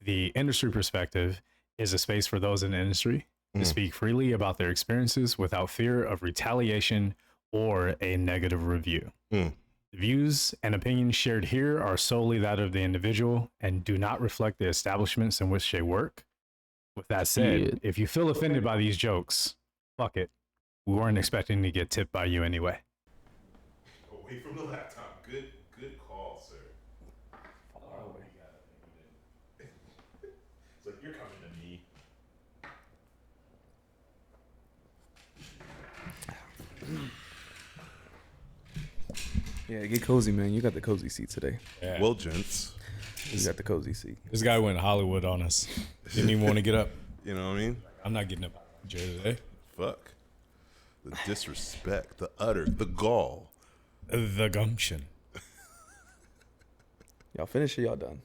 The industry perspective is a space for those in the industry to speak freely about their experiences without fear of retaliation or a negative review. The views and opinions shared here are solely that of the individual and do not reflect the establishments in which they work. With that said, if you feel offended by these jokes, fuck it. We weren't expecting to get tipped by you anyway. Away from the laptop. Good call, sir. Oh, you got it. So you're coming to me. Yeah, get cozy, man. You got the cozy seat today. Yeah. Well, gents. You got the cozy seat. This guy went Hollywood on us. Didn't even want to get up. You know what I mean? I'm not getting up out of the chair today. Fuck. The disrespect, the utter, the gall. The gumption. Y'all finish or y'all done?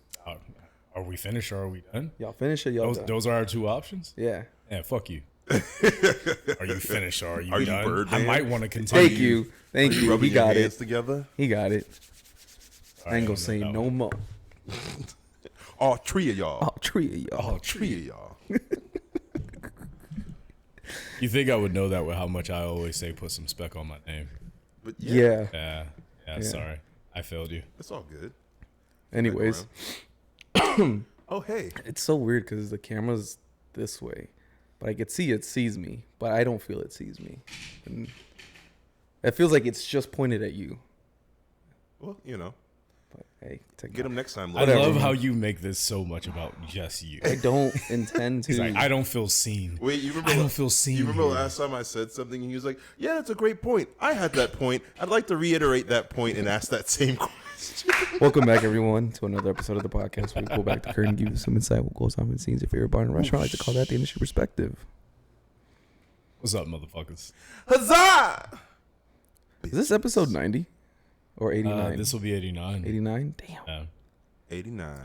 Are we finished or are we done? Y'all finish or y'all done? Those are our two options? Yeah. Yeah, fuck you. Are you finished or are you done? Birdman? I might want to continue. Thank you. Rubbing He got your hands it. together? He got it. I ain't gonna no, say no. no more. All three of y'all. All three of y'all. All three of y'all. You think I would know that with how much I always say put some spec on my name? But Yeah. Yeah, sorry. I failed you. It's all good. Anyways, Oh, hey. it's so weird because the camera's this way, but I could see it sees me, but I don't feel it sees me. And it feels like it's just pointed at you. Well, you know. But hey, Get him next time. I Whatever, love man. how you make this so much about just you. I don't intend to. He's like, I don't feel seen. Wait, you remember? I don't feel seen. You remember here. last time I said something and he was like, "Yeah, that's a great point. I had that point. I'd like to reiterate that point and ask that same question." Welcome back, everyone, to another episode of the podcast where we pull back the curtain, give you some insight, what goes on behind the scenes, your favorite bar and restaurant. I like to call that the industry perspective. What's up, motherfuckers? Huzzah! Is this episode 90 or 89? This will be 89. 89? Damn. Yeah. 89.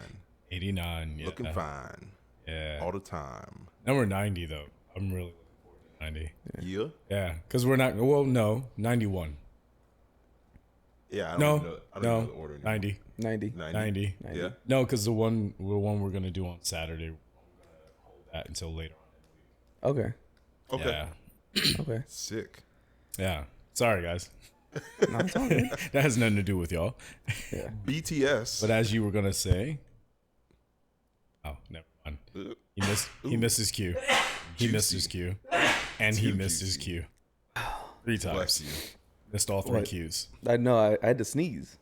89. Yeah. Looking fine. Yeah. All the time. Number 90, though. I'm really looking forward to 90. Yeah? Yeah. Because we're not, well, no, 91. Yeah, I don't No, even know the order anymore. 90. 90. 90. Yeah. No, because the one we're going to do on Saturday, we're going to hold that until later. Okay. Okay. Yeah. Okay. Sick. Yeah. Sorry, guys. No, it's all good. That has nothing to do with y'all. Yeah. BTS. But as you were going to say, oh, never mind. He missed his cue. He missed his cue. And he missed his cue. 3 times. Bless you. Missed all 3 Right. cues. I know. I had to sneeze.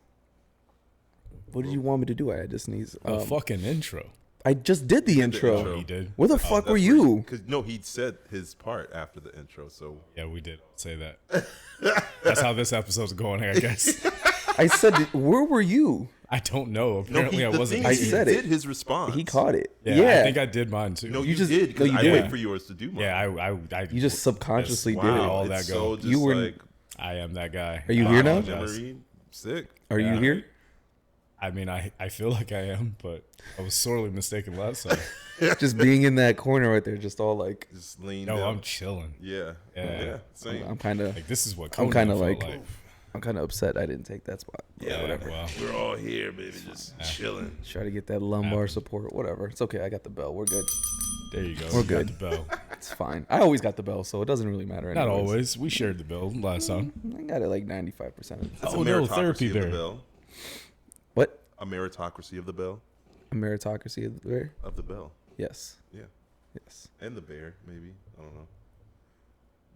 What did you want me to do? I had to sneeze. A fucking intro. I just did the intro. intro. He did. Where the fuck were you? Because no, he said his part after the intro. So Yeah, we did say that. That's how this episode's going, I guess. I said, where were you? I don't know. no, Apparently, I the wasn't. thing is, I he said did it. his response. He caught it. Yeah, I think I did mine too. No, you just- did. 'Cause no, you I did. wait for yours to do mine. Yeah, I You just subconsciously Yes. did it. Wow. all it's that so go. just You were- like, I am that guy. Are you I here now? apologize. memory. Sick. Are you Yeah. here? I mean, I feel like I am, but I was sorely mistaken last time. Just being in that corner right there, just all like, Just lean No, down. I'm chilling. Yeah. Yeah. Same. I'm kind of, Like this is what I'm Conan kind of felt like, I'm kind of upset I didn't take that spot. Yeah, whatever. Well, We're all here, baby, just chilling. Try to get that lumbar support, whatever. It's okay. I got the bell. We're good. there you go. We're You got good. The bell. It's fine. I always got the bell, so it doesn't really matter. Not anyways. always. We shared the bill last time. I got it like 95% of the time. It's Oh, a no, meritocracy therapy of the bear. bell. What? A meritocracy of the bell. A meritocracy of the bear? Of the bell. Yes. Yeah. Yes. And the bear, maybe. I don't know.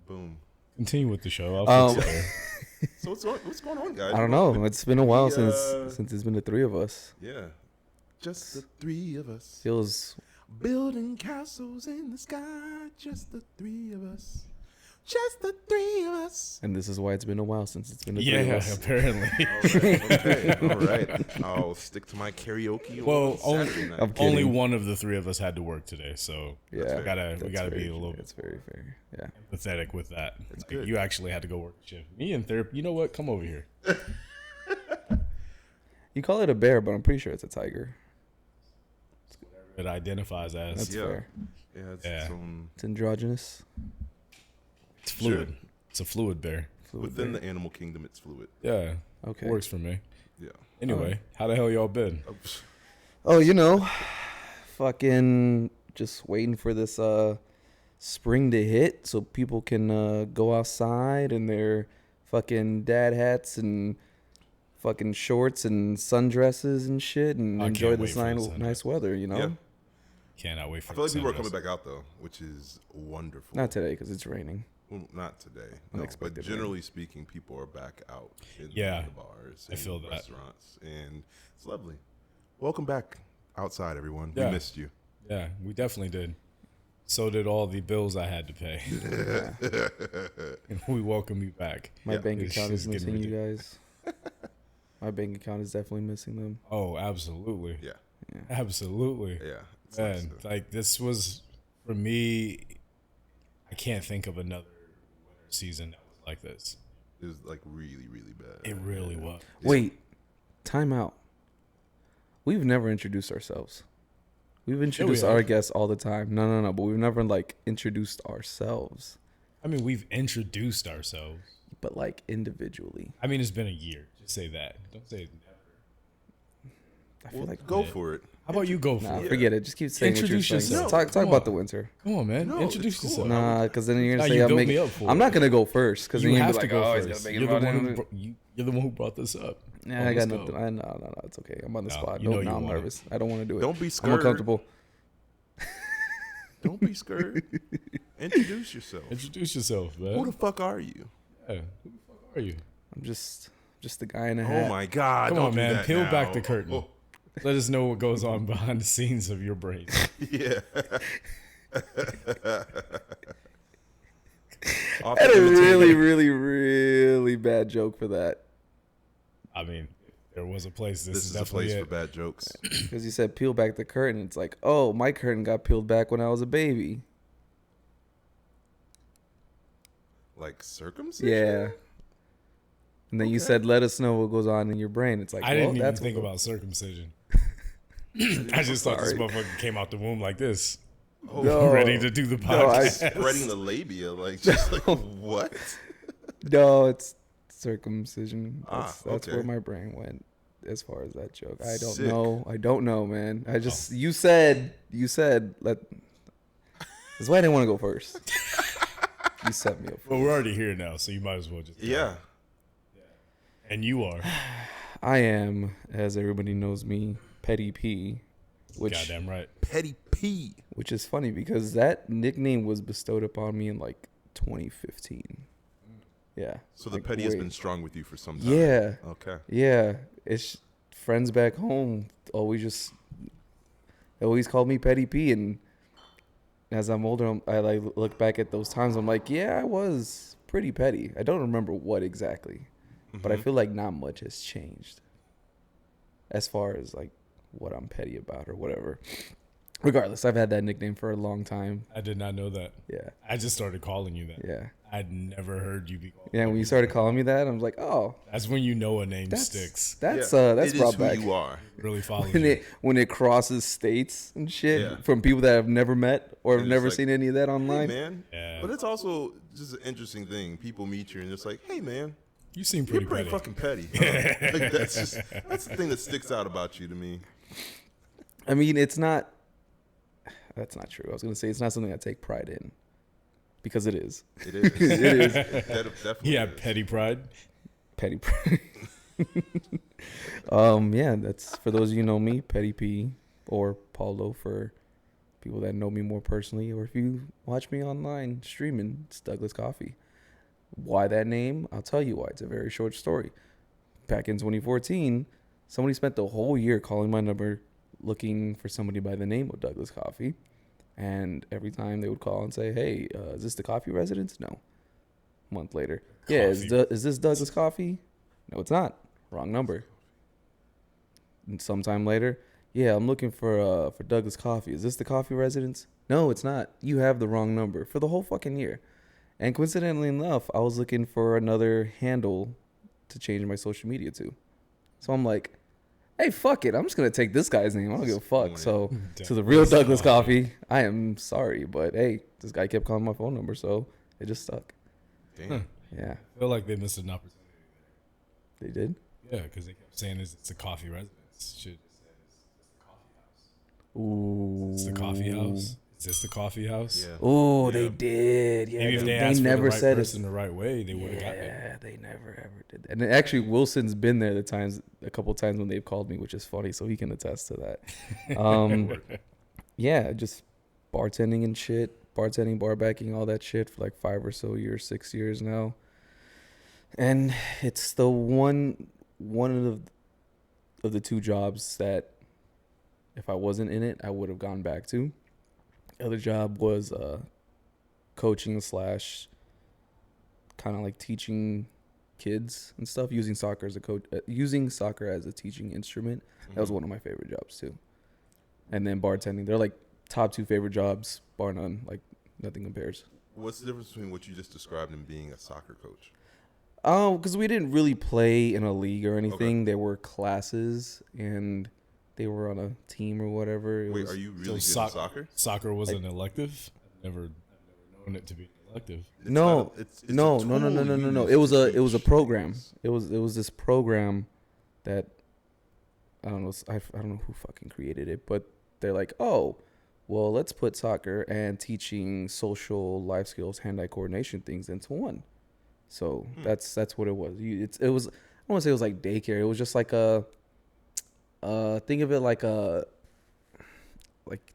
Boom. Continue with the show. I'll fix it there. So what's going on, guys? I don't know. It's been a while The, since it's been the 3 of us. Yeah. Just the 3 of us. Feels Building castles in the sky. Just the 3 of us. Just the 3 of us. and this is why it's been a while since it's been the 3 Yeah, of us. apparently. Okay. All right. I'll stick to my karaoke. Well, on Saturday night. I'm kidding. Only one of the 3 of us had to work today, so Yeah, we gotta that's be very a little fair. It's very fair. Yeah. pathetic with that. Like, good. you actually had to go work the shift. Me and therapy. You know what? Come over here. You call it a bear, but I'm pretty sure it's a tiger. It identifies as. That's Yeah. fair. Yeah, it's Yeah. its own. It's androgynous. It's fluid. It's a fluid bear. Fluid Within bear. the animal kingdom, it's fluid. Yeah. Okay. Works for me. Yeah. Anyway, how the hell y'all been? Oh, you know, fucking just waiting for this spring to hit so people can go outside in their fucking dad hats and fucking shorts and sundresses and shit and I enjoy can't this wait for the nice weather, you know? Yeah. Cannot wait for I feel like people are sundress. coming back out though, which is wonderful. Not today because it's raining. Well, not today. No, but Unexpected generally speaking, people are back out in Yeah, the bars I and feel that. restaurants, and it's lovely. Welcome back outside, everyone. Yeah. We missed you. Yeah, we definitely did. So did all the bills I had to pay. We welcome you back. My bank It's account is just getting missing you guys. My bank account is definitely missing them. Oh, absolutely. Yeah, Absolutely. yeah. It's nice Man, to- like this was for me. I can't think of another winter season that was like this. it was like really, really bad. It really was. Wait, time out. We've never introduced ourselves. We've introduced have. our guests all the time. No, but we've never like introduced ourselves, I mean, we've introduced ourselves. but like individually. I mean, it's been a year. Just say that. Don't say never. I feel Well, like go for it. How about you go for Nah, it? forget it. Just keep saying Introduce what you're saying. yourself. Talk Come about on. the winter. Come on, man. No, Introduce it's cool. yourself. Nah, because then you're Now gonna say you I'm built making. me up for I'm it. not gonna go first because You then have you're to gonna be like, go oh, he's first. gonna You're make the it one about who him. you're the one who brought this up. Yeah, Oh, I got let's nothing. go. No, it's okay. I'm on the No, spot. you know you I'm want it. nervous. I don't want to do it. Don't be I'm scared. uncomfortable. Don't be scared. Introduce yourself. Introduce yourself, man. Who the fuck are you? Yeah. Who the fuck are you? I'm just the guy in a Oh hat. my God! Come don't on, do man. that Peel now. back the curtain. Oh, Let us know what goes on behind the scenes of your brain. yeah. Off I had a imitating. really bad joke for that I mean, there was a place. This, This is a definitely place it. for bad jokes. because you said peel back the curtain. It's like, oh, my curtain got peeled back when I was a baby. Like circumcision. Yeah. And then you said, let us know what goes on in your brain. It's like, I well, didn't even that's think what- about circumcision. I just thought this Sorry. motherfucker came out the womb like this, Oh, No. ready to do the No, I- podcast. spreading the labia, like just like what? No, it's circumcision. That's okay. where my brain went as far as that joke. I don't Sick. know. I don't know, man. I just you said let. That's why I didn't want to go first. You set me up. Well, we're already here now, so you might as well just. go. Yeah. And you are. I am, as everybody knows me, Petty P, which Goddamn right. Petty P. which is funny because that nickname was bestowed upon me in like 2015. Yeah. So the Like, petty has way- been strong with you for some time. Yeah. Okay. Yeah, it's friends back home always called me Petty P, and as I'm older, I like look back at those times. I'm like, yeah, I was pretty petty. I don't remember what exactly, but I feel like not much has changed as far as like what I'm petty about or whatever. Regardless, I've had that nickname for a long time. I did not know that. Yeah, I just started calling you that. yeah, I'd never heard you be called. yeah. When you started calling me that, I was like, oh, That's when you know a name that's sticks. that's Yeah. that's It brought is who back. you are. Really follows when you. it crosses states and shit Yeah. from people that I've never met or have And it's never like, seen any of that Hey online. man. Yeah. But it's also just an interesting thing. People meet you and it's like, hey man, You seem you're pretty pretty petty. fucking petty. Huh? Like, that's the thing that sticks out about you to me. I mean, it's not. That's not true. I was gonna say it's not something I take pride in, because it is It is. It is. That definitely Yeah, is. petty pride. petty pride. Yeah, that's for those of you who know me, Petty P or Paulo for people that know me more personally, or if you watch me online streaming, it's Douglas Coffee. Why that name? I'll tell you why. It's a very short story. Back in 2014, somebody spent the whole year calling my number looking for somebody by the name of Douglas Coffee. And every time they would call and say, hey, is this the coffee residence? No. A month later. Yeah, is this Douglas Coffee? No, it's not. Wrong number. And sometime later, yeah, I'm looking for Douglas Coffee. Is this the coffee residence? No, it's not. You have the wrong number for the whole fucking year. And coincidentally enough, I was looking for another handle to change my social media to. So I'm like, hey, fuck it. I'm just going to take this guy's name. I don't give a fuck. So to the real Douglas Coffee, I am sorry. But hey, this guy kept calling my phone number, so it just stuck. Damn. Yeah, I feel like they missed an opportunity. they did. Yeah, because they kept saying it's a coffee residence. Shit. Ooh. Is this the coffee house? Is this the coffee house? Yeah. Oh, Yeah. they did. Yeah, Maybe if they they asked never for the right said person it. the right way, they would have got there. Yeah, they never ever did. And actually, Wilson's been there a couple times when they've called me, which is funny, so he can attest to that. Yeah, just bartending and shit, bartending, bar backing, all that shit for like 5 or so years, 6 years now. And it's the one of the two jobs that if I wasn't in it, I would have gone back to. The other job was coaching / kind of like teaching kids and stuff, using soccer as a coach, using soccer as a teaching instrument. That was one of my favorite jobs too. And then bartending, they're like top 2 favorite jobs, bar none. Like nothing compares. What's the difference between what you just described and being a soccer coach? Because we didn't really play in a league or anything. Okay. There were classes and they were on a team or whatever. Wait, are you really good at soccer? Soccer was an elective? I've never known it to be an elective. No. It was a program. It was this program that I don't know who fucking created it, but they're like, oh, well, let's put soccer and teaching social life skills, hand-eye coordination things into one. So that's what it was. It was, I don't want to say it was like daycare. It was just like think of it like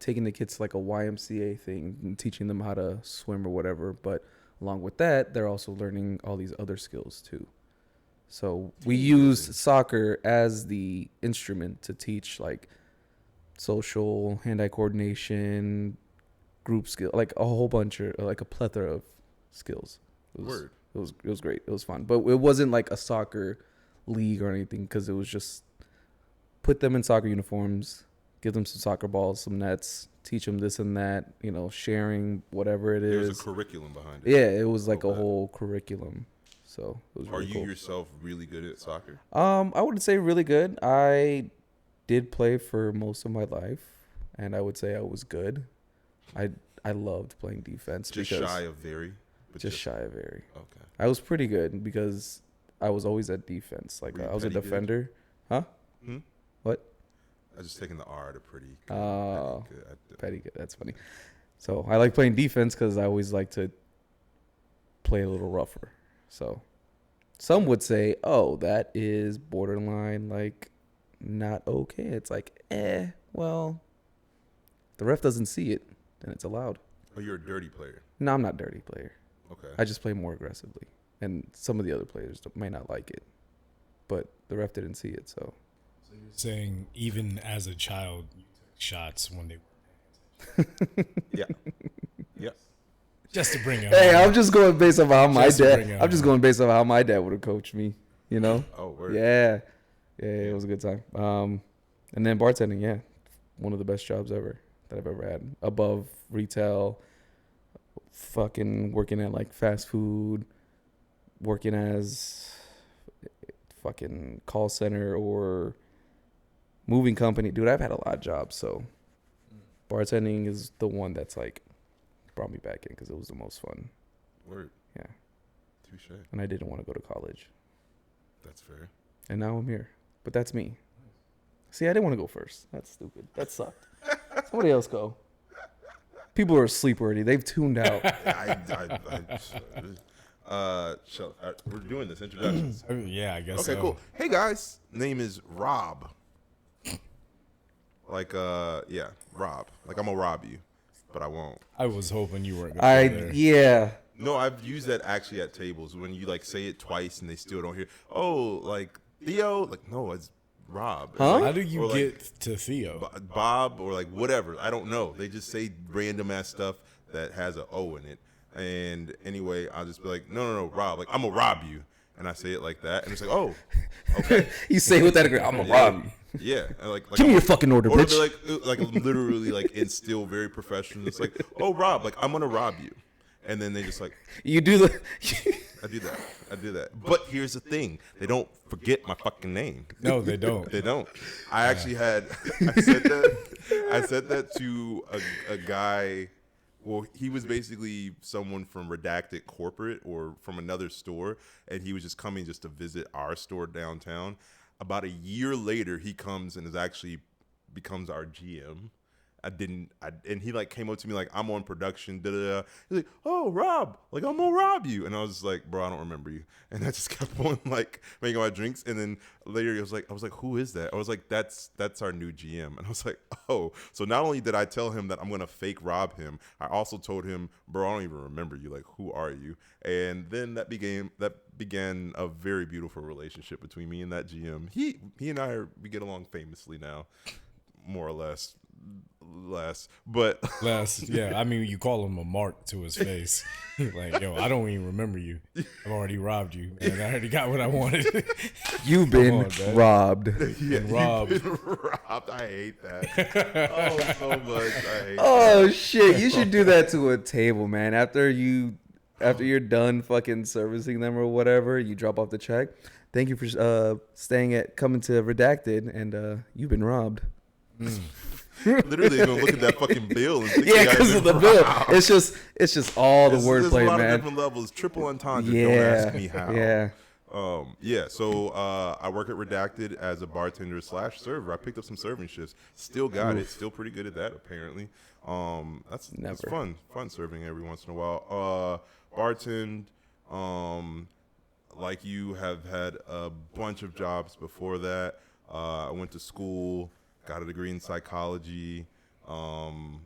taking the kids to like a YMCA thing and teaching them how to swim or whatever. But along with that, they're also learning all these other skills too. So we used soccer as the instrument to teach like social, hand-eye coordination, group skill, like a whole bunch of like a plethora of skills. It was great. It was fun, but it wasn't like a soccer league or anything because it was just put them in soccer uniforms, give them some soccer balls, some nets, teach them this and that, sharing whatever it is. There's a curriculum behind it. Yeah, it was like a whole curriculum. So it was really cool. Are you yourself really good at soccer? I wouldn't say really good. I did play for most of my life, and I would say I was good. I loved playing defense. Just shy of very. Just shy of very. Okay. I was pretty good because I was always at defense. Like I was a defender. Good? Huh? What? I was just taking the R to pretty good. Petty good. That's funny. So I like playing defense because I always like to play a little rougher. So some would say, oh, that is borderline like not okay. It's like, well, the ref doesn't see it, then it's allowed. Oh, you're a dirty player. No, I'm not a dirty player. Okay. I just play more aggressively. And some of the other players may not like it. But the ref didn't see it, so. So you're saying even as a child, you took shots when they were Yeah. Yeah. Just to bring it Hey, home. I'm just going based on how my dad. I'm just going based on how my dad would have coached me. Oh, word. Yeah, it was a good time. And then bartending, yeah, one of the best jobs ever that I've ever had. Above retail, fucking working at like fast food, working as fucking call center or moving company. Dude, I've had a lot of jobs, so bartending is the one that's like brought me back in because it was the most fun. Word. Yeah. Touche. And I didn't want to go to college. That's fair. And now I'm here. But that's me. See, I didn't want to go first. That's stupid. That sucked. Somebody else go. People are asleep already. They've tuned out. We're doing this introductions. Yeah, I guess. Okay, cool. Hey guys, name is Rob. Like, Rob. Like I'm gonna rob you, but I won't. I was hoping you weren't gonna go there. Yeah. No, I've used that actually at tables when you like say it twice and they still don't hear. Oh, like Theo. Like no, it's Rob. Huh? Like, how do you get like, to Theo? Bob or like whatever. I don't know. They just say random ass stuff that has a O in it. And anyway, I'll just be like, no, Rob. Like I'm gonna rob you, and I say it like that, and it's like, oh, okay. You say it with that, I'm gonna rob you. Yeah, like give me your fucking order, or bitch. Like literally like instill very professional. It's like, oh, Rob, like I'm gonna rob you, and then they just like you do the. I do that. But here's the thing: they don't forget my fucking name. No, they don't. They don't. I actually had. I said that to a guy. Well, he was basically someone from Redacted Corporate or from another store, and he was just coming just to visit our store downtown. About a year later, he comes and becomes our GM, and he like came up to me like, I'm on production, da da da. He's like, oh, Rob, like I'm gonna rob you. And I was just like, bro, I don't remember you. And I just kept on like making my drinks. And then later I was like, who is that? I was like, that's our new GM. And I was like, oh. So not only did I tell him that I'm gonna fake rob him, I also told him, bro, I don't even remember you. Like, who are you? And then that began a very beautiful relationship between me and that GM. He and we get along famously now, more or less. Yeah, I mean, you call him a mark to his face. Like, yo, I don't even remember you. I've already robbed you, and I already got what I wanted. You've been robbed. Yeah, robbed. You've been robbed. I hate that. Oh, so much. I hate Oh shit! You should do that to a table, man. After you're done fucking servicing them or whatever, you drop off the check. Thank you for coming to Redacted, and you've been robbed. Literally gonna look at that fucking bill and think because of the bill. It's just all the wordplay, man. There's a lot of different levels. Triple entendre. Yeah. Don't ask me how. Yeah. So I work at Redacted as a bartender / server. I picked up some serving shifts. Still got it. Still pretty good at that apparently. That's fun serving every once in a while. Bartend. Like you have had a bunch of jobs before that. I went to school. Got a degree in psychology, and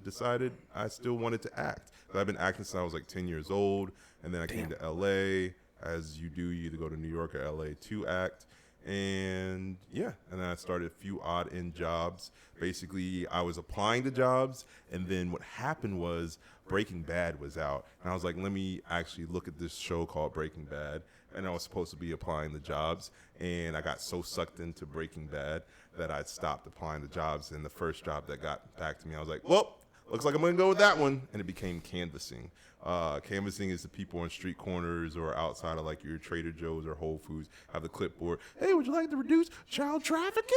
decided I still wanted to act. I've been acting since I was like 10 years old, and then I came to LA. As you do, you either go to New York or LA to act, and then I started a few odd end jobs. Basically, I was applying to jobs, and then what happened was Breaking Bad was out, and I was like, let me actually look at this show called Breaking Bad. And I was supposed to be applying to jobs, and I got so sucked into Breaking Bad that I stopped applying to jobs. And the first job that got back to me, I was like, well, looks like I'm going to go with that one. And it became canvassing. Canvassing is the people on street corners or outside of like your Trader Joe's or Whole Foods have the clipboard. Hey, would you like to reduce child trafficking?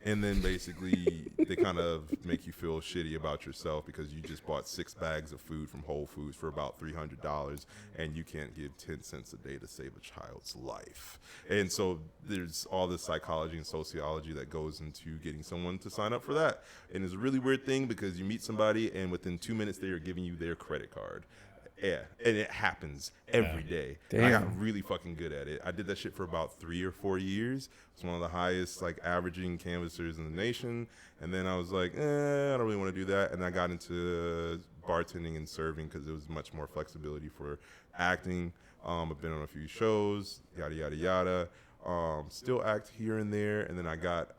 And then basically they kind of make you feel shitty about yourself because you just bought 6 bags of food from Whole Foods for about $300 and you can't give 10 cents a day to save a child's life. And so there's all this psychology and sociology that goes into getting someone to sign up for that. And it's a really weird thing because you meet somebody and within 2 minutes they are giving you their credit card. Yeah, and it happens every day. And I got really fucking good at it. I did that shit for about 3 or 4 years. It's one of the highest like averaging canvassers in the nation. And then I was like, I don't really want to do that. And I got into bartending and serving because there was much more flexibility for acting. I've been on a few shows, yada, yada, yada. Still act here and there. And then I got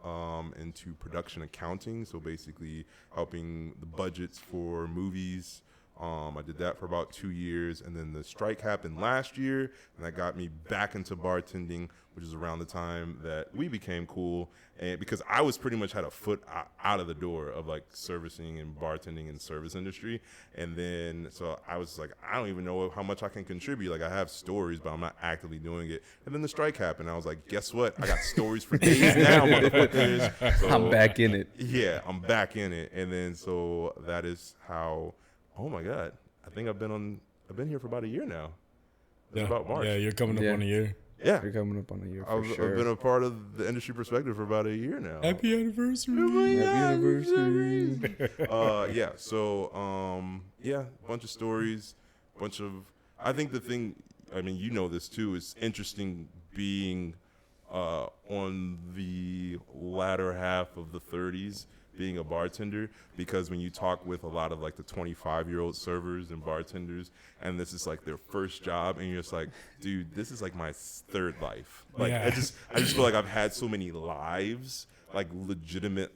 into production accounting. So basically helping the budgets for movies. I did that for about 2 years, and then the strike happened last year, and that got me back into bartending, which is around the time that we became cool, and because I was pretty much had a foot out of the door of like servicing and bartending and service industry, and then so I was like, I don't even know how much I can contribute. Like I have stories, but I'm not actively doing it. And then the strike happened. I was like, guess what? I got stories for days now, motherfuckers. So, I'm back in it. Yeah, I'm back in it, and then so that is how. Oh my God! I think I've been here for about a year now. It's about March. Yeah, you're coming up on a year. Yeah, you're coming up on a year. I've been a part of the industry perspective for about a year now. Happy anniversary! Happy anniversary! Yeah. So bunch of stories, I think the thing. I mean, you know this too. Is interesting being on the latter half of the 30s. Being a bartender, because when you talk with a lot of like the 25-year-old servers and bartenders, and this is like their first job, and you're just like, dude, this is like my third life. Like I just feel like I've had so many lives, like legitimate,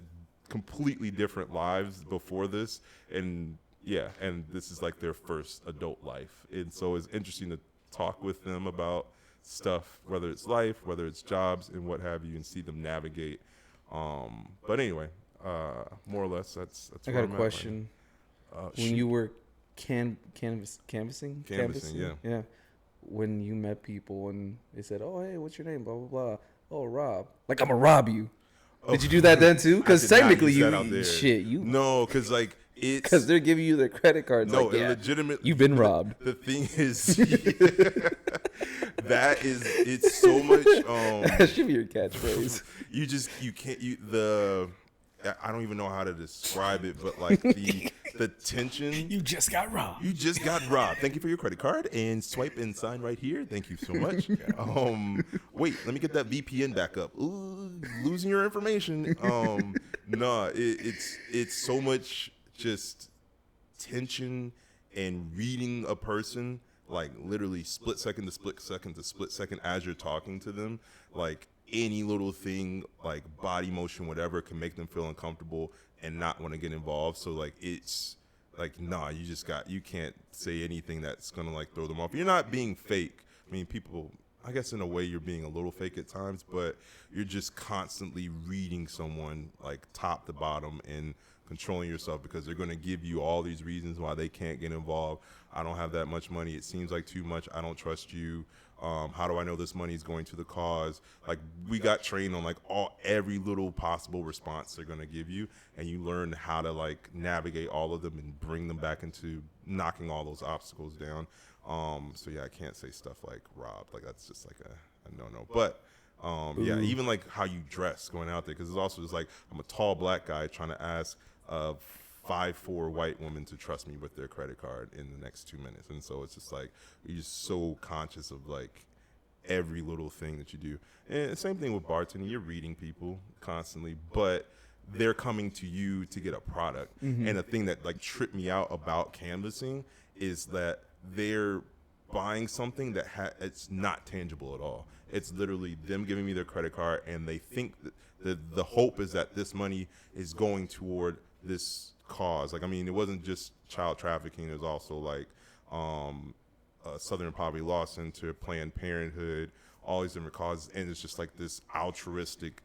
completely different lives before this, and this is like their first adult life, and so it's interesting to talk with them about stuff, whether it's life, whether it's jobs, and what have you, and see them navigate. But anyway. More or less, that's. I got a question. When you were canvassing, yeah. When you met people and they said, "Oh, hey, what's your name?" Blah blah blah. Oh, Rob. Like I'm gonna rob you. Did you do that then too? Because technically, no, because like it's because they're giving you their credit cards. No, like, legitimate. You've been robbed. The thing is. It's so much. That should be your catchphrase. You can't. I don't even know how to describe it, but like the tension. You just got robbed. You just got robbed. Thank you for your credit card and swipe and sign right here. Thank you so much. Wait, let me get that VPN back up. Ooh, losing your information. It's so much just tension and reading a person, like literally split second to split second to split second as you're talking to them. Like any little thing, like body motion, whatever, can make them feel uncomfortable and not want to get involved. So like it's like, nah, you can't say anything that's gonna like throw them off. You're not being fake. I mean, people, I guess in a way you're being a little fake at times, but you're just constantly reading someone like top to bottom and controlling yourself, because they're going to give you all these reasons why they can't get involved. I don't have that much money. It seems like too much. I don't trust you. How do I know this money is going to the cause? Like, we got trained on like every little possible response they're going to give you, and you learn how to like navigate all of them and bring them back into knocking all those obstacles down. So yeah, I can't say stuff like robbed. Like, that's just like a no-no. But yeah, even like how you dress going out there, because it's also just like, I'm a tall black guy trying to ask a 5'4" white woman to trust me with their credit card in the next 2 minutes. And so it's just like, you're just so conscious of like every little thing that you do. And the same thing with bartending. You're reading people constantly, but they're coming to you to get a product. Mm-hmm. And the thing that like tripped me out about canvassing is that they're buying something that it's not tangible at all. It's literally them giving me their credit card, and they think that the hope is that this money is going toward this cause. Like, I mean, it wasn't just child trafficking. There's also like Southern Poverty Law Center, Planned Parenthood, all these different causes, and it's just like this altruistic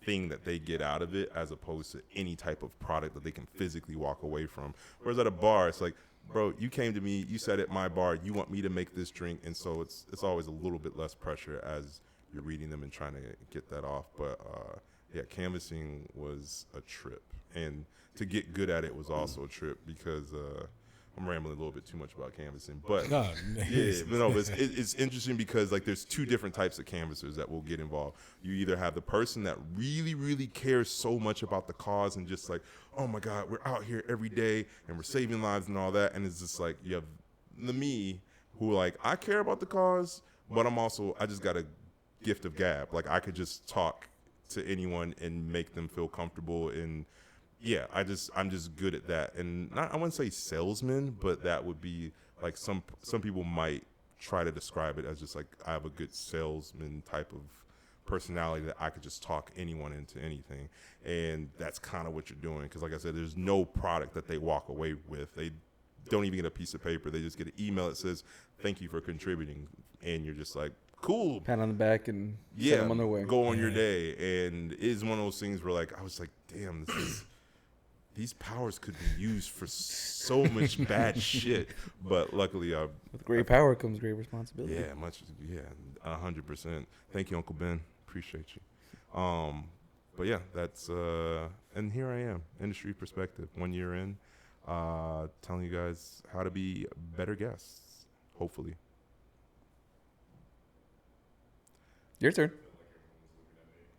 thing that they get out of it, as opposed to any type of product that they can physically walk away from. Whereas at a bar, it's like, bro, you came to me, you said at my bar, you want me to make this drink, and so it's always a little bit less pressure as you're reading them and trying to get that off. But yeah, canvassing was a trip, and to get good at it was also a trip, because I'm rambling a little bit too much about canvassing, but yeah, but it's interesting because like there's two different types of canvassers that will get involved. You either have the person that really, really cares so much about the cause and just like, oh my God, we're out here every day and we're saving lives and all that, and it's just like, you have me who like, I care about the cause, but I just got a gift of gab. Like, I could just talk to anyone and make them feel comfortable, and yeah, I'm just good at that. And I wouldn't say salesman, but that would be like some people might try to describe it as just like, I have a good salesman type of personality that I could just talk anyone into anything. And that's kind of what you're doing. Because like I said, there's no product that they walk away with. They don't even get a piece of paper. They just get an email that says, thank you for contributing. And you're just like, cool. Pat on the back and send them on their way. Go on your day. And it is one of those things where like, I was like, damn, these powers could be used for so much bad shit, but luckily, with great power comes great responsibility. Yeah, 100%. Thank you, Uncle Ben. Appreciate you. But yeah, that's and here I am, industry perspective, 1 year in, telling you guys how to be better guests. Hopefully. Your turn.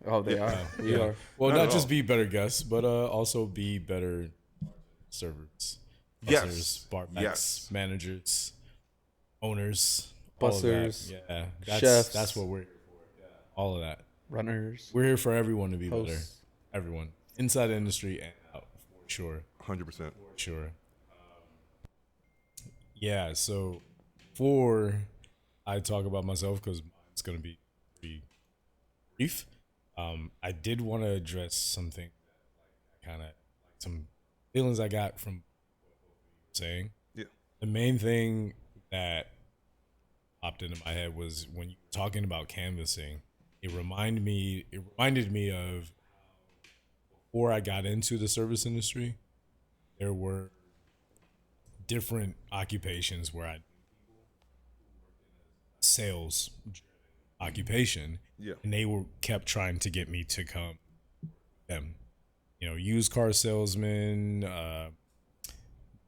Oh, they are. We are. Well, not just be better guests, but also be better servers, bussers, barbacks, managers, owners, bussers, chefs. That's what we're here for. Yeah. All of that. Runners. We're here for everyone to be hosts. Better. Everyone inside the industry and out, for sure. 100%. For sure. Yeah. So, before I talk about myself, because it's gonna be pretty brief. I did want to address something, kind of some feelings I got from what you were saying. Yeah. The main thing that popped into my head was when you were talking about canvassing. It reminded me of before I got into the service industry, there were different occupations where I sales occupation. Yeah. And they kept trying to get me to come them. Used car salesmen,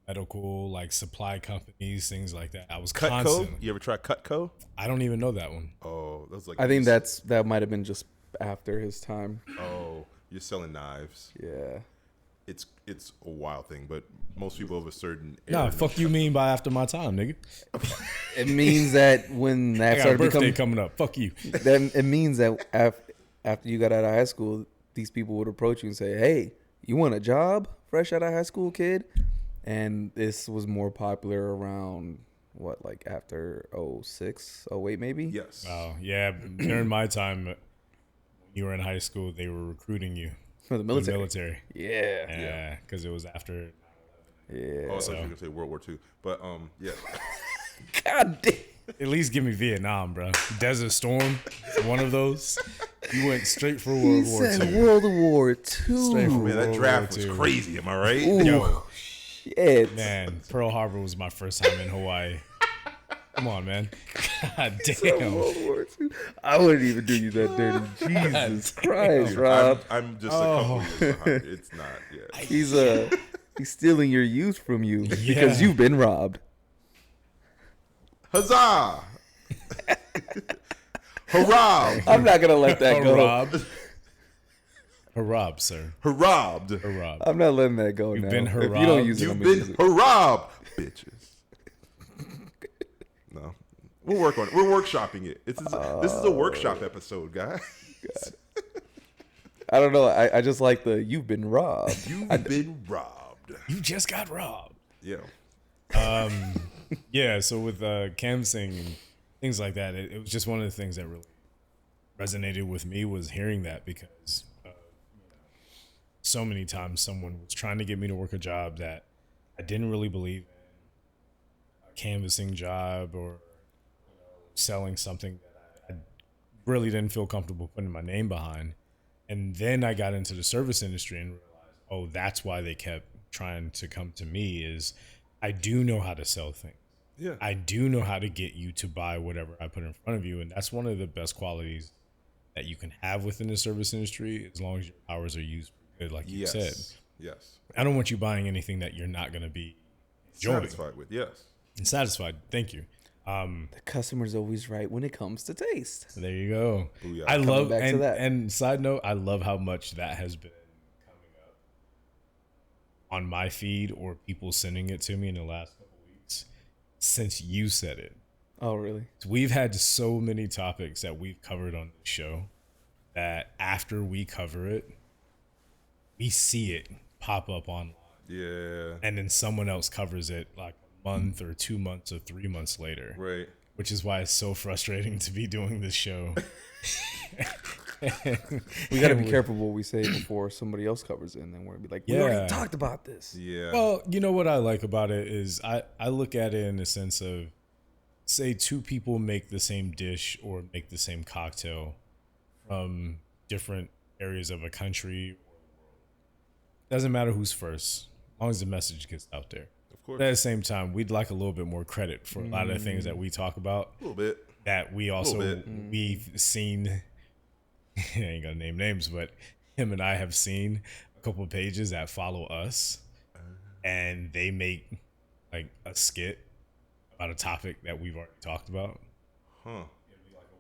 medical, like supply companies, things like that. I was Cutco? You ever try Cutco? I don't even know that one. Oh, that was like I think that might have been just after his time. Oh, you're selling knives. Yeah. It's a wild thing, but most people of a certain Nah, fuck you mean by after my time, nigga? It means that when I that got a started birthday becoming, coming up. Fuck you. then it means that after you got out of high school, these people would approach you and say, "Hey, you want a job, fresh out of high school, kid?" And this was more popular around what, like after 06, 08 maybe? Yes. Oh yeah, during my time, when you were in high school, they were recruiting you For the for military. the military. Yeah. Yeah, because it was after. Yeah. Oh, I thought So- you were gonna say World War II, but yeah. God damn. At least give me Vietnam, bro. Desert Storm, one of those. You went straight for World He War said II. World War II. Straight for Man, that World draft War was II. crazy. Am I right? Ooh, Yo, shit. man, Pearl Harbor was my first time in Hawaii. Come on, man. God Said damn. World War II. I wouldn't even do you that dirty. Jesus Christ, Dude, Rob. I'm just a couple years behind. It's not. Yeah. He's stealing your youth from you because Yeah. you've been robbed. Huzzah! Hurrah! I'm not gonna let that go. Harab. Harab, sir. Hurrah'd. Harab. I'm not letting that go now. been If you don't hurrah. use it, You've I'm gonna use been it. hurrah, bitches. No, we'll work on it. We're workshopping it. This is a workshop episode, guys. I don't know. I just like the "you've been robbed." You've been robbed. You just got robbed. Yeah. Yeah, so with canvassing and things like that, it was just one of the things that really resonated with me was hearing that because so many times someone was trying to get me to work a job that I didn't really believe in, a canvassing job or selling something that I really didn't feel comfortable putting my name behind. And then I got into the service industry and realized, oh, that's why they kept trying to come to me is I do know how to sell things. Yeah. I do know how to get you to buy whatever I put in front of you. And that's one of the best qualities that you can have within the service industry as long as your hours are used for good, like you Yes. said. Yes. I don't want you buying anything that you're not going to be enjoying Satisfied with. Yes. and satisfied. Thank you. The customer's always right when it comes to taste. So there you go. Booyah. I love back to and, that. and side note, I love how much that has been coming up on my feed or people sending it to me in the last couple weeks since you said it. Oh, really? We've had so many topics that we've covered on the show that after we cover it, we see it pop up online. Yeah. And then someone else covers it like a month or 2 months or 3 months later. Right. Which is why it's so frustrating to be doing this show. We got to be careful what we say before somebody else covers it, and then we're gonna be like, "We Yeah. already talked about this." Yeah. Well, you know what I like about it is I look at it in the sense of, say, two people make the same dish or make the same cocktail from different areas of a country. Doesn't matter who's first, as long as the message gets out there. Of course. But at the same time, we'd like a little bit more credit for a lot of the things that we talk about A little bit. that we also bit. we've seen. I ain't gonna name names, but him and I have seen a couple of pages that follow us, and they make like a skit about a topic that we've already talked about. Huh. A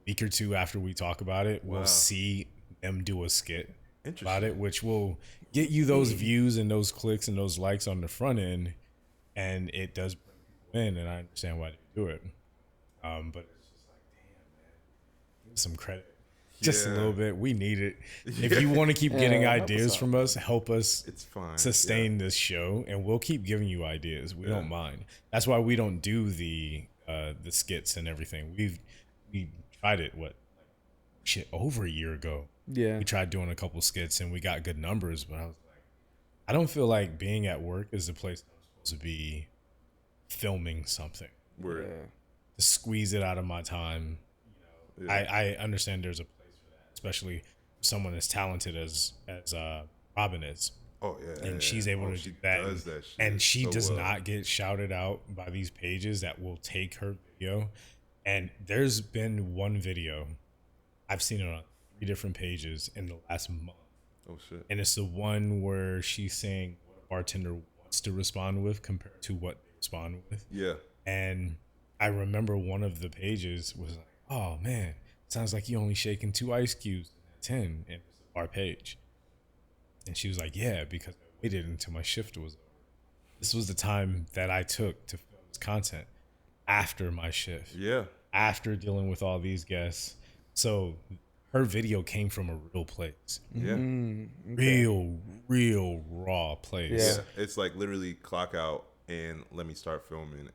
week or two after we talk about it, Wow. we'll see them do a skit Interesting. about it, which will get you those views and those clicks and those likes on the front end, and it does bring people in, and I understand why they do it. But it's just like, damn, man, give us some credit. Just a Yeah. little bit. We need it. If you want to keep getting help us ideas out. from us, help us It's fine. sustain this show, and we'll keep giving you ideas. We don't mind. That's why we don't do the skits and everything. We tried it over a year ago. Yeah. We tried doing a couple skits and we got good numbers, but I was like, I don't feel like being at work is the place I'm supposed to be filming something. Yeah. Word. Yeah. To squeeze it out of my time. Yeah. I understand there's a place for that, especially someone as talented as Robin is. Oh yeah. And she's able to she do that. Does that shit And she so does well. not get shouted out by these pages that will take her video. And there's been one video, I've seen it on 3 different pages in the last month. Oh shit. And it's the one where she's saying what a bartender wants to respond with compared to what they respond with. Yeah. And I remember one of the pages was like, oh man, sounds like you only shaking 2 ice cubes in that 10. And it's a bar page. And she was like, yeah, because I waited until my shift was over. This was the time that I took to film this content after my shift. Yeah. After dealing with all these guests. So her video came from a real place. Yeah. Okay. Real raw place. Yeah. It's like literally clock out and let me start filming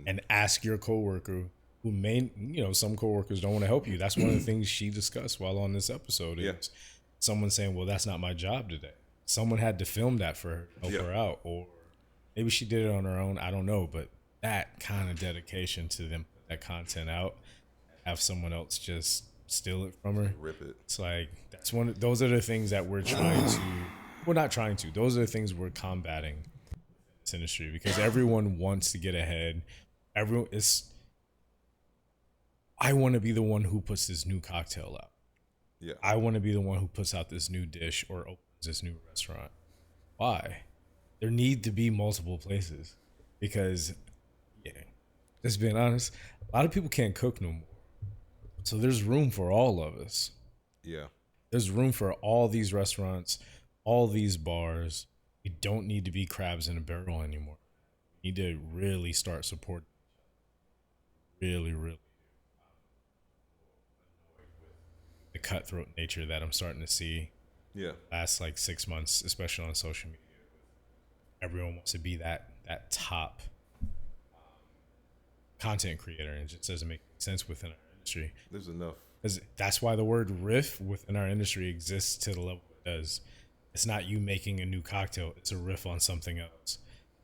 and ask your coworker who may, some coworkers don't want to help you. That's one of the things she discussed while on this episode is someone saying, well, that's not my job today. Someone had to film that for her, help her out, or maybe she did it on her own. I don't know, but that kind of dedication to them, put that content out, have someone else just steal it from her. Rip it. It's like, those are the things that we're not trying to, those are the things we're combating this industry, because everyone wants to get ahead. I want to be the one who puts this new cocktail out. Yeah. I want to be the one who puts out this new dish or opens this new restaurant. Why? There need to be multiple places, because, let's be honest, a lot of people can't cook no more. So there's room for all of us. Yeah. There's room for all these restaurants, all these bars. We don't need to be crabs in a barrel anymore. We need to really start supporting. Really. The cutthroat nature that I'm starting to see. Yeah. Last like 6 months, especially on social media. Everyone wants to be that top content creator, and it just doesn't make sense within our industry. There's enough. That's why the word riff within our industry exists to the level it does. It's not you making a new cocktail. It's a riff on something else.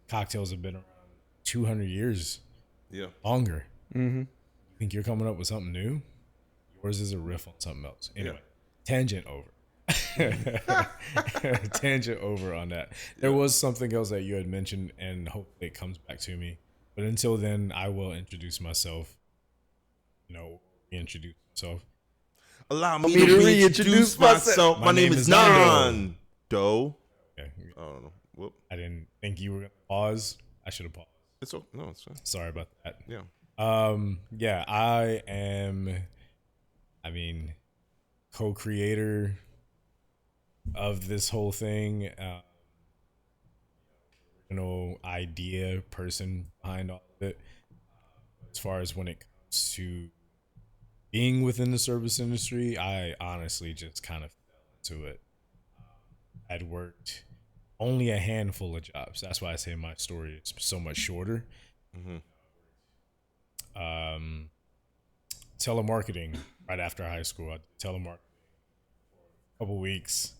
Cocktails have been around 200 years. Yeah. Longer. Mm-hmm. You think you're coming up with something new? Yours is a riff on something else. Anyway, tangent over. Tangent over on that. There was something else that you had mentioned, and hopefully it comes back to me. But until then, I will introduce myself. Reintroduce myself. Allow me to reintroduce myself. My name is Nando. Okay. I don't know. Whoop. I didn't think you were going to pause. I should have paused. It's fine. Sorry about that. Yeah. I am, co-creator of this whole thing. Idea person behind all of it. As far as when it comes to being within the service industry, I honestly just kind of fell into it. I'd worked only a handful of jobs. That's why I say my story is so much shorter. Mm-hmm. Telemarketing right after high school. I did telemarketing for a couple weeks.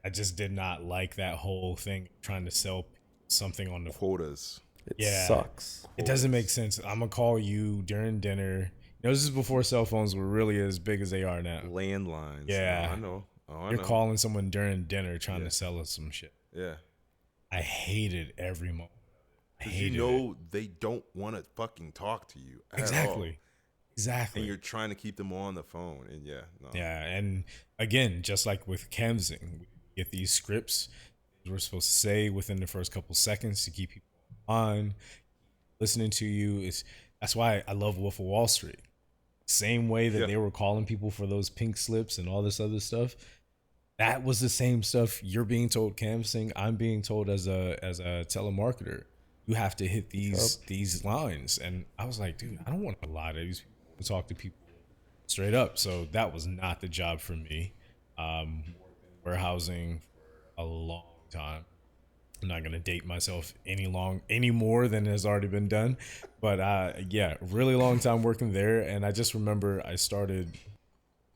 I just did not like that whole thing, trying to sell something on the quotas. It sucks. It doesn't make sense. I'm gonna call you during dinner. This is before cell phones were really as big as they are now. Landlines. Yeah, I know. You're calling someone during dinner trying to sell us some shit. Yeah. I hated every moment. I hated it. They don't want to fucking talk to you at Exactly. all. Exactly. And you're trying to keep them on the phone. And and again, just like with canvassing, we get these scripts we're supposed to say within the first couple seconds to keep people on, listening to you. That's why I love Wolf of Wall Street. Same way that they were calling people for those pink slips and all this other stuff. That was the same stuff you're being told canvassing. I'm being told as a telemarketer. You have to hit these lines. And I was like, dude, I don't want to lie to these people. I talk to people straight up. So that was not the job for me. Warehousing for a long time. I'm not gonna date myself any more than has already been done, but really long time working there. And I just remember I started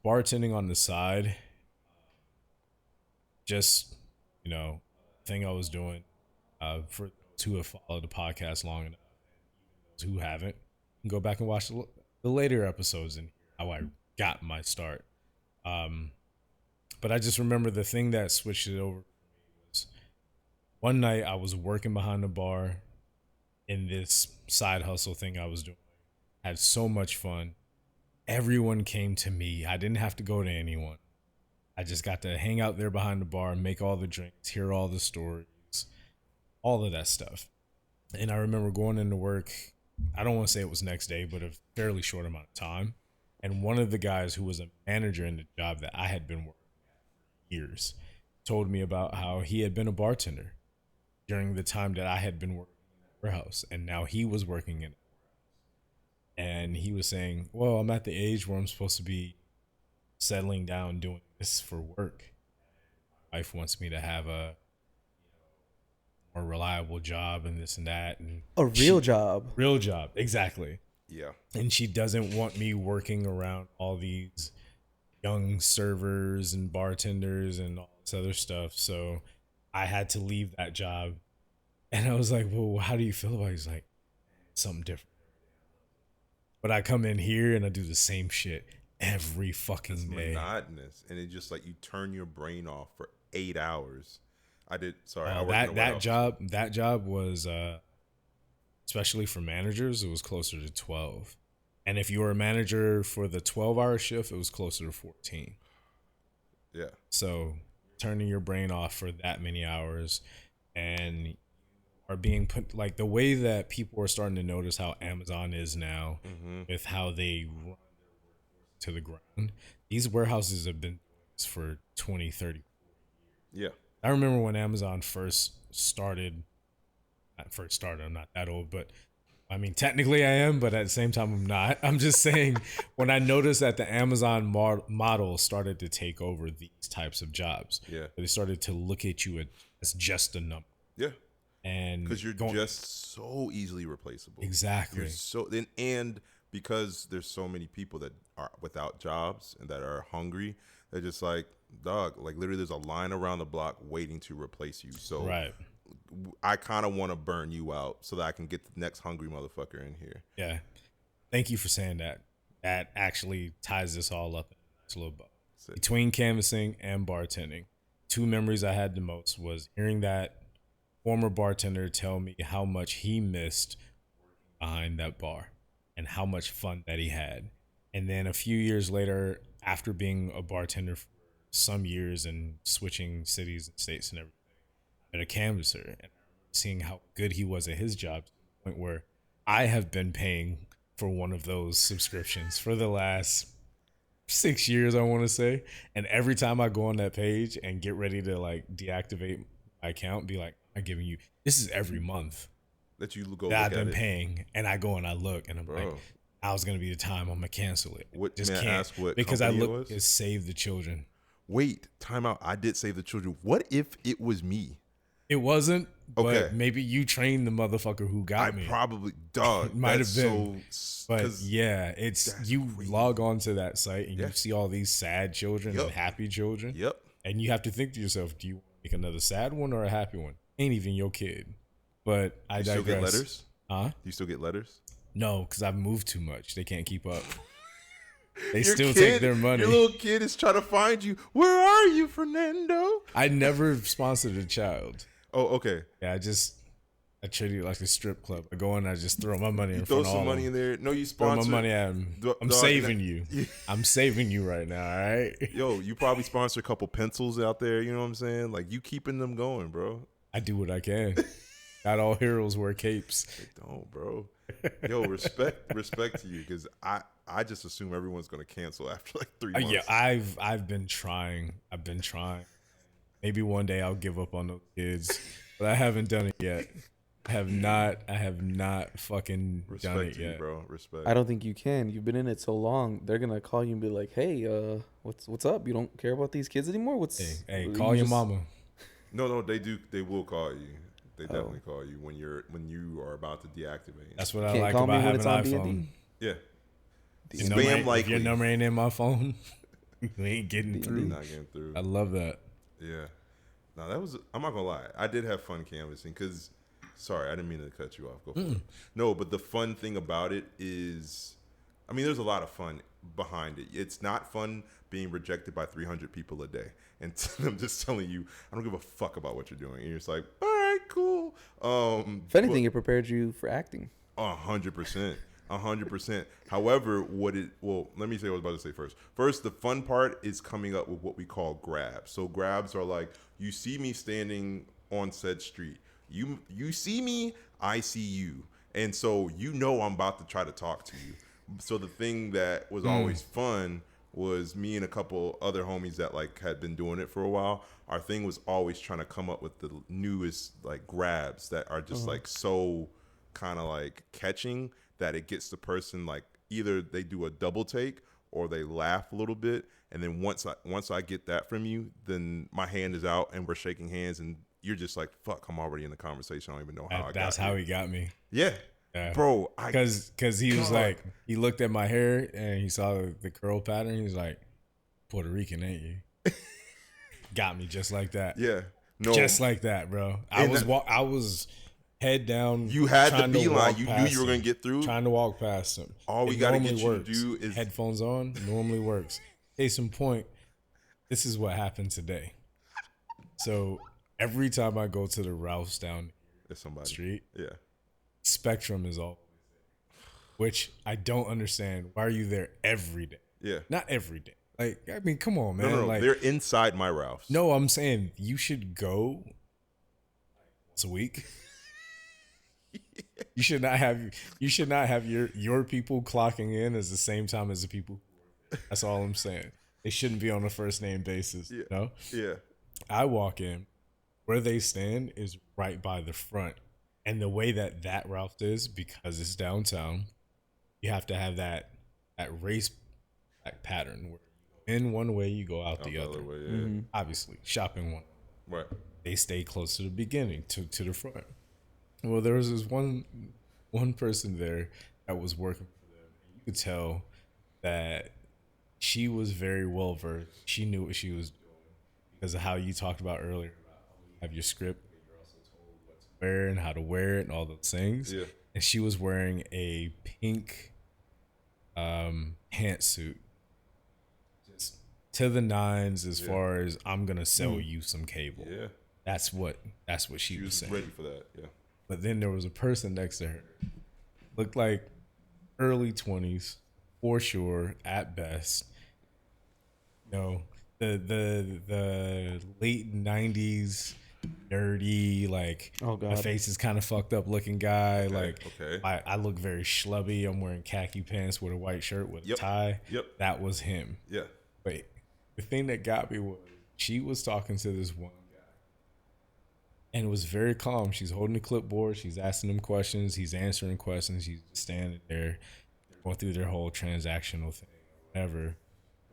bartending on the side. Just thing I was doing. For those who have followed the podcast long enough, those who haven't, can go back and watch the later episodes and how I got my start. But I just remember the thing that switched it over was one night I was working behind the bar in this side hustle thing I was doing. I had so much fun. Everyone came to me. I didn't have to go to anyone. I just got to hang out there behind the bar, make all the drinks, hear all the stories, all of that stuff. And I remember going into work, I don't want to say it was next day, but a fairly short amount of time. And one of the guys who was a manager in the job that I had been working years told me about how he had been a bartender during the time that I had been working in the warehouse, and now he was working in it. And he was saying, well, I'm at the age where I'm supposed to be settling down doing this for work. My wife wants me to have a more reliable job and this and that. And A real job. Real job, exactly. Yeah. And she doesn't want me working around all these young servers and bartenders and all this other stuff. So I had to leave that job. And I was like, well, how do you feel about it? He's like, something different. But I come in here and I do the same shit every fucking It's day. monotonous, and it just like you turn your brain off for 8 hours. I worked in a That warehouse. job was especially for managers, it was closer to 12. And if you were a manager for the 12-hour shift, it was closer to 14. Yeah. So turning your brain off for that many hours, and are being put, like, the way that people are starting to notice how Amazon is now with how they run to the ground. These warehouses have been doing this for 20, 30. Yeah. I remember when Amazon first started, I'm not that old, but I mean, technically I am, but at the same time I'm not. I'm just saying, when I noticed that the Amazon model started to take over these types of jobs, they started to look at you as just a number. Yeah. And because you're just so easily replaceable. Exactly. You're so and because there's so many people that are without jobs and that are hungry, they're just like, dog, like literally there's a line around the block waiting to replace you. So right. I kind of want to burn you out so that I can get the next hungry motherfucker in here. Yeah. Thank you for saying that. That actually ties this all up in a little bit. Between canvassing and bartending, two memories I had the most was hearing that former bartender tell me how much he missed behind that bar and how much fun that he had. And then a few years later, after being a bartender for some years and switching cities and states and everything, at a canvasser, and seeing how good he was at his job, to the point where I have been paying for one of those subscriptions for the last 6 years, I want to say. And every time I go on that page and get ready to like deactivate my account, be like, I'm giving you, this is every month that you go that I've been paying, and I go and I look and I'm like, I was gonna be the time I'm gonna cancel it. What, just may can't, I ask what because I look, was? it's Save the Children. Wait, time out. I did Save the Children. What if it was me? It wasn't, okay. But maybe you trained the motherfucker who got me. I probably, dog. Might have been. So, but yeah, it's, you crazy. log on to that site and you see all these sad children and happy children. Yep. And you have to think to yourself, do you make another sad one or a happy one? Ain't even your kid. But I digress. You still get letters? Huh? Do you still get letters? No, because I've moved too much. They can't keep up. They Your still kid, take their money. Your little kid is trying to find you. Where are you, Fernando? I never sponsored a child. Oh, okay. Yeah, I treat it like a strip club. I go in, I just throw my money in throw front of some all money of in there. No, you sponsor. Throw my money at them. I'm saving you. I'm saving you right now, all right? Yo, you probably sponsor a couple pencils out there. You know what I'm saying? Like, you keeping them going, bro. I do what I can. Not all heroes wear capes. They don't, bro. Yo, respect to you, because I just assume everyone's gonna cancel after like 3 months. Yeah, I've been trying. Maybe one day I'll give up on those kids, but I haven't done it yet. I have not fucking done it yet, bro. Respect. I don't think you can. You've been in it so long. They're gonna call you and be like, "Hey, what's up? You don't care about these kids anymore? Hey, call your mama." No, they do. They will call you. They definitely call you when you are about to deactivate. That's what I like about having an iPhone. Yeah. If your number ain't in my phone, you ain't getting through. You're not getting through. I love that. Yeah. No, I'm not gonna lie. I did have fun canvassing because, sorry, I didn't mean to cut you off. Go for it. No, but the fun thing about it is, I mean, there's a lot of fun behind it. It's not fun being rejected by 300 people a day and them just telling you, I don't give a fuck about what you're doing. And you're just like, all right, cool. If anything, it prepared you for acting. 100%. 100%. However, let me say what I was about to say first. First, the fun part is coming up with what we call grabs. So grabs are like, you see me standing on said street. You see me, I see you. And so I'm about to try to talk to you. So the thing that was always fun was me and a couple other homies that like had been doing it for a while. Our thing was always trying to come up with the newest like grabs that are just like so kind of like catching that it gets the person like either they do a double take or they laugh a little bit, and then once I get that from you, then my hand is out and we're shaking hands, and you're just like, fuck, I'm already in the conversation. I don't even know how I got That's how here. he got me. Yeah. Bro, because he was like, he looked at my hair and he saw the curl pattern. He was like, Puerto Rican, ain't you? Got me just like that. Yeah. No. Just like that, bro. I was head down. You had the beeline. You knew you were going to get through. Trying to walk past him. All we got to get you to do is headphones on. Normally works. Case in point, this is what happened today. So every time I go to the Ralph's down the street, yeah, Spectrum is all, which I don't understand. Why are you there every day? Yeah, not every day. Like, I mean, come on, man. No, like, they're inside my Ralph's. No, I'm saying you should go once a week. You should not have your people clocking in as the same time as the people. That's all I'm saying. They shouldn't be on a first name basis. Yeah. No? Yeah. I walk in, where they stand is right by the front. And the way that Ralph is, because it's downtown, you have to have that race pattern where in one way you go out the other way. Yeah. Mm-hmm. Obviously, shopping one. Right. They stay close to the beginning, to the front. Well, there was this one person there that was working for them. You could tell that she was very well versed. She knew what she was doing because of how you talked about earlier. Have your script, but you're also told what to wear and how to wear it and all those things. Yeah. And she was wearing a pink pantsuit, just to the nines as far as I'm gonna sell you some cable. Yeah. That's what she was saying. Ready for that. Yeah. But then there was a person next to her, looked like early 20s, for sure, at best. You know, the late 90s, nerdy, like, my face is kind of fucked up looking guy. Okay, like, okay. I look very schlubby. I'm wearing khaki pants with a white shirt with a tie. Yep. That was him. Yeah. But the thing that got me was she was talking to this one guy, and it was very calm. She's holding the clipboard. She's asking him questions. He's answering questions. He's standing there going through their whole transactional thing or whatever.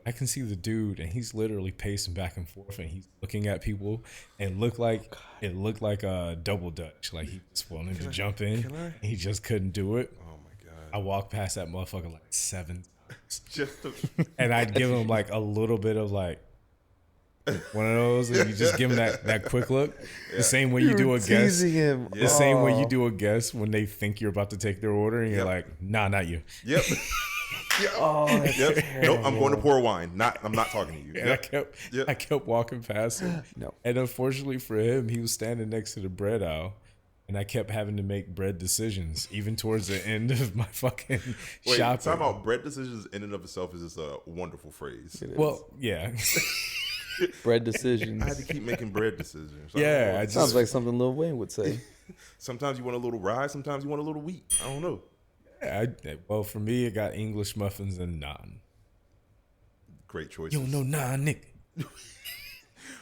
I can see the dude, and he's literally pacing back and forth, and he's looking at people, and it looked like a double dutch. Like he was wanting to jump in, and he just couldn't do it. Oh my god! I walked past that motherfucker like 7 times, and I'd give him like a little bit of like one of those, and you just give him that quick look. The same way you do a guess. The same way you do a guess when they think you're about to take their order, and you're like, nah, not you. Yep. Yep. Oh, yep. Nope, I'm going to pour wine. I'm not talking to you. Yep. I kept walking past him. No. And unfortunately for him, he was standing next to the bread aisle, and I kept having to make bread decisions, even towards the end of my fucking shopping. Talking about bread decisions in and of itself is just a wonderful phrase. Well, yeah. Bread decisions. I had to keep making bread decisions. Yeah. It sounds like something Lil Wayne would say. Sometimes you want a little rye, sometimes you want a little wheat. I don't know. Yeah, well, for me, it got English muffins and naan. Great choices. You don't know naan, Nick.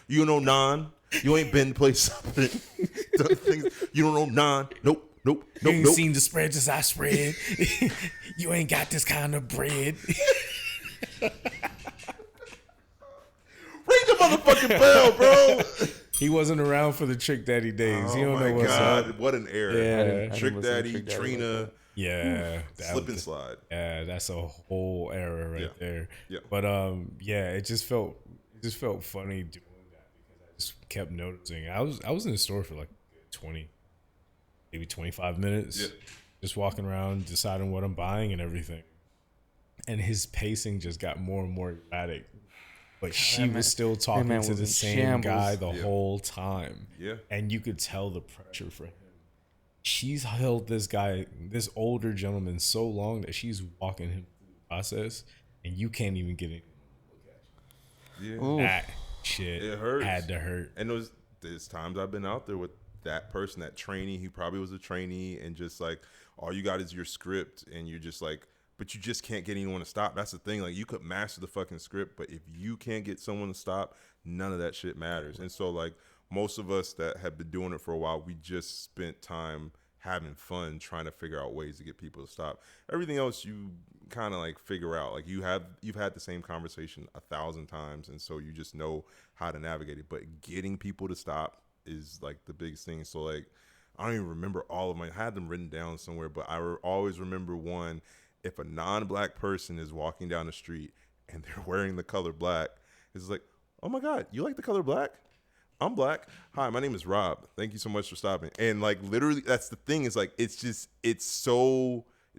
You don't know naan. You ain't been to place things. You don't know naan. Nope. You ain't seen the spreads as I spread. You ain't got this kind of bread. Ring the motherfucking bell, bro. He wasn't around for the Trick Daddy days. He don't know what's up. What an era. Yeah. Trick Daddy, Trina. Yeah. Slip and slide. Yeah, that's a whole era right there. Yeah. But it just felt funny doing that because I just kept noticing. I was in the store for like 20, maybe 25 minutes. Just walking around, deciding what I'm buying and everything. And his pacing just got more and more erratic. But she was still talking to the same guy the whole time. Yeah. And you could tell the pressure for him. She's held this older gentleman so long that she's walking him through the process, and you can't even get it. Yeah. That shit it hurts. Had to hurt. And there's times I've been out there with that person, that trainee. He probably was a trainee, and just like all you got is your script, and you're just like, but you just can't get anyone to stop. That's the thing. Like, you could master the fucking script, but if you can't get someone to stop, none of that shit matters. And so, like, most of us that have been doing it for a while, we just spent time having fun trying to figure out ways to get people to stop. Everything else you kind of like figure out. Like, you've had the same conversation 1,000 times, and so you just know how to navigate it. But getting people to stop is like the biggest thing. So, like, I don't even remember all of my. I had them written down somewhere, but I always remember one. If a non-black person is walking down the street and they're wearing the color black, it's like, oh my God, you like the color black? I'm black. Hi, my name is Rob. Thank you so much for stopping. And like, literally, that's the thing, is like, it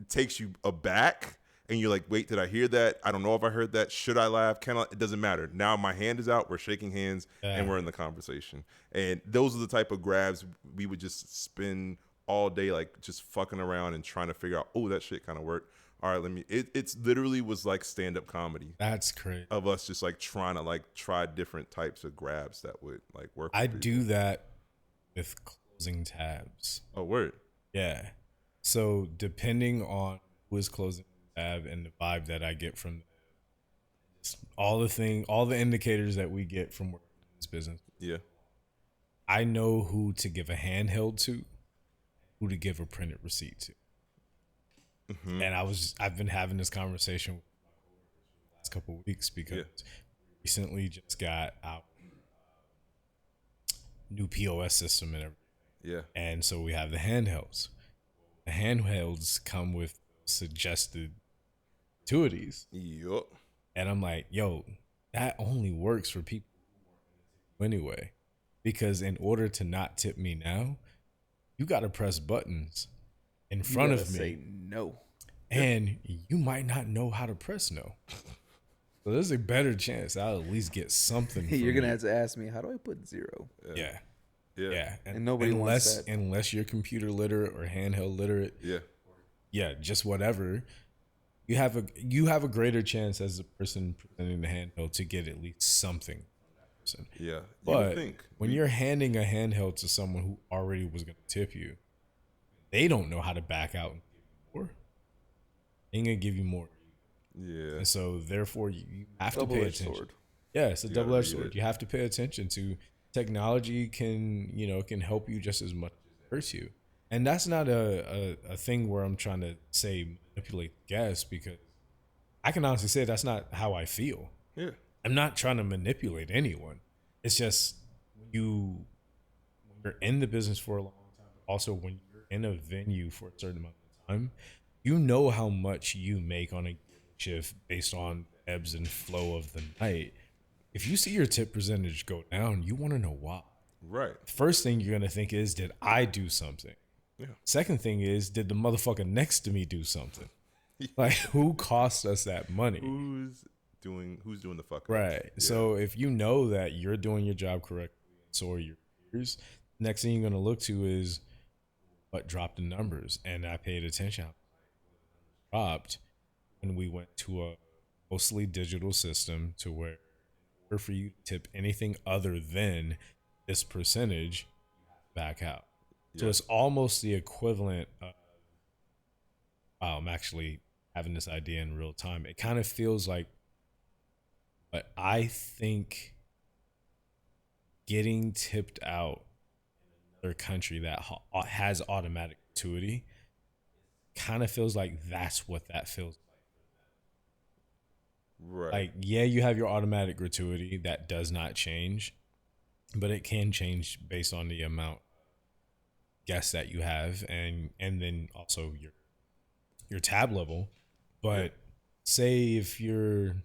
takes you aback, and you're like, wait, did I hear that? I don't know if I heard that. Should I laugh? Can I? It doesn't matter. Now my hand is out. We're shaking hands, and we're in the conversation. And those are the type of grabs we would just spend all day, like, just fucking around and trying to figure out, oh, that shit kind of worked. All right, it's literally was like stand-up comedy. That's crazy. Of us just like trying to like try different types of grabs that would like work. I do that with closing tabs. Oh, word. Yeah. So depending on who is closing the tab and the vibe that I get from all the indicators that we get from working in this business. Yeah. I know who to give a handheld to, who to give a printed receipt to. Mm-hmm. And I've been having this conversation the last couple of weeks because we recently just got our new POS system and everything. Yeah. And so we have the handhelds. The handhelds come with suggested gratuities. Yup. And I'm like, yo, that only works for people anyway. Because in order to not tip me now, you got to press buttons in front of me. Say no. And you might not know how to press no. So there's a better chance I'll at least get something. You're going to have to ask me, how do I put 0? Yeah. And nobody wants that. Unless you're computer literate or handheld literate. Yeah, just whatever. You have a greater chance as a person presenting the handheld to get at least something. Yeah. But when you're handing a handheld to someone who already was going to tip you, they don't know how to back out and give you more. They're going to give you more. Yeah. And so therefore you have to pay attention. Sword. Yeah, it's a double-edged sword. You have to pay attention to technology can help you just as much as it hurts you. And that's not a thing where I'm trying to say manipulate guests, because I can honestly say that's not how I feel. Yeah. I'm not trying to manipulate anyone. It's just when you're in the business for a long time, also when you're in a venue for a certain amount of time, you know how much you make on a shift based on ebbs and flow of the night. If you see your tip percentage go down, you want to know why. Right. First thing you're going to think is, did I do something? Yeah. Second thing is, did the motherfucker next to me do something? Like, who cost us that money? Who's doing the fuck? Right. Yeah. So if you know that you're doing your job correctly, so are your peers, next thing you're going to look to is what dropped the numbers. And I paid attention. Dropped when we went to a mostly digital system, to where for you to tip anything other than this percentage, back out. Yeah. So it's almost the equivalent of, wow, I'm actually having this idea in real time. It kind of feels like, but I think getting tipped out in another country that has automatic gratuity kind of feels like that's what that feels like. Right. Like, yeah, you have your automatic gratuity that does not change, but it can change based on the amount of guests that you have, and then also your tab level. But say if you're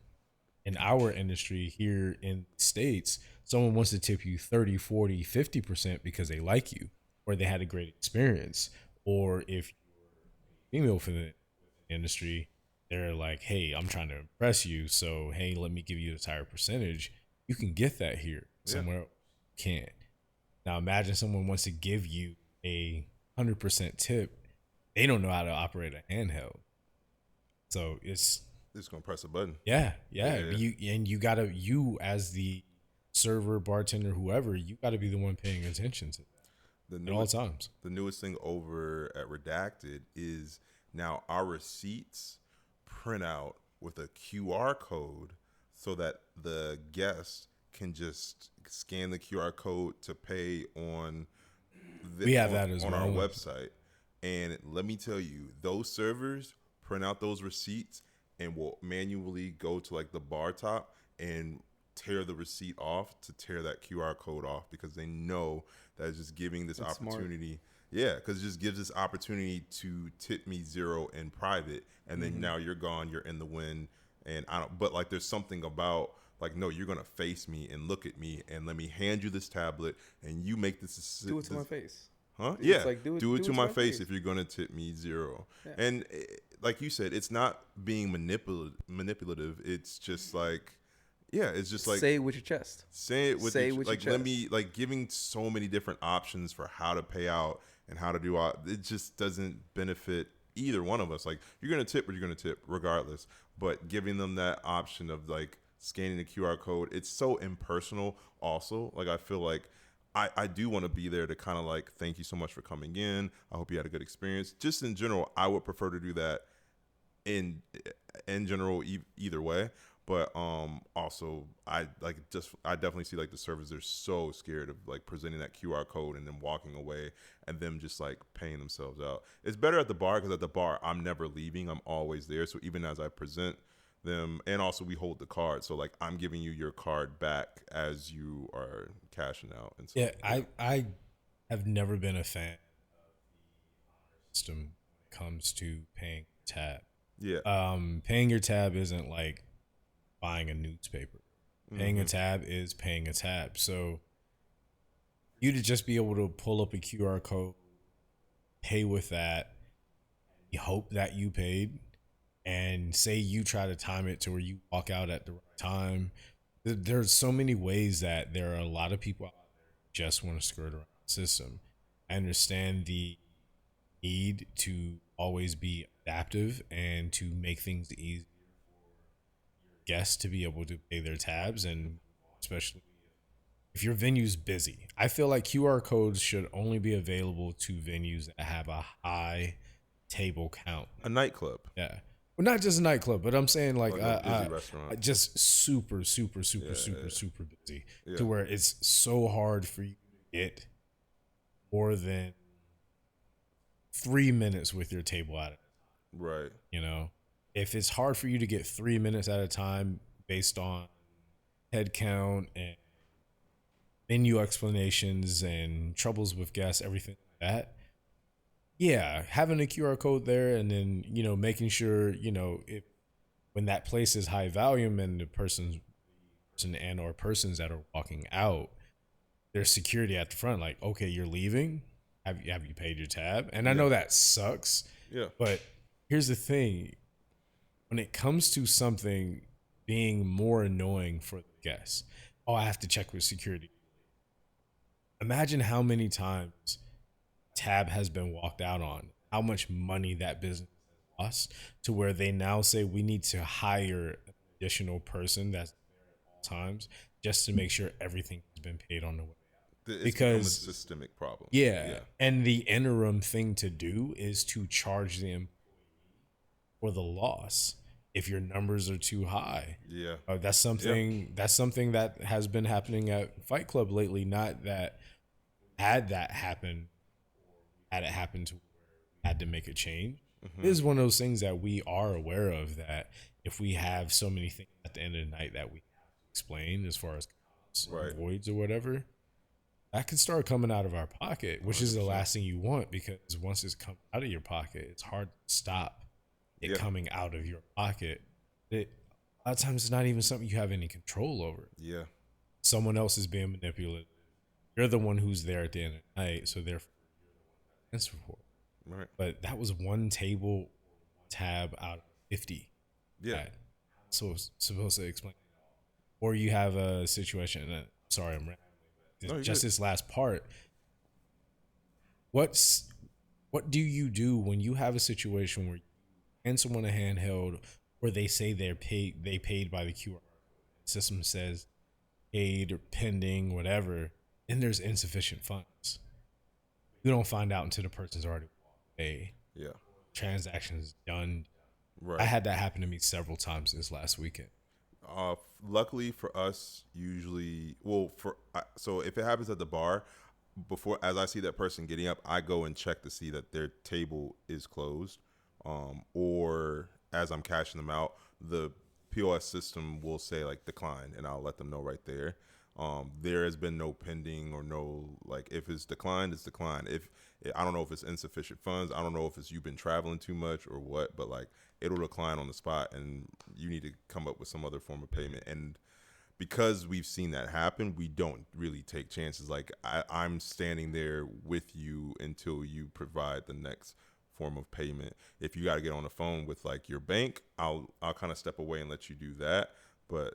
in our industry here in the States, someone wants to tip you 30, 40, 50% because they like you or they had a great experience, or if you're female for the industry, they're like, hey, I'm trying to impress you, so hey, let me give you this higher percentage. You can get that here. Somewhere else you can't. Now imagine someone wants to give you a 100% tip. They don't know how to operate a handheld. So it's gonna press a button. Yeah. You as the server, bartender, whoever, you gotta be the one paying attention to that at all times. The newest thing over at Redacted is now our receipts printout with a QR code so that the guest can just scan the QR code to pay on We have that as on well our website. And let me tell you, those servers print out those receipts and will manually go to like the bar top and tear the receipt off to tear that QR code off, because they know that it's just giving this That's opportunity. Smart. Yeah, because it just gives this opportunity to tip me zero in private, and then now you're gone, you're in the win. And I don't, but like there's something about like, no, you're gonna face me and look at me and let me hand you this tablet and you make this. Do it to my face. Huh? It's Yeah. like, do it to my face if you're gonna tip me zero. Yeah. And like you said, it's not being manipulative. It's just like, yeah, it's just like, say it with your chest. Say it with say your, with like your let chest. me like giving so many different options for how to pay out and how to do all. It just doesn't benefit either one of us. Like, you're gonna tip or you're gonna tip regardless. But giving them that option of like scanning the QR code, it's so impersonal. Also, like I feel like I do want to be there to kind of like, thank you so much for coming in. I hope you had a good experience. Just in general, I would prefer to do that in general either way. But also I definitely see like the servers, they're so scared of like presenting that QR code and then walking away and them just like paying themselves out. It's better at the bar, because at the bar I'm never leaving, I'm always there. So even as I present them, and also we hold the card, so like I'm giving you your card back as you are cashing out. And so, yeah, I have never been a fan of the system when it comes to paying tab. Yeah. Paying your tab isn't like buying a newspaper. Paying a tab is paying a tab. So you to just be able to pull up a QR code, pay with that, you hope that you paid, and say you try to time it to where you walk out at the right time. There's so many ways that there are a lot of people out there who just want to skirt around the system. I understand the need to always be adaptive and to make things easier for guests to be able to pay their tabs, and especially if your venue's busy. I feel like QR codes should only be available to venues that have a high table count. A nightclub. Yeah. Well, not just a nightclub, but I'm saying like a busy restaurant. Just super busy, to where it's so hard for you to get more than 3 minutes with your table at it. Right. You know, if it's hard for you to get 3 minutes at a time based on head count and menu explanations and troubles with guests, everything like that, yeah, having a QR code there, and then, you know, making sure, you know, if when that place is high volume and the person and or persons that are walking out, there's security at the front, like, okay, you're leaving, have you paid your tab? And I know that sucks, but here's the thing: when it comes to something being more annoying for the guests, oh, I have to check with security. Imagine how many times tab has been walked out on, how much money that business has lost, to where they now say we need to hire an additional person that's there at all times just to make sure everything has been paid on the way out. It's because a systemic problem. Yeah. And the interim thing to do is to charge the employee for the loss if your numbers are too high. Yeah. That's something that has been happening at Fight Club lately. Not that had it happen to where we had to make a change. It is one of those things that we are aware of, that if we have so many things at the end of the night that we have to explain as far as voids or whatever, that can start coming out of our pocket, which 100%. Is the last thing you want, because once it's come out of your pocket, it's hard to stop it coming out of your pocket. A lot of times it's not even something you have any control over. Yeah. Someone else is being manipulated. You're the one who's there at the end of the night, so therefore you're the one that answers for it. Right. But that was one table tab out of 50. Yeah. So supposed to explain. Or you have a situation, and sorry, I'm rambling, just this last part. What do you do when you have a situation where you hand someone a handheld, or they say they paid by the QR code, system says paid or pending, whatever, and there's insufficient funds? You don't find out until the person's already walked away. Yeah. Transaction's done. Right. I had that happen to me several times this last weekend. Luckily for us, usually, so if it happens at the bar, as I see that person getting up, I go and check to see that their table is closed, or as I'm cashing them out, the POS system will say like decline, and I'll let them know right there. There has been no pending or no, like, if it's declined, it's declined. If I don't know if it's insufficient funds, I don't know if it's you've been traveling too much or what, but like it'll decline on the spot, and you need to come up with some other form of payment. And because we've seen that happen, we don't really take chances. Like I'm standing there with you until you provide the next form of payment. If you got to get on the phone with like your bank, I'll kind of step away and let you do that. But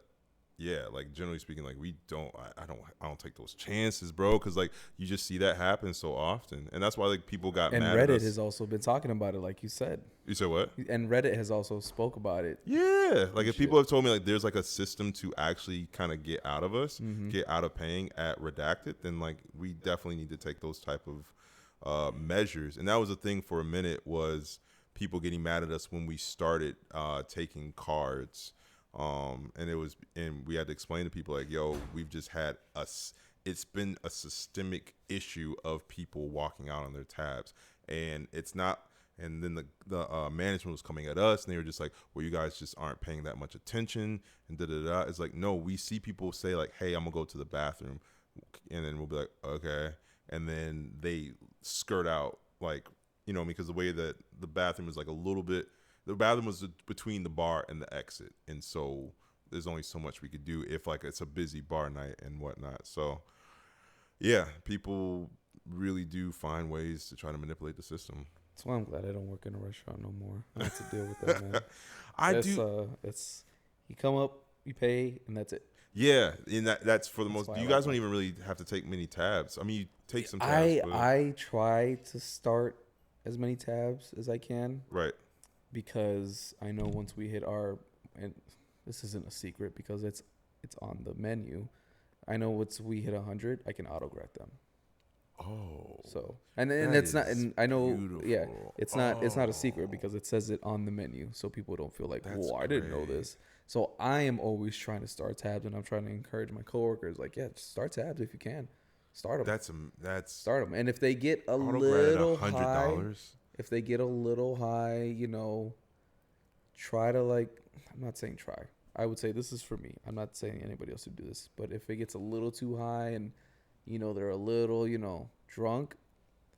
yeah, like generally speaking, like I don't take those chances, bro, because like you just see that happen so often, and that's why like people got and mad Reddit at us. has also been talking about it, like you said. You said what? And Reddit has also spoke about it. Yeah, like if people have told me like there's like a system to actually kind of get out of us, get out of paying at Redacted, then like we definitely need to take those type of measures. And that was the thing for a minute, was people getting mad at us when we started taking cards. And we had to explain to people like, yo, we've just had it's been a systemic issue of people walking out on their tabs, and it's not. And then the management was coming at us, and they were just like, well, you guys just aren't paying that much attention, and da-da-da. It's like, no, we see people say like, hey, I'm gonna go to the bathroom, and then we'll be like, okay, and then they skirt out, like, because the way that the bathroom is like the bathroom was between the bar and the exit, and so there's only so much we could do if like it's a busy bar night and whatnot. So yeah, people really do find ways to try to manipulate the system. That's why I'm glad I don't work in a restaurant no more. I have to deal with that, man. It's you come up, you pay, and that's it. Yeah, and that's for the most. You guys like don't even really have to take many tabs. I mean, you take some tabs. I try to start as many tabs as I can. Right. Because I know once we hit and this isn't a secret because it's on the menu. I know once we hit 100, I can auto-grant them. Oh. So and it's not, and I know, beautiful. Yeah, it's not a secret because it says it on the menu, so people don't feel like, whoa, I didn't know this. So I am always trying to start tabs, and I'm trying to encourage my coworkers, like, yeah, just start tabs if you can. Start them. That's start them, and if they get a little high, if they get a little high, try to, like, I'm not saying try. I would say this is for me. I'm not saying anybody else would do this, but if it gets a little too high and they're a little, drunk,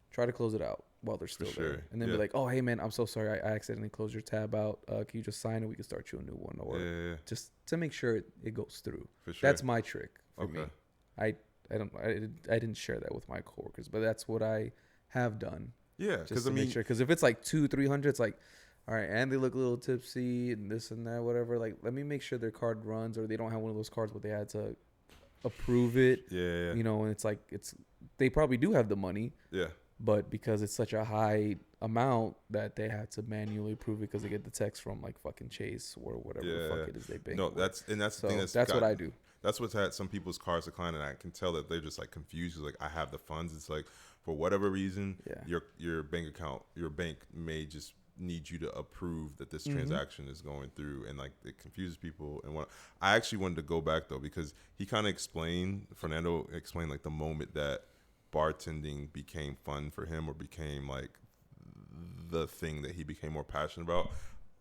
try to close it out while they're still there. And then be like, oh, hey, man, I'm so sorry. I accidentally closed your tab out. Can you just sign it? We can start you a new one. Or just to make sure it goes through. For sure. That's my trick for me. I didn't share that with my coworkers, but that's what I have done. Yeah. Just to make sure. Because if it's like 200-300, it's like, all right, and they look a little tipsy and this and that, whatever. Like, let me make sure their card runs, or they don't have one of those cards where they had to approve it. Yeah. And it's like, they probably do have the money. Yeah. But because it's such a high amount that they had to manually approve it because they get the text from like fucking Chase or whatever the fuck it is they bank. No, that's the thing. That's what I do. That's what's had some people's cards decline, and I can tell that they're just like confused. Like, I have the funds. It's like, for whatever reason, your bank account, your bank may just need you to approve that this transaction is going through, and like it confuses people. And I actually wanted to go back though, because Fernando explained like the moment that bartending became fun for him, or became like the thing that he became more passionate about.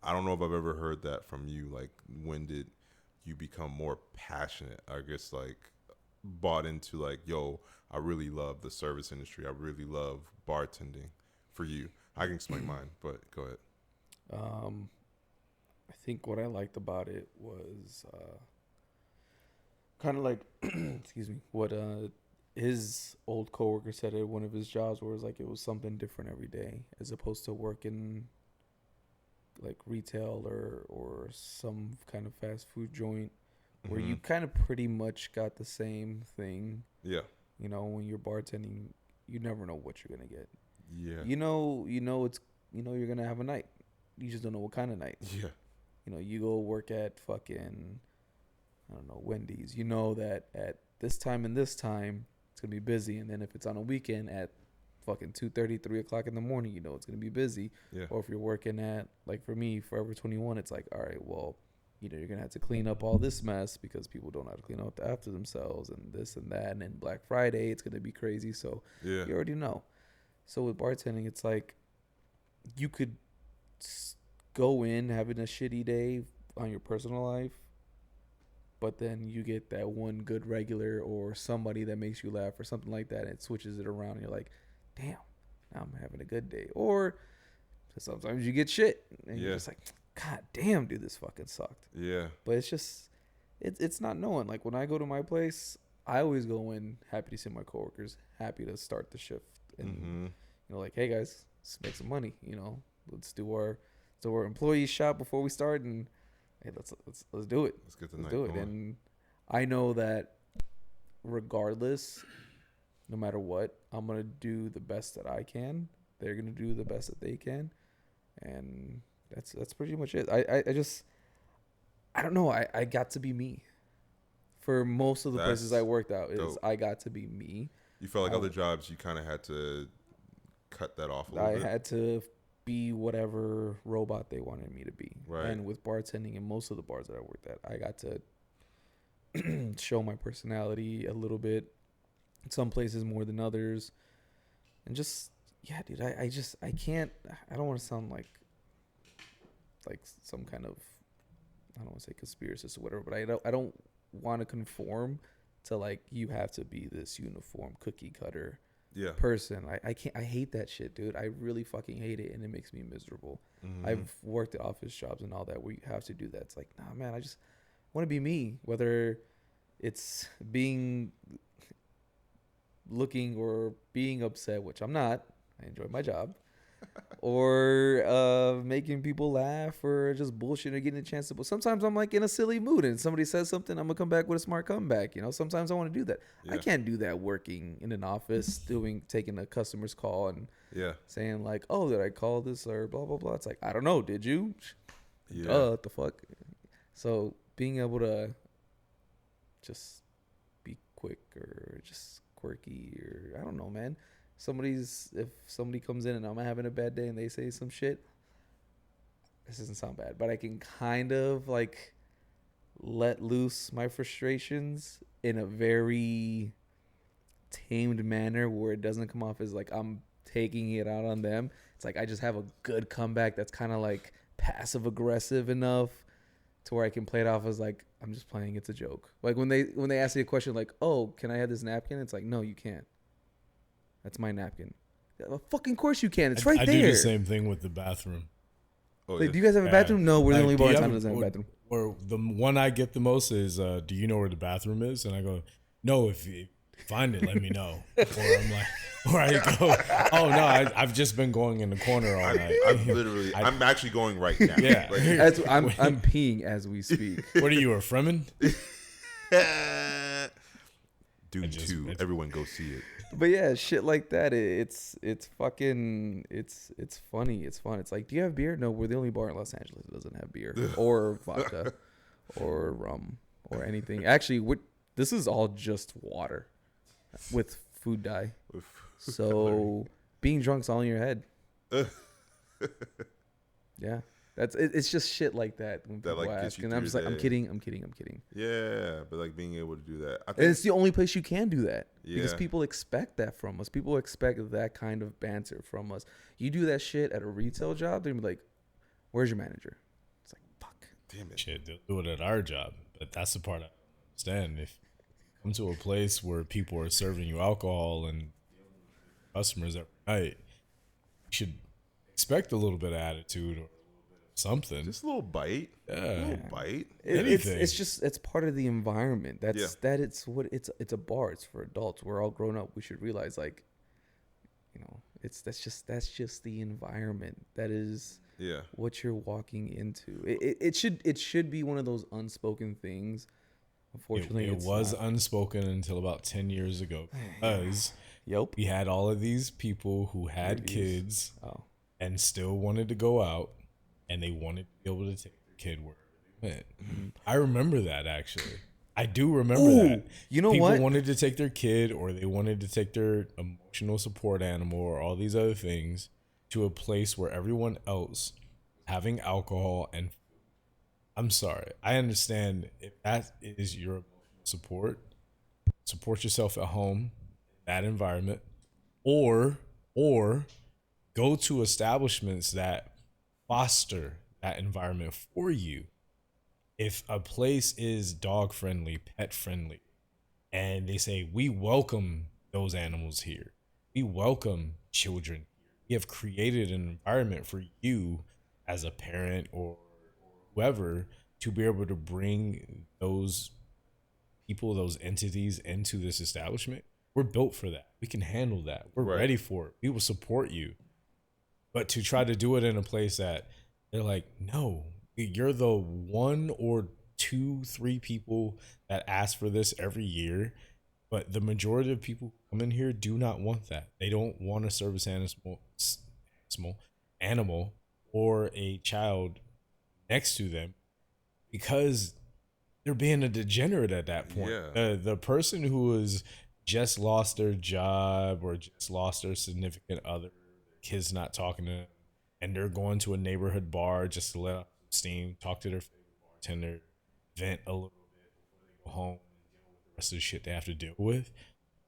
I don't know if I've ever heard that from you. Like, when did you become more passionate, I guess, like bought into like, yo, I really love the service industry, I really love bartending for you? I can explain mine, but go ahead. I think what I liked about it was kind of like, excuse me, what his old coworker said at one of his jobs, where it was like it was something different every day, as opposed to working like retail or some kind of fast food joint, where you kind of pretty much got the same thing. Yeah. When you're bartending, you never know what you're gonna get. Yeah. You're gonna have a night. You just don't know what kind of night. Yeah. You go work at fucking, I don't know, Wendy's. That at this time and this time it's gonna be busy, and then if it's on a weekend at fucking 2:30, 3 o'clock in the morning, you know it's gonna be busy. Yeah. Or if you're working at, like for me, Forever 21, it's like, all right, well, you know, you're gonna have to clean up all this mess because people don't know how to clean up after themselves and this and that. And then Black Friday, it's gonna be crazy. So Yeah. you already know. So with bartending, it's like you could go in having a shitty day on your personal life, but then you get that one good regular or somebody that makes you laugh or something like that, and it switches it around and you're like, damn, now I'm having a good day. Or sometimes you get shit and you're just like, god damn, dude, this fucking sucked. Yeah. But it's just it's not knowing. Like when I go to my place, I always go in happy to see my coworkers, happy to start the shift, and you know, like, hey guys, let's make some money, you know, let's do our employee shop before we start, and hey, let's do it. Let's get the let's night do it. going. And I know that regardless, no matter what, I'm gonna do the best that I can. They're gonna do the best that they can, and that's pretty much it. I don't know. I got to be me. For most of the places I worked out, I got to be me. You felt like other jobs, you kind of had to cut that off a little bit. I had to be whatever robot they wanted me to be. Right. And with bartending in most of the bars that I worked at, I got to show my personality a little bit. In some places more than others. And just, yeah, dude, I can't, I don't want to sound like some kind of, I don't want to say conspiracist or whatever, but I don't want to conform to like, you have to be this uniform cookie cutter person. I can't. I hate that shit, dude. I really fucking hate it, and it makes me miserable. I've worked at office jobs and all that where you have to do that. It's like, nah, man, I just want to be me. Whether it's looking or being upset, which I'm not. I enjoy my job. Or making people laugh or just bullshit or getting a chance to. But sometimes I'm like in a silly mood and somebody says something, I'm gonna come back with a smart comeback. You know, sometimes I want to do that. Yeah. I can't do that working in an office, taking a customer's call and saying like, oh, did I call this or blah blah blah. It's like, I don't know, did you? Yeah. What the fuck? So being able to just be quick or just quirky or I don't know, man. If somebody comes in and I'm having a bad day and they say some shit, this doesn't sound bad, but I can kind of like let loose my frustrations in a very tamed manner where it doesn't come off as like I'm taking it out on them. It's like I just have a good comeback that's kind of like passive aggressive enough to where I can play it off as like I'm just playing, it's a joke. Like when they ask me a question like, oh, can I have this napkin? It's like, no, you can't. That's my napkin. Well, fucking course you can. It's right there. I do the same thing with the bathroom. Like, do you guys have a bathroom? No, we're the only bar in town that doesn't have a bathroom. Or the one I get the most is, do you know where the bathroom is? And I go, no, if you find it, let me know. Or I'm like, or I go, oh no, I've just been going in the corner all night. I'm actually going right now. Yeah. Like, I'm peeing as we speak. What are you, a Fremen? Dude, too. Everyone go see it. But yeah, shit like that. It's fucking it's funny. It's fun. It's like, do you have beer? No, we're the only bar in Los Angeles that doesn't have beer or vodka or rum or anything. Actually, this is all just water with food dye. So being drunk's all in your head. Yeah. It's just shit like that when people ask, and I'm just like, I'm kidding. Yeah, but like being able to do that, I think, and it's the only place you can do that because people expect that from us. People expect that kind of banter from us. You do that shit at a retail job, they're gonna be like, "Where's your manager?" It's like, fuck. Damn it. Shit, they'll do it at our job, but that's the part I understand. If you come to a place where people are serving you alcohol and customers every night, you should expect a little bit of attitude. Or something, just a little bite. Yeah, a little bite. It's part of the environment. It's a bar. It's for adults. We're all grown up. We should realize, like, you know, that's just the environment. That is what you're walking into. It should be one of those unspoken things. Unfortunately, it was not unspoken until about 10 years ago because we had all of these people who had kids and still wanted to go out. And they wanted to be able to take their kid where they went. I remember that, actually. I do remember that. You know People what? wanted to take their kid, or they wanted to take their emotional support animal, or all these other things to a place where everyone else having alcohol and food. I'm sorry. I understand if that is your support. Support yourself at home, that environment, or go to establishments that foster that environment for you. If a place is dog friendly, pet friendly, and they say, we welcome those animals here, we welcome children, we have created an environment for you as a parent or whoever to be able to bring those people, those entities into this establishment. We're built for that. We can handle that. We're ready for it. We will support you. But to try to do it in a place that they're like, no, you're the one or two, three people that ask for this every year. But the majority of people who come in here do not want that. They don't want a service animal or a child next to them because they're being a degenerate at that point. Yeah. The person who has just lost their job or just lost their significant other, kids not talking to them, and they're going to a neighborhood bar just to let out steam, talk to their favorite bartender, vent a little bit before they go home and deal with the rest of the shit they have to deal with.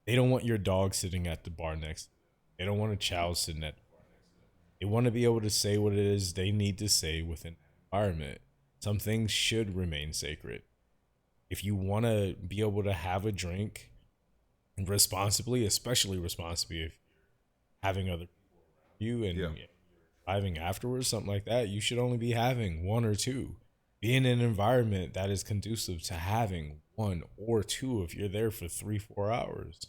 They don't want your dog sitting at the bar next to them. They don't want a child sitting at the bar next to them. They want to be able to say what it is they need to say within that environment. Some things should remain sacred. If you want to be able to have a drink responsibly, especially responsibly if you're having other people around you and you're driving afterwards, something like that, you should only be having one or two. Be in an environment that is conducive to having one or two if you're there for 3-4 hours.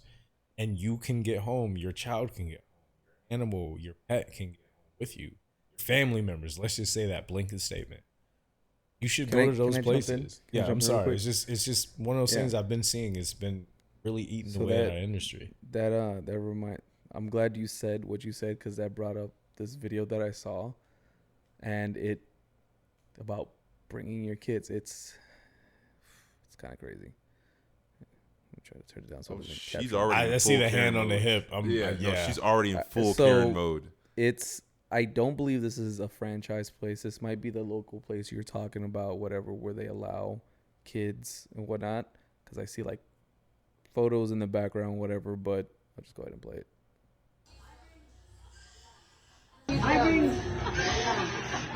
And you can get home, your child can get home, your animal, your pet can get home with you. Your family members, let's just say that blanket statement. You should go to those places. Yeah, I'm sorry. It's just one of those things I've been seeing. It's been really eating away at our industry. I'm glad you said what you said because that brought up this video that I saw, and it about bringing your kids. It's kind of crazy. I'm trying to turn it down so she's already. I see the hand on the hip. She's already in full Karen mode. I don't believe this is a franchise place. This might be the local place you're talking about, whatever, where they allow kids and whatnot. Because I see like photos in the background, whatever. But I'll just go ahead and play it.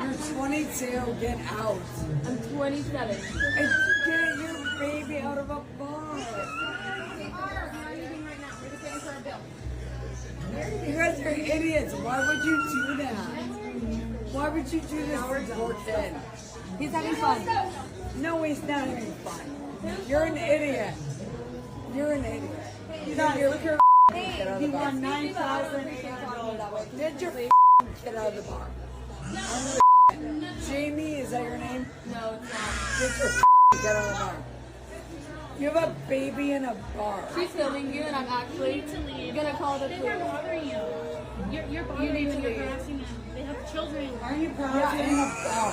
You're 22. Get out. I'm 27. And get your baby out of a bar. They are leaving right now. We're just waiting for our bill. You guys are idiots. Why would you do that? Why would you do this for Jordan? He's having fun. No, he's not having fun. You're an idiot. You're an idiot. Look your get out of the bar. $9,800. Get your get out of the bar. Jamie, is that your name? No, it's not. Get your get out of the bar. You have a baby in a bar. She's filming you, and I'm actually gonna call the police. They're bothering you. You're bothering them. You're harassing them. They have children. Are you proud? Yeah, in a bar.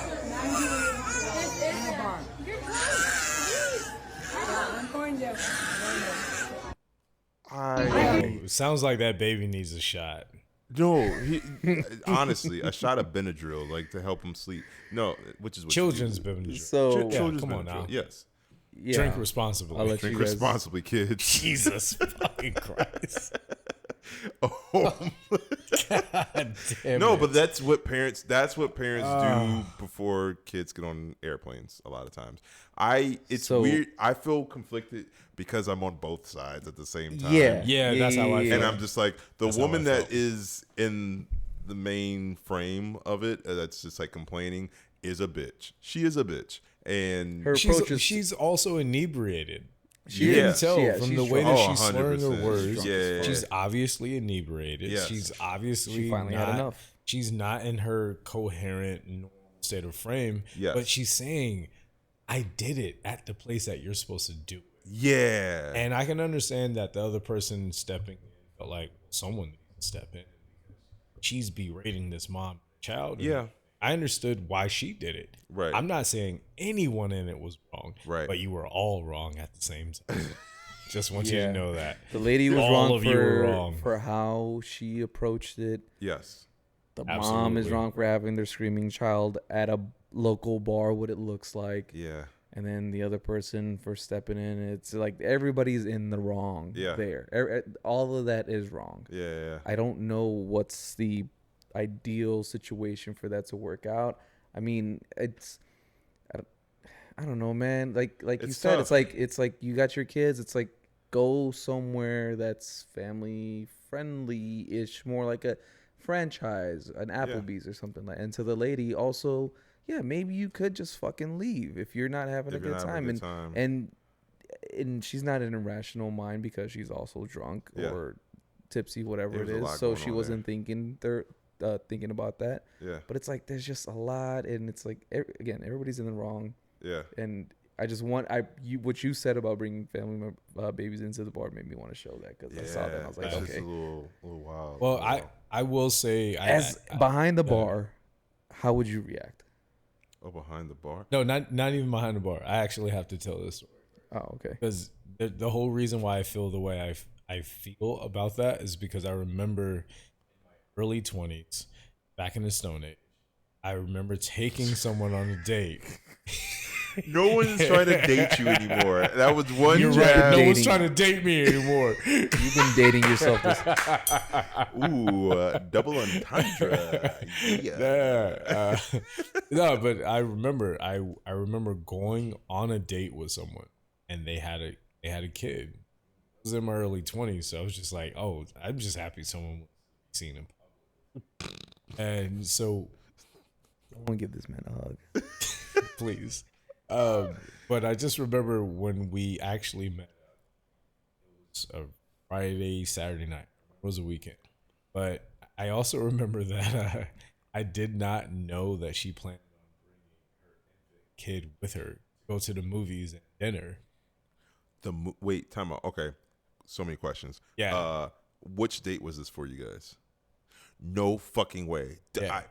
In a bar. You're close. Yeah, I'm going to. It sounds like that baby needs a shot. No, honestly, a shot of Benadryl, like to help him sleep. No, which is what Children's Benadryl. So children's come on Benadryl. now. Yes. Yeah. Drink responsibly. I'll let Drink you guys- responsibly, kids. Jesus fucking Christ. Oh, God damn no, it. but that's what parents do before kids get on airplanes a lot of times. It's weird. I feel conflicted because I'm on both sides at the same time. Yeah, that's how I feel. And I'm just like That's woman how I that felt. is in the main frame of it, that's just like complaining, is a bitch. She is a bitch. And Her approach is she's also inebriated. She You can is. tell Yeah, from she's the way drunk. that she's slurring her 100%. words. Yeah. She's obviously inebriated. Yes. She's obviously She finally had enough. She's not in her coherent normal state of frame. Yes. But she's saying, I did it at the place that you're supposed to do it. yeah. And I can understand that the other person stepping in felt like someone needs to step in. She's berating this mom and child. And Yeah. I understood why she did it. Right. I'm not saying anyone in it was wrong. Right. But you were all wrong at the same time. Just want you to know that. The lady was all wrong of you were wrong for how she approached it. Yes. The mom Absolutely. is wrong for having their screaming child at a local bar, what it looks like. Yeah. And then the other person for stepping in. It's like everybody's in the wrong there. All of that is wrong. Yeah. I don't know what's the ideal situation for that to work out. I mean, I don't know, man. Like you said, tough. it's like you got your kids. It's like go somewhere that's family friendly ish, more like a franchise, an Applebee's or something like. And to the lady, also, yeah, maybe you could just fucking leave if you're not having a good time. And she's not in a rational mind because she's also drunk or tipsy, whatever it is. So she wasn't thinking about that. Yeah. But it's like there's just a lot, and it's like again, everybody's in the wrong. Yeah. And I just want what you said about bringing family babies into the bar made me want to show that because I saw that and I was like, that's okay. just a little wild. Well, I will say, behind the bar, how would you react? Oh, behind the bar? No, not even behind the bar. I actually have to tell this story. Oh, okay. Because the whole reason why I feel the way I feel about that is because I remember in my early 20s, back in the Stone Age, I remember taking someone on a date. No one's trying to date you anymore. That was one You're jab. right. No one's trying to date me anymore. You've been dating yourself. Ooh, double entendre. Yeah. No, but I remember going on a date with someone, and they had a kid. I was in my early 20s, so I was just like, oh, I'm just happy someone was seen in public. And so, I want to give this man a hug. please. But I just remember when we actually met. It was a Friday, Saturday night. It was a weekend. But I also remember that I did not know that she planned on bringing her kid with her to go to the movies and dinner. Wait, time out. Okay, so many questions. Yeah. Which date was this for you guys? No fucking way. Yeah.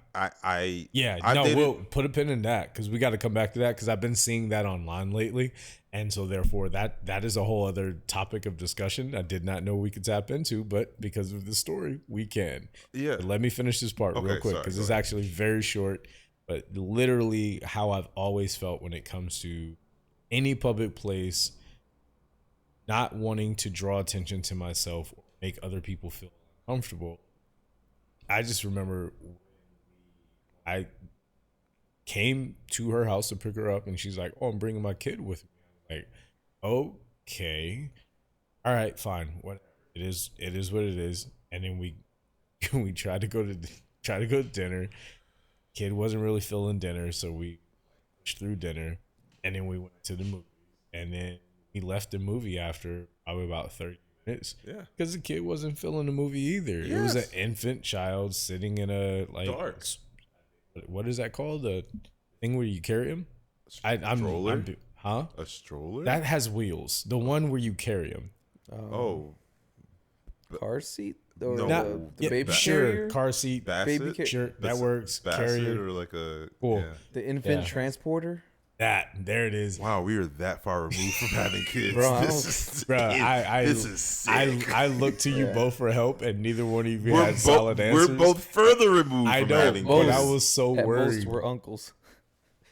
We'll put a pin in that because we got to come back to that because I've been seeing that online lately, and so therefore that is a whole other topic of discussion I did not know we could tap into, but because of the story we can. Yeah. But let me finish this part real quick because it's actually very short, but literally how I've always felt when it comes to any public place, not wanting to draw attention to myself or make other people feel uncomfortable. I just remember I came to her house to pick her up, and she's like, "Oh, I'm bringing my kid with me." I'm like, okay, all right, fine, whatever. It is what it is. And then we tried to go to dinner. Kid wasn't really feeling dinner, so we pushed through dinner, and then we went to the movie, and then we left the movie after probably about 30 minutes. Yeah. Because the kid wasn't feeling the movie either. Yes. It was an infant child sitting in a dark. What is that called? The thing where you carry him? Stroller? Huh? A stroller? That has wheels. The one where you carry him. Car seat? No. The baby sure. carrier? Car seat. Bassett? baby Sure. That works. Bassett Carrier. or like a Cool. yeah. The infant Yeah. transporter? There it is. Wow, we are that far removed from having kids. Bro, this is sick. I look to you both for help, and neither one of you We're had solid answers. We're both further removed I from know, having but kids. I was so At worried. most, we're uncles.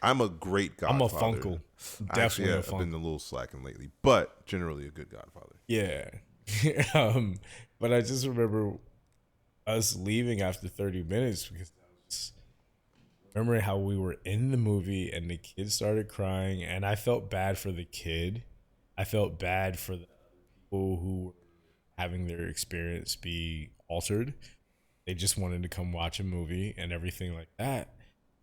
I'm a great godfather. I'm a funkle. Definitely Actually, a I've been funkle. a little slacking lately, but generally a good godfather. Yeah. But I just remember us leaving after 30 minutes because I was remembering how we were in the movie and the kid started crying, and I felt bad for the kid. I felt bad for the people who were having their experience be altered. They just wanted to come watch a movie and everything like that.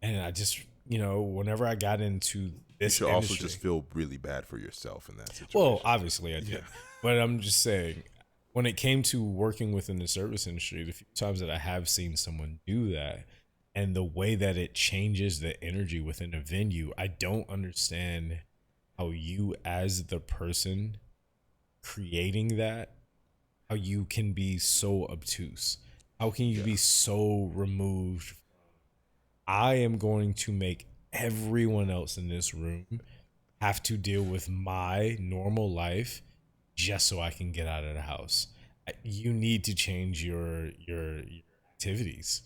And I just, whenever I got into this You should industry, also just feel really bad for yourself in that situation. well, obviously I did. But I'm just saying, when it came to working within the service industry, the few times that I have seen someone do that and the way that it changes the energy within a venue, I don't understand how you, as the person creating that, how you can be so obtuse. How can you be so removed from I am going to make everyone else in this room have to deal with my normal life just so I can get out of the house. You need to change your activities.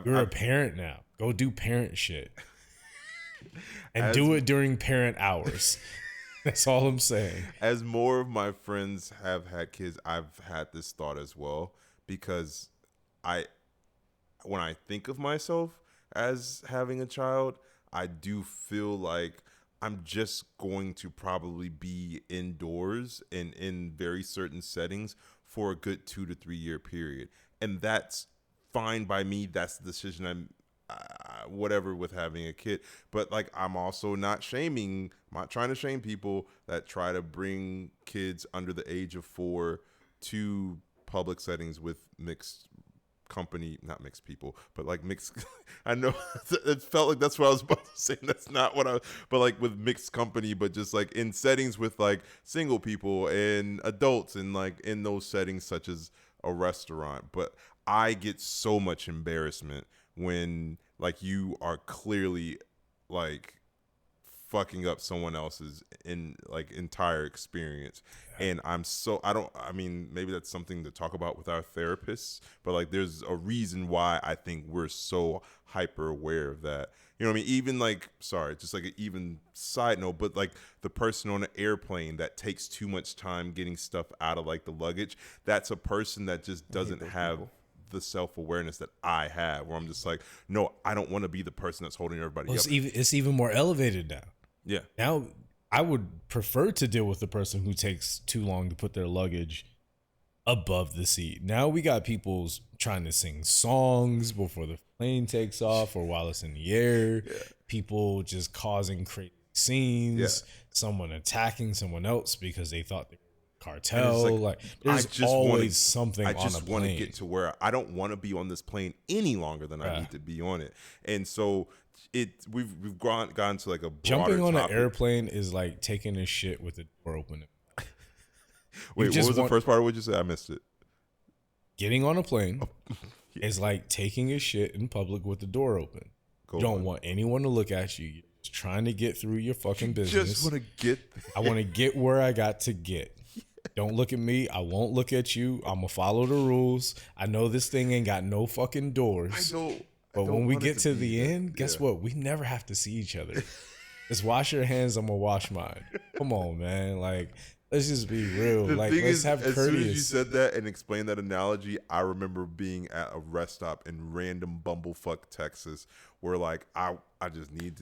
You're a parent now. Go do parent shit. And do it during parent hours. That's all I'm saying. As more of my friends have had kids, I've had this thought as well, because when I think of myself as having a child, I do feel like I'm just going to probably be indoors and in very certain settings for a good 2 to 3 year period. And that's fine by me. That's the decision I'm whatever with having a kid. But like, I'm also not trying to shame people that try to bring kids under the age of 4 to public settings with mixed company, not mixed people, but like mixed. I know it felt like that's what I was about to say. That's not what but like with mixed company, but just like in settings with like single people and adults, and like in those settings such as a restaurant. But I get so much embarrassment when like you are clearly like fucking up someone else's entire experience. And I mean, maybe that's something to talk about with our therapists, but like there's a reason why I think we're so hyper aware of that. You know what I mean? Even like, sorry, just like an even side note, but like the person on an airplane that takes too much time getting stuff out of like the luggage, that's a person that just doesn't have the self-awareness that I have, where I'm just like, no, I don't want to be the person that's holding everybody up. It's even more elevated now. Yeah. Now I would prefer to deal with the person who takes too long to put their luggage above the seat. Now we got people trying to sing songs before the plane takes off or while it's in the air. Yeah. People just causing crazy scenes. Yeah. Someone attacking someone else because they thought they were cartel. Like there's always something on a plane. I just want to get to where I don't want to be on this plane any longer than I need to be on it. And so we've gone to like a jumping on topic. An airplane is like taking a shit with the door open. Wait, what was the first part of what you said? I missed it. Getting on a plane is like taking a shit in public with the door open. You don't want anyone to look at you. You're just trying to get through your fucking business. Just want to get I want to get where I got to get. Don't look at me. I won't look at you. I'm going to follow the rules. I know this thing ain't got no fucking doors. I know. But when we get to the end, guess what? We never have to see each other. Just wash your hands. I'm going to wash mine. Come on, man. Like, let's just be real. Like, let's have courteous. As soon as you said that and explained that analogy, I remember being at a rest stop in random bumblefuck Texas where, like, I just need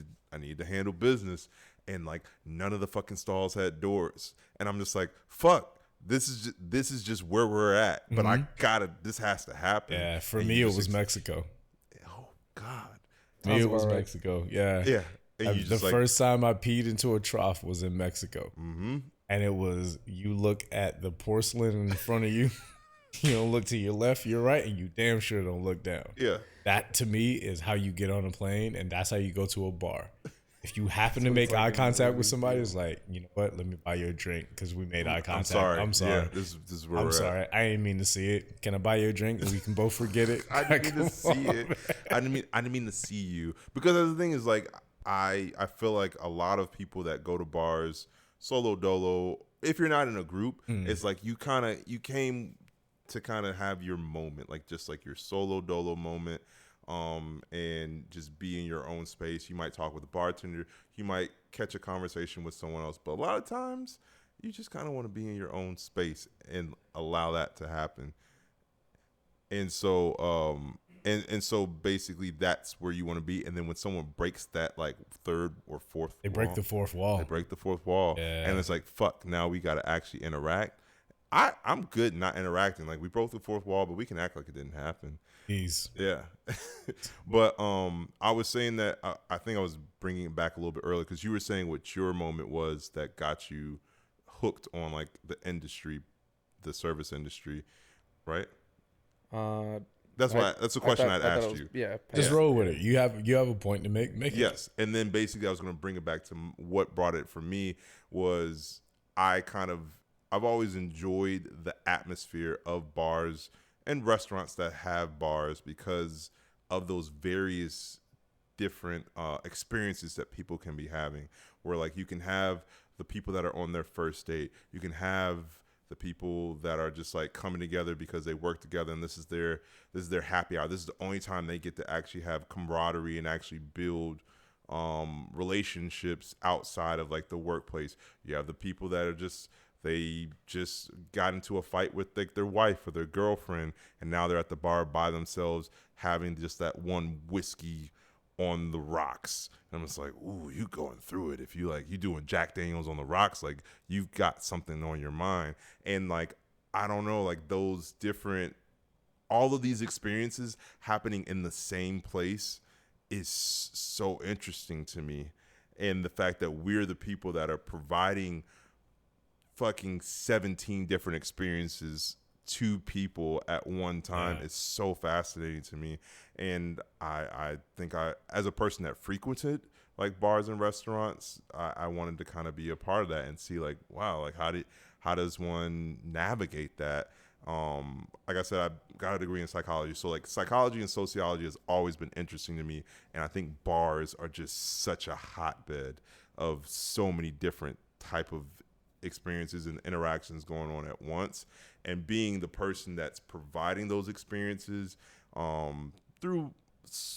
to handle business. And, like, none of the fucking stalls had doors. And I'm just like, fuck. This is just where we're at. But this has to happen. Yeah, for me, it was Mexico. God. Me, it was Mexico. Yeah. Yeah. The first time I peed into a trough was in Mexico. Mm-hmm. And it was, you look at the porcelain in front of you. You don't look to your left, your right, and you damn sure don't look down. Yeah. That, to me, is how you get on a plane, and that's how you go to a bar. If you happen to make eye contact with somebody, it's like, you know what? Let me buy you a drink because we made eye contact. I'm sorry. Yeah, this is where I'm we're sorry. at. I didn't mean to see it. Can I buy you a drink and we can both forget it? I didn't mean to see it. I didn't mean to see you. Because the thing is, like, I feel like a lot of people that go to bars solo dolo, if you're not in a group, it's like you came to kind of have your moment, like just like your solo dolo moment. And just be in your own space. You might talk with a bartender. You might catch a conversation with someone else. But a lot of times, you just kind of want to be in your own space and allow that to happen. And so, and so basically, that's where you want to be. And then when someone breaks that like third or fourth, they break the fourth wall. They break the fourth wall, and it's like, fuck. Now we got to actually interact. I'm good not interacting. Like, we broke the fourth wall, but we can act like it didn't happen. Yeah. But I was saying that I think I was bringing it back a little bit earlier because you were saying what your moment was that got you hooked on like the industry, the service industry, right? That's a question I'd asked you. Yeah. Just roll with it. You have a point to make it. Yes. And then basically I was going to bring it back to what brought it for me was I've always enjoyed the atmosphere of bars and restaurants that have bars because of those various different experiences that people can be having, where like you can have the people that are on their first date, you can have the people that are just like coming together because they work together and this is their happy hour. This is the only time they get to actually have camaraderie and actually build relationships outside of like the workplace. You have the people that are just, they just got into a fight with like their wife or their girlfriend, and now they're at the bar by themselves having just that one whiskey on the rocks. And I'm just like, ooh, you going through it. If you like, you doing Jack Daniels on the rocks, like you've got something on your mind. And like, I don't know, like those different, all of these experiences happening in the same place is so interesting to me. And the fact that we're the people that are providing fucking 17 different experiences to people at one time is so fascinating to me. And I think as a person that frequented like bars and restaurants, I wanted to kind of be a part of that and see like, wow, like how does one navigate that? Like I said, I got a degree in psychology, so like psychology and sociology has always been interesting to me, and I think bars are just such a hotbed of so many different type of experiences and interactions going on at once. And being the person that's providing those experiences through,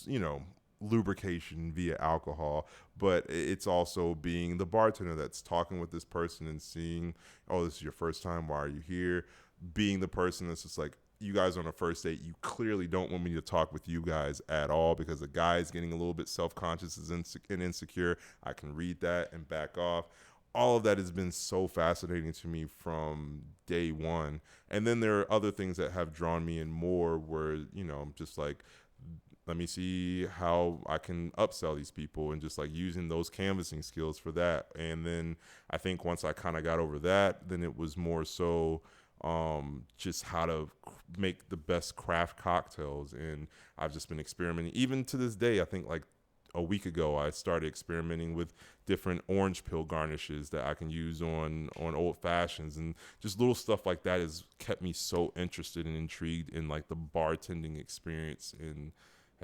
you know, lubrication via alcohol, but it's also being the bartender that's talking with this person and seeing, oh, this is your first time, why are you here? Being the person that's just like, you guys on a first date, you clearly don't want me to talk with you guys at all because the guy's getting a little bit self-conscious and insecure. I can read that and back off. All of that has been so fascinating to me from day one. And then there are other things that have drawn me in more where, you know, I'm just like, let me see how I can upsell these people and just like using those canvassing skills for that. And then I think once I kind of got over that, then it was more so just how to make the best craft cocktails. And I've just been experimenting. Even to this day, I think like a week ago, I started experimenting with different orange peel garnishes that I can use on old fashions, and just little stuff like that has kept me so interested and intrigued in like the bartending experience, and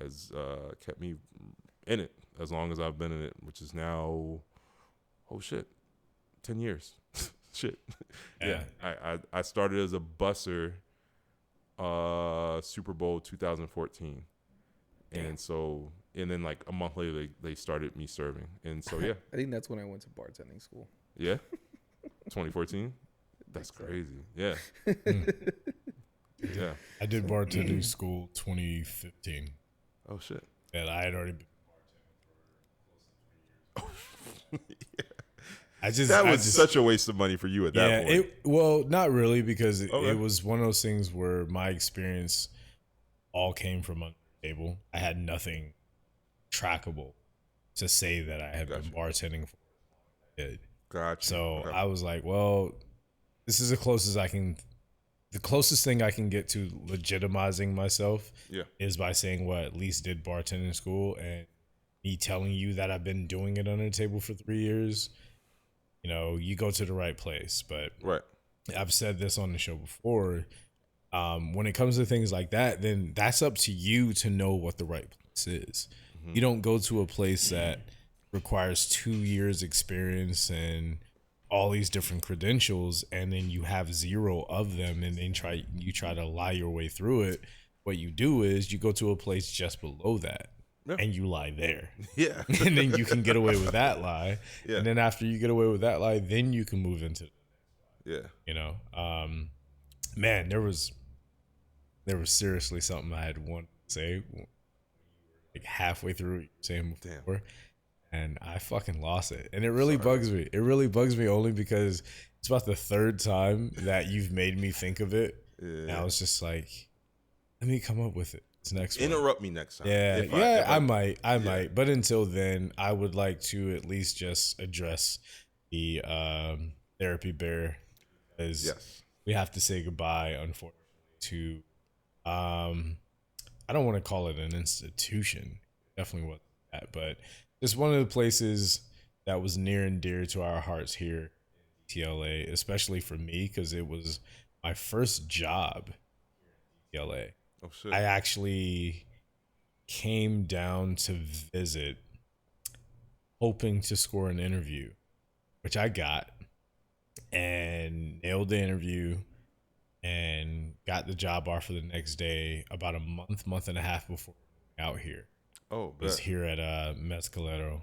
has kept me in it as long as I've been in it, which is now, 10 years. Shit. Yeah. I started as a busser Super Bowl 2014. And so, and then like a month later, they started me serving. And so, yeah. I think that's when I went to bartending school. Yeah? 2014? That's crazy. Yeah. Yeah. I did bartending school 2015. Oh, shit. And I had already been bartending for close to 3 years. Yeah. That was such a waste of money for you at that point. Well, not really, because it was one of those things where my experience all came from under the table. I had nothing trackable to say that I had been bartending for. Gotcha. So I was like, well, this is the closest thing I can get to legitimizing myself is by saying, well, at least did bartending school, and me telling you that I've been doing it under the table for 3 years. You know, you go to the right place. But I've said this on the show before. When it comes to things like that, then that's up to you to know what the right place is. Mm-hmm. You don't go to a place that requires 2 years experience and all these different credentials, and then you have 0 of them, and then you try to lie your way through it. What you do is you go to a place just below that. Yeah. And you lie there. Yeah. And then you can get away with that lie. Yeah. And then after you get away with that lie, then you can move into you know. Man, there was seriously something I had wanted to say like halfway through what you were saying before. And I fucking lost it. And it really bugs me. It really bugs me only because it's about the 3rd time that you've made me think of it. Yeah. And I was just like, let me come up with it. Next one. Interrupt me next time. Yeah, I might. But until then, I would like to at least just address the therapy bear, because we have to say goodbye, unfortunately, to I don't want to call it an institution. Definitely wasn't that, but just one of the places that was near and dear to our hearts here in TLA, especially for me, because it was my first job in TLA. Oh, shit. I actually came down to visit, hoping to score an interview, which I got, and nailed the interview and got the job offer the next day, about a month and a half before out here. Oh, Was bet. here at Mescalero.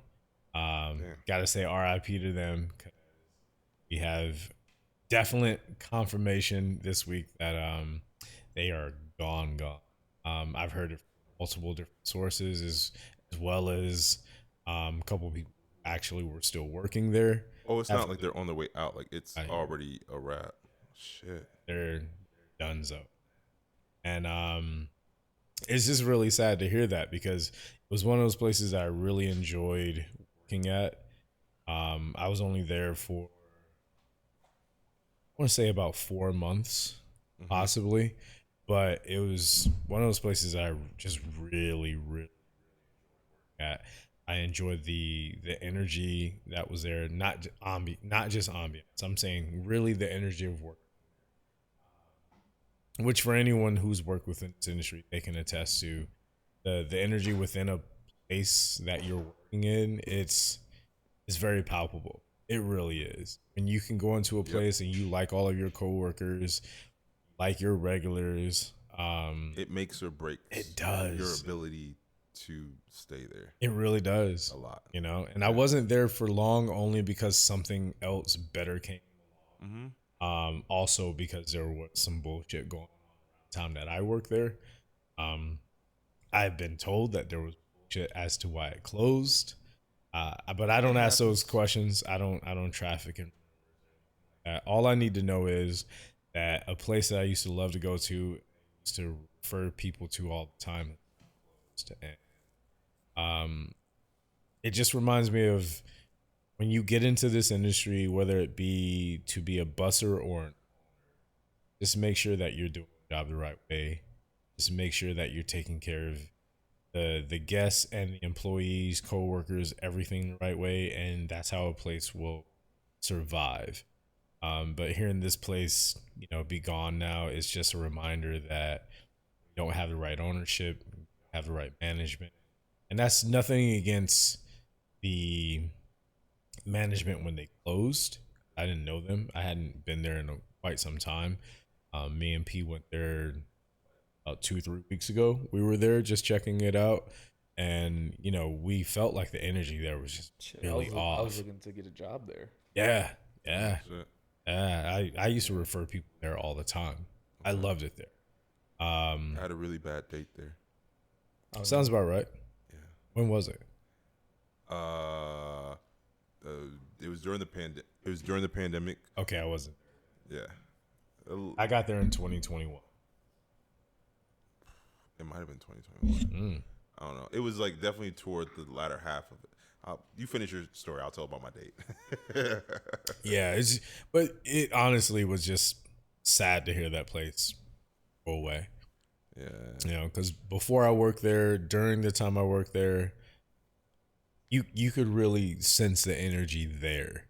Gotta say RIP to them. We have definite confirmation this week that they are gone. I've heard of multiple different sources, as well as a couple of people actually were still working there. Oh, it's not like they're on their way out. Like it's already a wrap. Shit. They're donezo. And it's just really sad to hear that, because it was one of those places that I really enjoyed working at. I was only there for, I want to say, about 4 months, possibly, but it was one of those places I just really at. I enjoyed the energy that was there, not just ambience. I'm saying really the energy of work, which for anyone who's worked within this industry, they can attest to. The energy within a place that you're working in, it's very palpable. It really is. When you can go into a place and you like all of your coworkers, like your regulars, it makes or breaks. It does. Your ability to stay there. It really does. A lot. You know, and I wasn't there for long only because something else better came along. Also because there was some bullshit going on around the time that I worked there. I've been told that there was bullshit as to why it closed. But I don't ask those questions. I don't traffic in. All I need to know is that a place that I used to love to go to, used to refer people to all the time, to end. It just reminds me of when you get into this industry, whether it be to be a busser or just make sure that you're doing the job the right way. Just make sure that you're taking care of the guests and the employees, co-workers, everything the right way, and that's how a place will survive. But hearing this place, be gone now, is just a reminder that we don't have the right ownership, have the right management. And that's nothing against the management when they closed. I didn't know them. I hadn't been there in quite some time. Me and P went there about 2-3 weeks ago. We were there just checking it out, and we felt like the energy there was just really off. I was looking to get a job there. Yeah. I used to refer people there all the time. Okay. I loved it there. I had a really bad date there. Sounds about right. Yeah. When was it? It was during the pandemic. Okay, I wasn't. Yeah. I got there in 2021. It might have been 2021. I don't know. It was like definitely toward the latter half of it. You finish your story. I'll tell about my date. Yeah, but it honestly was just sad to hear that place go away. Yeah. Because before I worked there, during the time I worked there, you could really sense the energy there,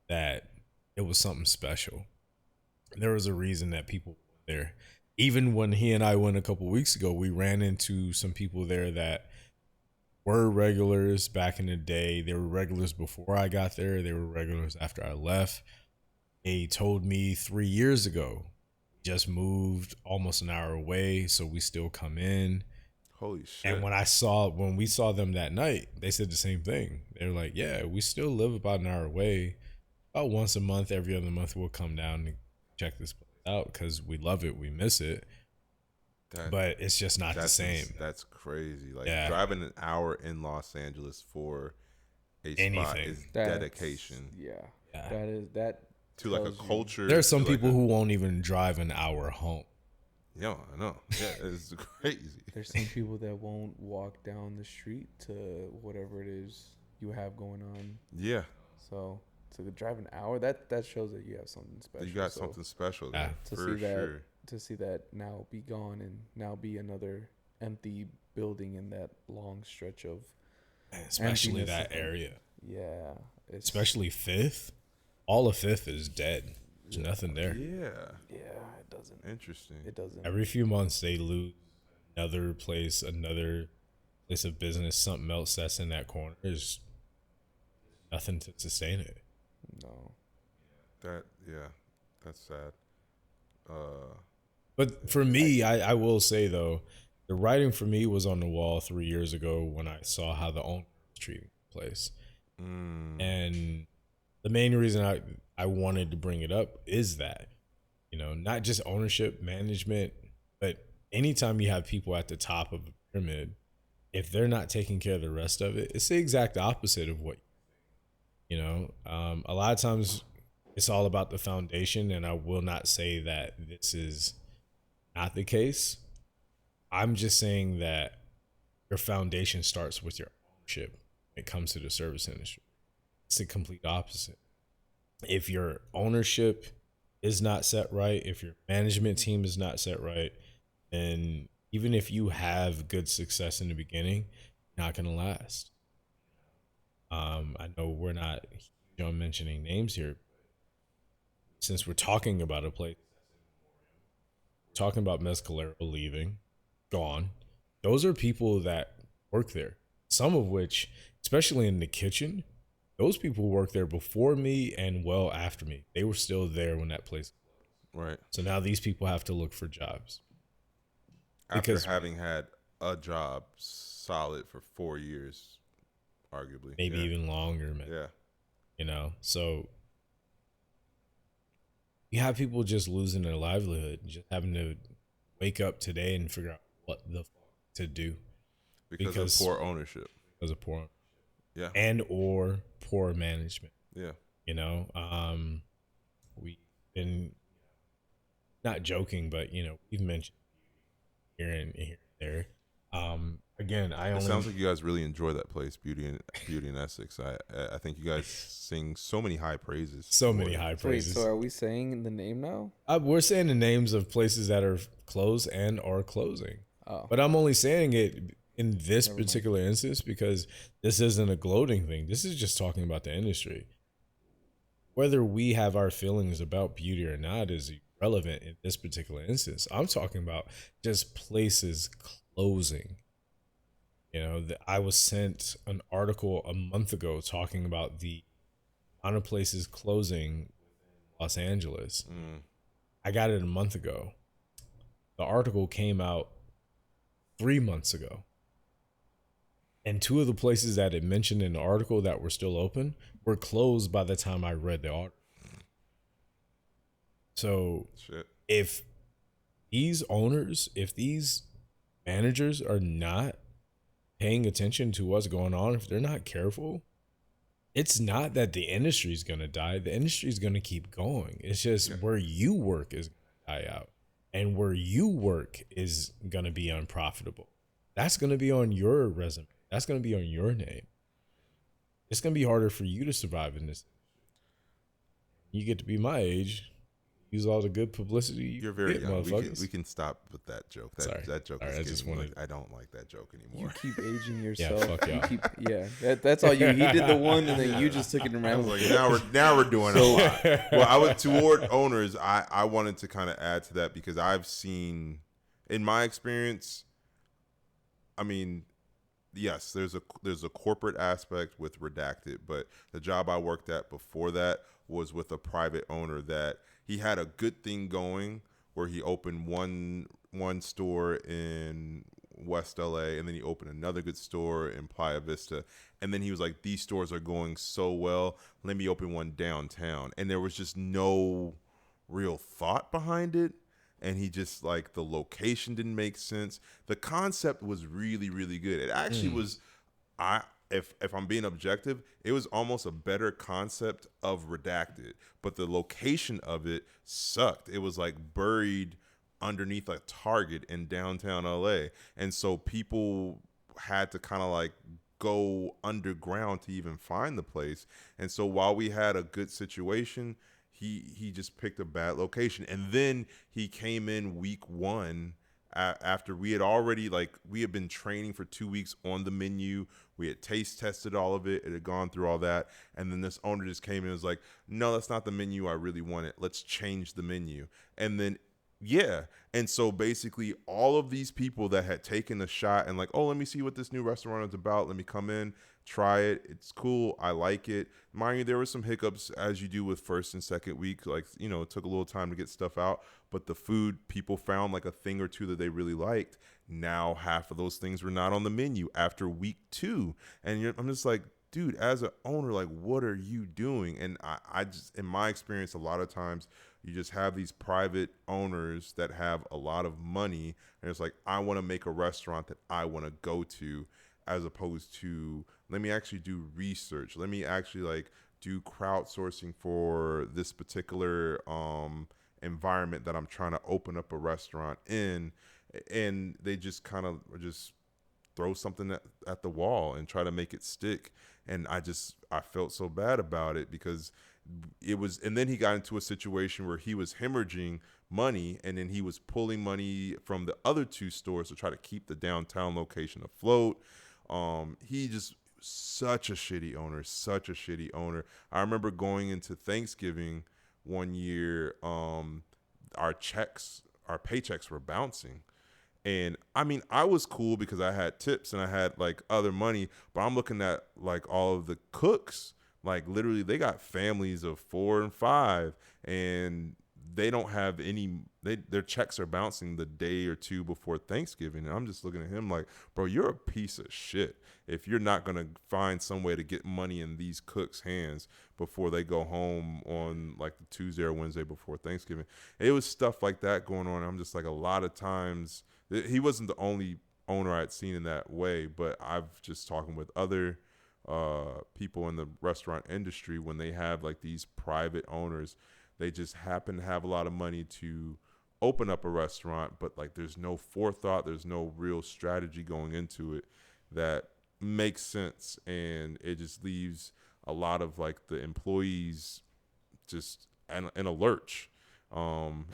that it was something special. There was a reason that people were there. Even when he and I went a couple weeks ago, we ran into some people there that were regulars back in the day. They were regulars before I got there. They were regulars after I left. They told me 3 years ago, just moved almost an hour away, so we still come in. Holy shit. And when we saw them that night, they said the same thing. They're like, yeah, we still live about an hour away. About once a month, every other month, we'll come down and check this place out because we love it, we miss it. But it's just not the same. That's crazy. Like driving an hour in Los Angeles for a spot is dedication. Yeah. That to like a culture. There are some people who won't even drive an hour home. Yeah, I know. Yeah, it's crazy. There's some people that won't walk down the street to whatever it is you have going on. Yeah. So to drive an hour, that shows that you have something special. You got something special there, to see that now be gone and now be another empty building in that long stretch of especially that area. Yeah. Especially Fifth. All of Fifth is dead. There's nothing there. Yeah. Yeah, it doesn't. Interesting. It doesn't. Every few months they lose another place, another place of business, something else that's in that corner, is nothing to sustain it. No. That's sad. But for me, I will say though, the writing for me was on the wall 3 years ago when I saw how the owner was treating the place. And the main reason I wanted to bring it up is that, you know, not just ownership, management, but anytime you have people at the top of a pyramid, if they're not taking care of the rest of it, it's the exact opposite of what, you know, a lot of times it's all about the foundation. And I will not say that this is not the case. I'm just saying that your foundation starts with your ownership when it comes to the service industry. It's the complete opposite. If your ownership is not set right, if your management team is not set right, then even if you have good success in the beginning, not going to last. I know we're not mentioning names here. Since we're talking about a place, talking about Mescalero leaving, gone. Those are people that work there. Some of which, especially in the kitchen, those people worked there before me and well after me. They were still there when that place closed. Right. So now these people have to look for jobs. After having had a job solid for 4 years, arguably. Maybe even longer, man. Yeah. You know, so you have people just losing their livelihood, just having to wake up today and figure out what the fuck to do. Because of poor ownership. Because of poor. Yeah. And or poor management. Yeah. You know, we've been not joking, but you know, we've mentioned here and there. Again, It sounds like you guys really enjoy that place, Beauty in Essex. I think you guys sing so many high praises. So many high praises. Wait, so are we saying the name now? We're saying the names of places that are closed and are closing. Oh. But I'm only saying it in this particular instance because this isn't a gloating thing. This is just talking about the industry. Whether we have our feelings about beauty or not is irrelevant in this particular instance. I'm talking about just places closing. You know, I was sent an article a month ago talking about the amount of places closing in Los Angeles. I got it a month ago. The article came out 3 months ago. And 2 of the places that it mentioned in the article that were still open were closed by the time I read the article. So if these owners, if these managers are not paying attention to what's going on, if they're not careful, it's not that the industry is going to die. The industry is going to keep going. It's just where you work is going to die out. And where you work is going to be unprofitable. That's going to be on your resume. That's going to be on your name. It's going to be harder for you to survive in this. You get to be my age. Use all the good publicity. You're very young. We can stop with that joke. That joke is I don't like that joke anymore. You keep aging yourself. Yeah, fuck y'all. That's all you. He did the one, and then you just took it and ran with it. Now we're doing a lot. Well, I was toward owners. I wanted to kind of add to that because I've seen, in my experience, I mean, yes, there's a corporate aspect with Redacted, but the job I worked at before that was with a private owner that he had a good thing going where he opened one store in West LA and then he opened another good store in Playa Vista. And then he was like, these stores are going so well, let me open one downtown. And there was just no real thought behind it. And he just like, the location didn't make sense. The concept was really, really good. It actually was, if I'm being objective, it was almost a better concept of Redacted, but the location of it sucked. It was like buried underneath a Target in downtown LA. And so people had to kind of like go underground to even find the place. And so while we had a good situation, he just picked a bad location. And then he came in week 1 after we had been training for 2 weeks on the menu. We had taste tested all of it. It had gone through all that. And then this owner just came in and was like, no, that's not the menu I really wanted. Let's change the menu. And then Yeah. And so basically all of these people that had taken a shot and like, oh, let me see what this new restaurant is about. Let me come in, try it. It's cool. I like it. Mind you, there were some hiccups as you do with first and second week. Like, you know, it took a little time to get stuff out, but the food, people found like a thing or two that they really liked. Now half of those things were not on the menu after week 2. And I'm just like, dude, as an owner, like, what are you doing? And I just, in my experience, a lot of times you just have these private owners that have a lot of money, and it's like, I want to make a restaurant that I want to go to, as opposed to, let me actually do research. Let me actually like do crowdsourcing for this particular environment that I'm trying to open up a restaurant in. And they just kind of just throw something at the wall and try to make it stick. And I felt so bad about it, because it was, and then he got into a situation where he was hemorrhaging money, and then he was pulling money from the other 2 stores to try to keep the downtown location afloat. He just, such a shitty owner. I remember going into Thanksgiving one year, our paychecks were bouncing. And I mean, I was cool because I had tips and I had like other money, but I'm looking at like all of the cooks, like literally they got families of 4 and 5, and they don't have any, their checks are bouncing the day or 2 before Thanksgiving. And I'm just looking at him like, bro, you're a piece of shit if you're not going to find some way to get money in these cooks' hands before they go home on like the Tuesday or Wednesday before Thanksgiving. It was stuff like that going on. I'm just like, a lot of times, he wasn't the only owner I'd seen in that way, but I've just talking with other people in the restaurant industry, when they have like these private owners, they just happen to have a lot of money to open up a restaurant, but like there's no forethought, there's no real strategy going into it that makes sense, and it just leaves a lot of like the employees just in a lurch.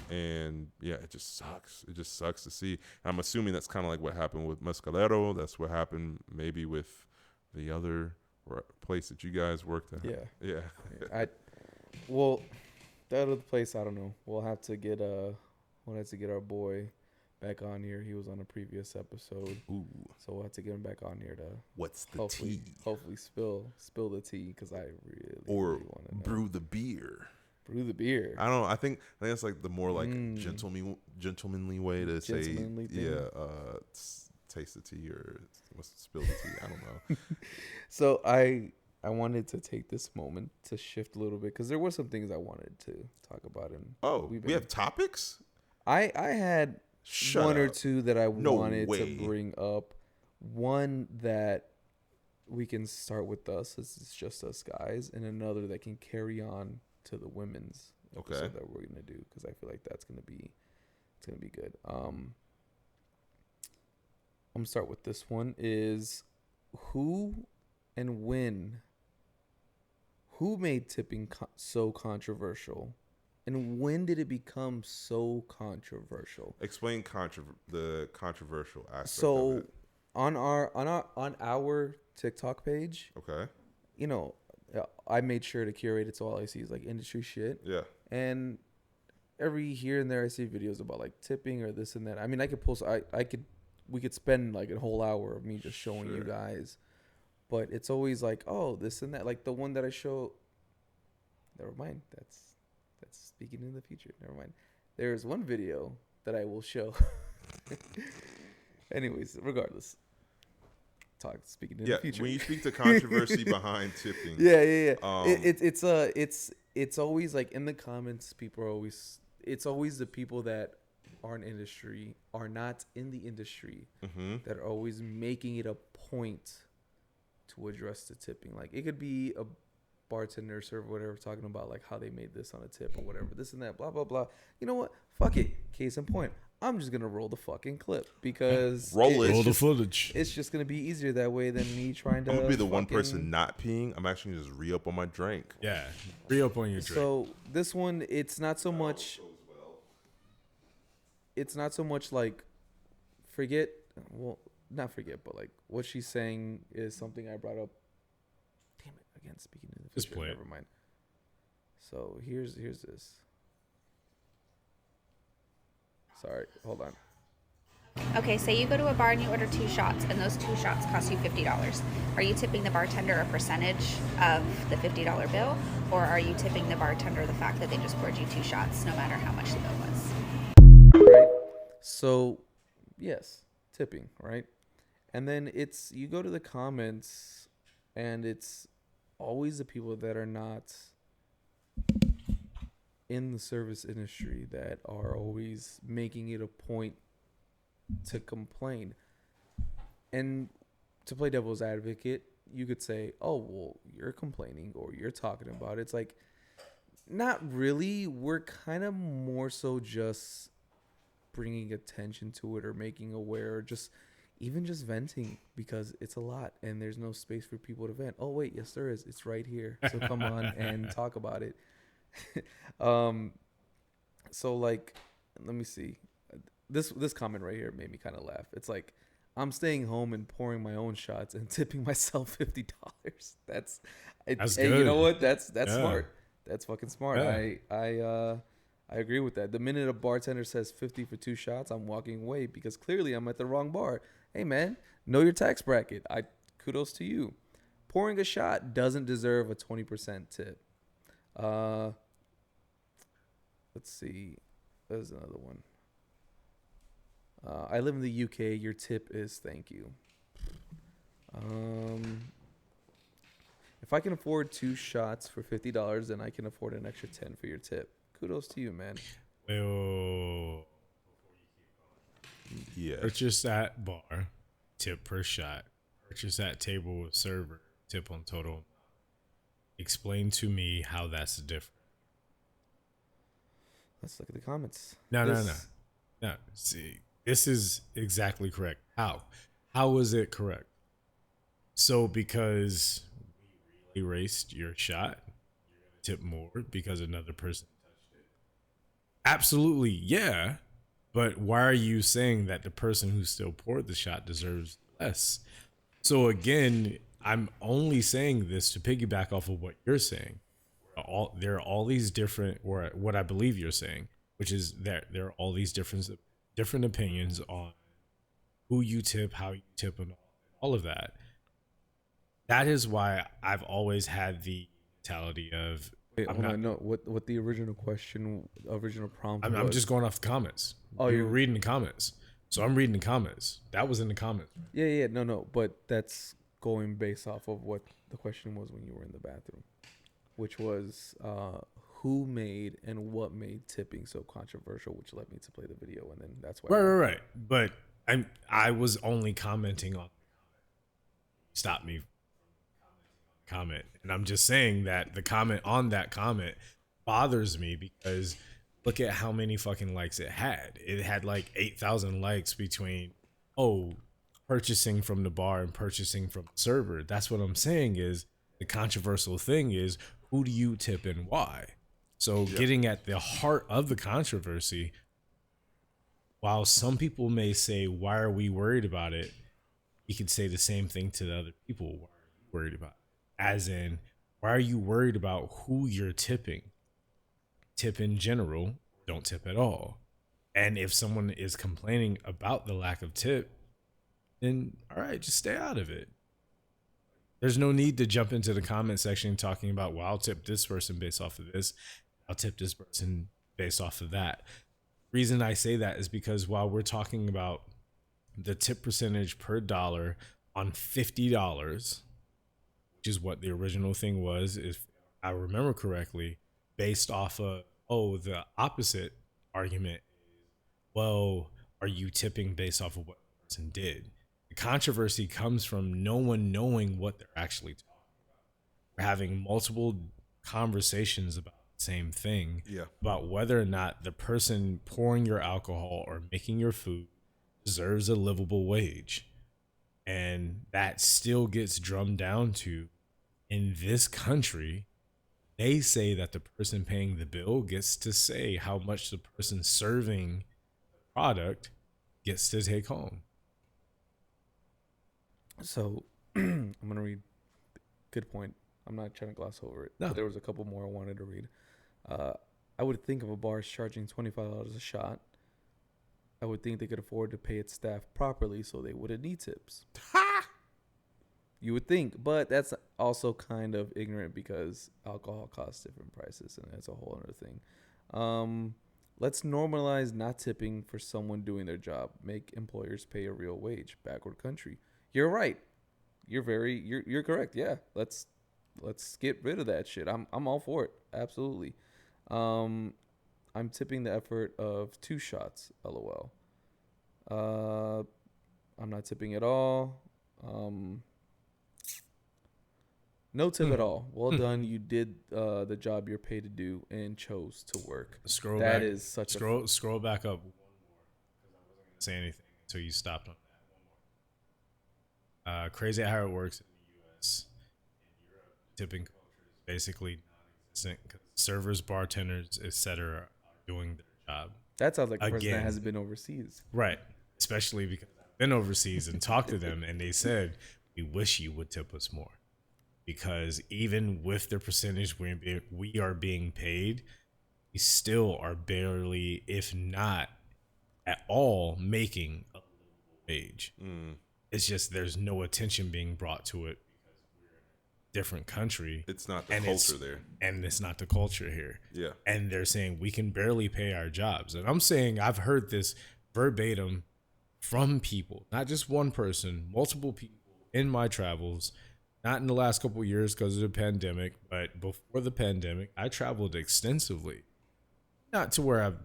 And yeah, it just sucks to see. I'm assuming that's kind of like what happened with Mescalero. That's what happened maybe with the other place that you guys worked at. Yeah. Well, the other place, I don't know. We'll have to get our boy back on here. He was on a previous episode. Ooh. So we'll have to get him back on here to what's the tea? Hopefully spill the tea, because I really want to know. Brew the beer. Brew the beer. I don't know. I think that's like the more like gentlemanly way to say, taste the tea or spill the tea. I don't know. So I wanted to take this moment to shift a little bit, because there were some things I wanted to talk about. And we have topics? I had one or two that I wanted to bring up. One that we can start with us, this is just us guys, and another that can carry on to the women's episode that we're gonna do, because I feel like it's gonna be good. I'm gonna start with this one. Is who and when? Who made tipping so controversial, and when did it become so controversial? Explain the controversial aspect. So, of it. on our TikTok page, you know, I made sure to curate it so all I see is like industry shit. Yeah. And every here and there I see videos about like tipping or this and that. I mean, I could post. We could spend like a whole hour of me just showing you guys. But it's always like, oh, this and that. Like the one that I show. Never mind. That's speaking in the future. Never mind. There's one video that I will show. Anyways, regardless. Speaking in the future. When you speak to controversy behind tipping. Yeah. It's always like in the comments, people are always. It's always the people that are not in the industry, that are always making it a point to address the tipping. Like it could be a bartender, server, whatever, talking about like how they made this on a tip or whatever, this and that, blah blah blah. You know what? Fuck it. Case in point, I'm just gonna roll the fucking clip, because roll the footage. It's just gonna be easier that way than me trying to. I'm gonna be the one person not peeing. I'm actually gonna just re-up on my drink. Yeah, re-up on your drink. So this one, it's not so much. It's not so much like forget. Well, not forget, but like what she's saying is something I brought up. Damn it! Again, speaking in the future. Just play it. Never mind. So here's this. Sorry, hold on. Okay, say you go to a bar and you order 2 shots, and those 2 shots cost you $50. Are you tipping the bartender a percentage of the $50 bill, or are you tipping the bartender the fact that they just poured you 2 shots, no matter how much the bill was? Right. So, yes, tipping, right? And then you go to the comments, and it's always the people that are not in the service industry that are always making it a point to complain. And to play devil's advocate, you could say, oh, well, you're complaining or you're talking about it. It's like, not really. We're kind of more so just bringing attention to it or making aware, or just even just venting, because it's a lot and there's no space for people to vent. Oh, wait, yes, there is. It's right here. So come on and talk about it. So, like, let me see. This comment right here made me kind of laugh. It's like, I'm staying home and pouring my own shots and tipping myself $50. That's good. You know what? That's smart. That's fucking smart. Yeah. I agree with that. The minute a bartender says 50 for 2 shots, I'm walking away, because clearly I'm at the wrong bar. Hey man, know your tax bracket. Kudos to you. Pouring a shot doesn't deserve a 20% tip. Let's see. There's another one. I live in the UK. Your tip is thank you. If I can afford 2 shots for $50, then I can afford an extra 10 for your tip. Kudos to you, man. Well, Yeah. purchase at bar, tip per shot. Purchase at table with server, tip on total. Explain to me how that's different. Let's look at the comments. No. See, this is exactly correct. How is it correct? So because we erased your shot, you're gonna tip more because another person touched it. Absolutely, yeah. But why are you saying that the person who still poured the shot deserves less? So again, I'm only saying this to piggyback off of what you're saying. There are all these different, or what I believe you're saying, which is that there are all these different opinions on who you tip, how you tip, and all of that. That is why I've always had the mentality of, Wait, hold on. No, what the original prompt was? I'm just going off the comments. Oh, you're reading the comments. So I'm reading the comments. That was in the comments. Yeah. No. But that's going based off of what the question was when you were in the bathroom, which was who made and what made tipping so controversial, which led me to play the video, and then that's why. Right. But I was only commenting on. Stop me. Comment, and I'm just saying that the comment on that comment bothers me because look at how many fucking likes it had. It had like 8,000 likes between purchasing from the bar and purchasing from the server. That's what I'm saying is the controversial thing is who do you tip and why? So getting at the heart of the controversy, while some people may say, why are we worried about it? You could say the same thing to the other people. Why are you worried about it? As in, why are you worried about who you're tipping? Tip in general, don't tip at all. And if someone is complaining about the lack of tip, then all right, just stay out of it. There's no need to jump into the comment section talking about, well, I'll tip this person based off of this. I'll tip this person based off of that. Reason I say that is because while we're talking about the tip percentage per dollar on $50, which is what the original thing was, if I remember correctly, based off of, the opposite argument is, well, are you tipping based off of what the person did? The controversy comes from no one knowing what they're actually talking about. We're having multiple conversations about the same thing, about whether or not the person pouring your alcohol or making your food deserves a livable wage. And that still gets drummed down to, in this country, they say that the person paying the bill gets to say how much the person serving the product gets to take home. So I'm going to read. Good point. I'm not trying to gloss over it. No. But there was a couple more I wanted to read. I would think of a bar charging $25 a shot. I would think they could afford to pay its staff properly so they wouldn't need tips. You would think, but that's also kind of ignorant because alcohol costs different prices, and that's a whole other thing. Let's normalize not tipping for someone doing their job. Make employers pay a real wage. Backward country. You're right. You're correct. Yeah. Let's get rid of that shit. I'm all for it. Absolutely. I'm tipping the effort of 2 shots. LOL. I'm not tipping at all. No tip at all. Well done. You did the job you're paid to do and chose to work. Scroll That back. is such Scroll back up one more because I wasn't going to say anything until you stopped on that. One more. Crazy how it works in the U.S. In Europe, tipping culture is basically non-existent because servers, bartenders, etc. are doing their job. That sounds like a person that Again. hasn't been overseas. Right. Especially because I've been overseas and talked to them, and they said, we wish you would tip us more. Because even with the percentage we are being paid, we still are barely, if not at all, making a livable wage. It's just there's no attention being brought to it because we're in a different country. It's not the culture there. And it's not the culture here. Yeah. And they're saying we can barely pay our jobs. And I'm saying I've heard this verbatim from people, not just one person, multiple people in my travels. Not in the last couple of years because of the pandemic, but before the pandemic, I traveled extensively. Not to where I've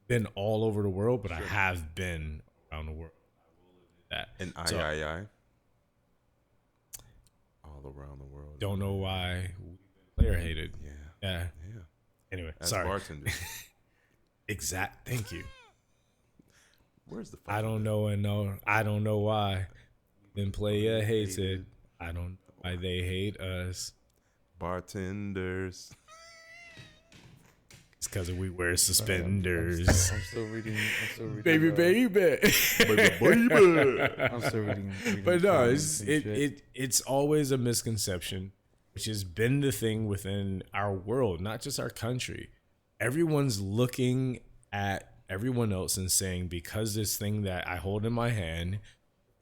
been all over the world, but I have been around the world. I will admit that. And all around the world. Don't know why we've been player hated. Yeah. Anyway, As sorry. bartender. Thank you. Where's the? I don't know I don't know why we've been player hated. I don't know why they hate us. Bartenders. It's because we wear suspenders. I'm still reading. Baby. Baby. I'm still reading. But no, comments and shit. it's always a misconception, which has been the thing within our world, not just our country. Everyone's looking at everyone else and saying, because this thing that I hold in my hand,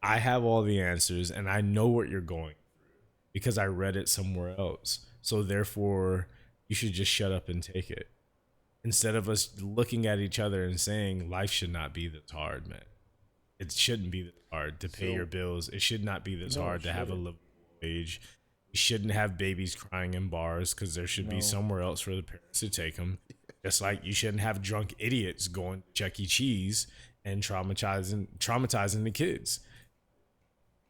I have all the answers and I know what you're going through because I read it somewhere else. So therefore, you should just shut up and take it. Instead of us looking at each other and saying, life should not be this hard, man. It shouldn't be this hard to pay your bills. It should not be this hard to have a livable wage. You shouldn't have babies crying in bars because there should be somewhere else for the parents to take them. Just like you shouldn't have drunk idiots going to Chuck E. Cheese and traumatizing the kids.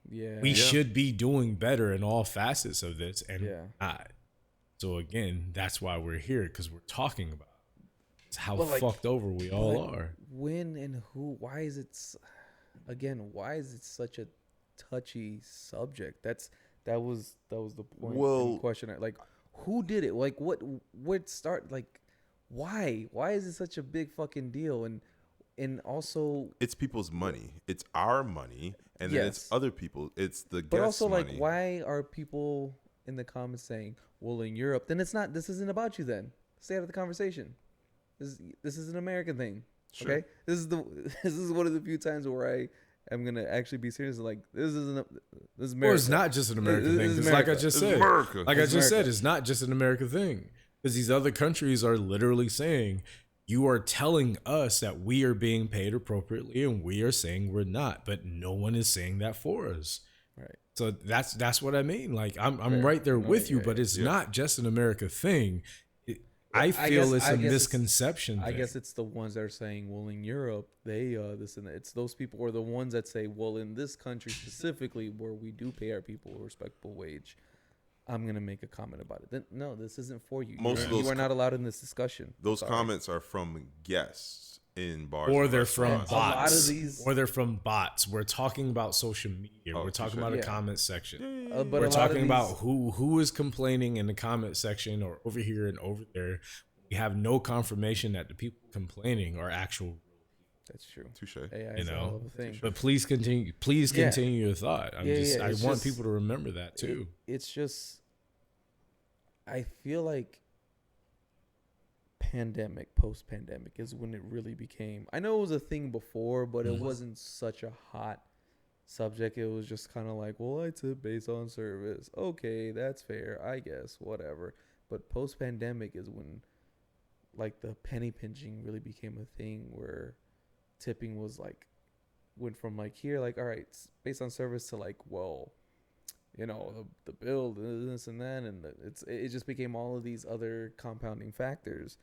Yeah. We should be doing better in all facets of this, and Yeah. we're not. So again, that's why we're here, because we're talking about it's how But, like, fucked over we all But are. When and who? Why is it? Why is it such a touchy subject? That was the point. Well- in question. Like, who did it? Like, what start? Like, why? Why is it such a big fucking deal? And also, It's people's money. It's our money, and then it's Yes. other people. It's the but guests' also, money. like, why are people in the comments saying, "Well, in Europe, then it's not. This isn't about you. Then stay out of the conversation. This is an American thing. Sure. Okay, this is one of the few times where I am gonna actually be serious. Like, this is America. Well, it's not just an American This thing. is 'Cause like I America. just It's said, America. like I It's just said, America. it's not just an American thing. Because these other countries are literally saying, you are telling us that we are being paid appropriately, and we are saying we're not. But no one is saying that for us. Right. So that's what I mean. Like I'm Fair. right there No, with you, yeah, but it's yeah. not just an America thing. I I feel guess- it's I a guess it's- misconception. I thing. guess it's the ones that are saying, well, in Europe, they this and that. It's those people, or the ones that say, well, in this country specifically, where we do pay our people a respectable wage, I'm gonna make a comment about it. Then no, this isn't for you. Most of you those are not allowed in this discussion. Those Sorry. comments are from guests in bars, or and they're from restaurants. A lot bots. of these- Or they're from bots. We're talking about social media. Oh, We're talking touche. about a Yeah. comment section. But We're a lot of talking these- about who is complaining in the comment section or over here and over there. We have no confirmation that the people complaining are actual. That's true. Touche. AI You is a know, hell of a thing. But please continue. Please Yeah. continue your thought. I It's want just- people to remember that too. It's just, I feel like post-pandemic is when it really became. I know it was a thing before, but it wasn't such a hot subject. It was just kind of like, well, I tip based on service. Okay, that's fair, I guess, whatever. But post-pandemic is when, like, the penny pinching really became a thing, where tipping was like, went from like, here, like, all right, it's based on service, to like, well, you know, the bill, this and that, and it just became all of these other compounding factors.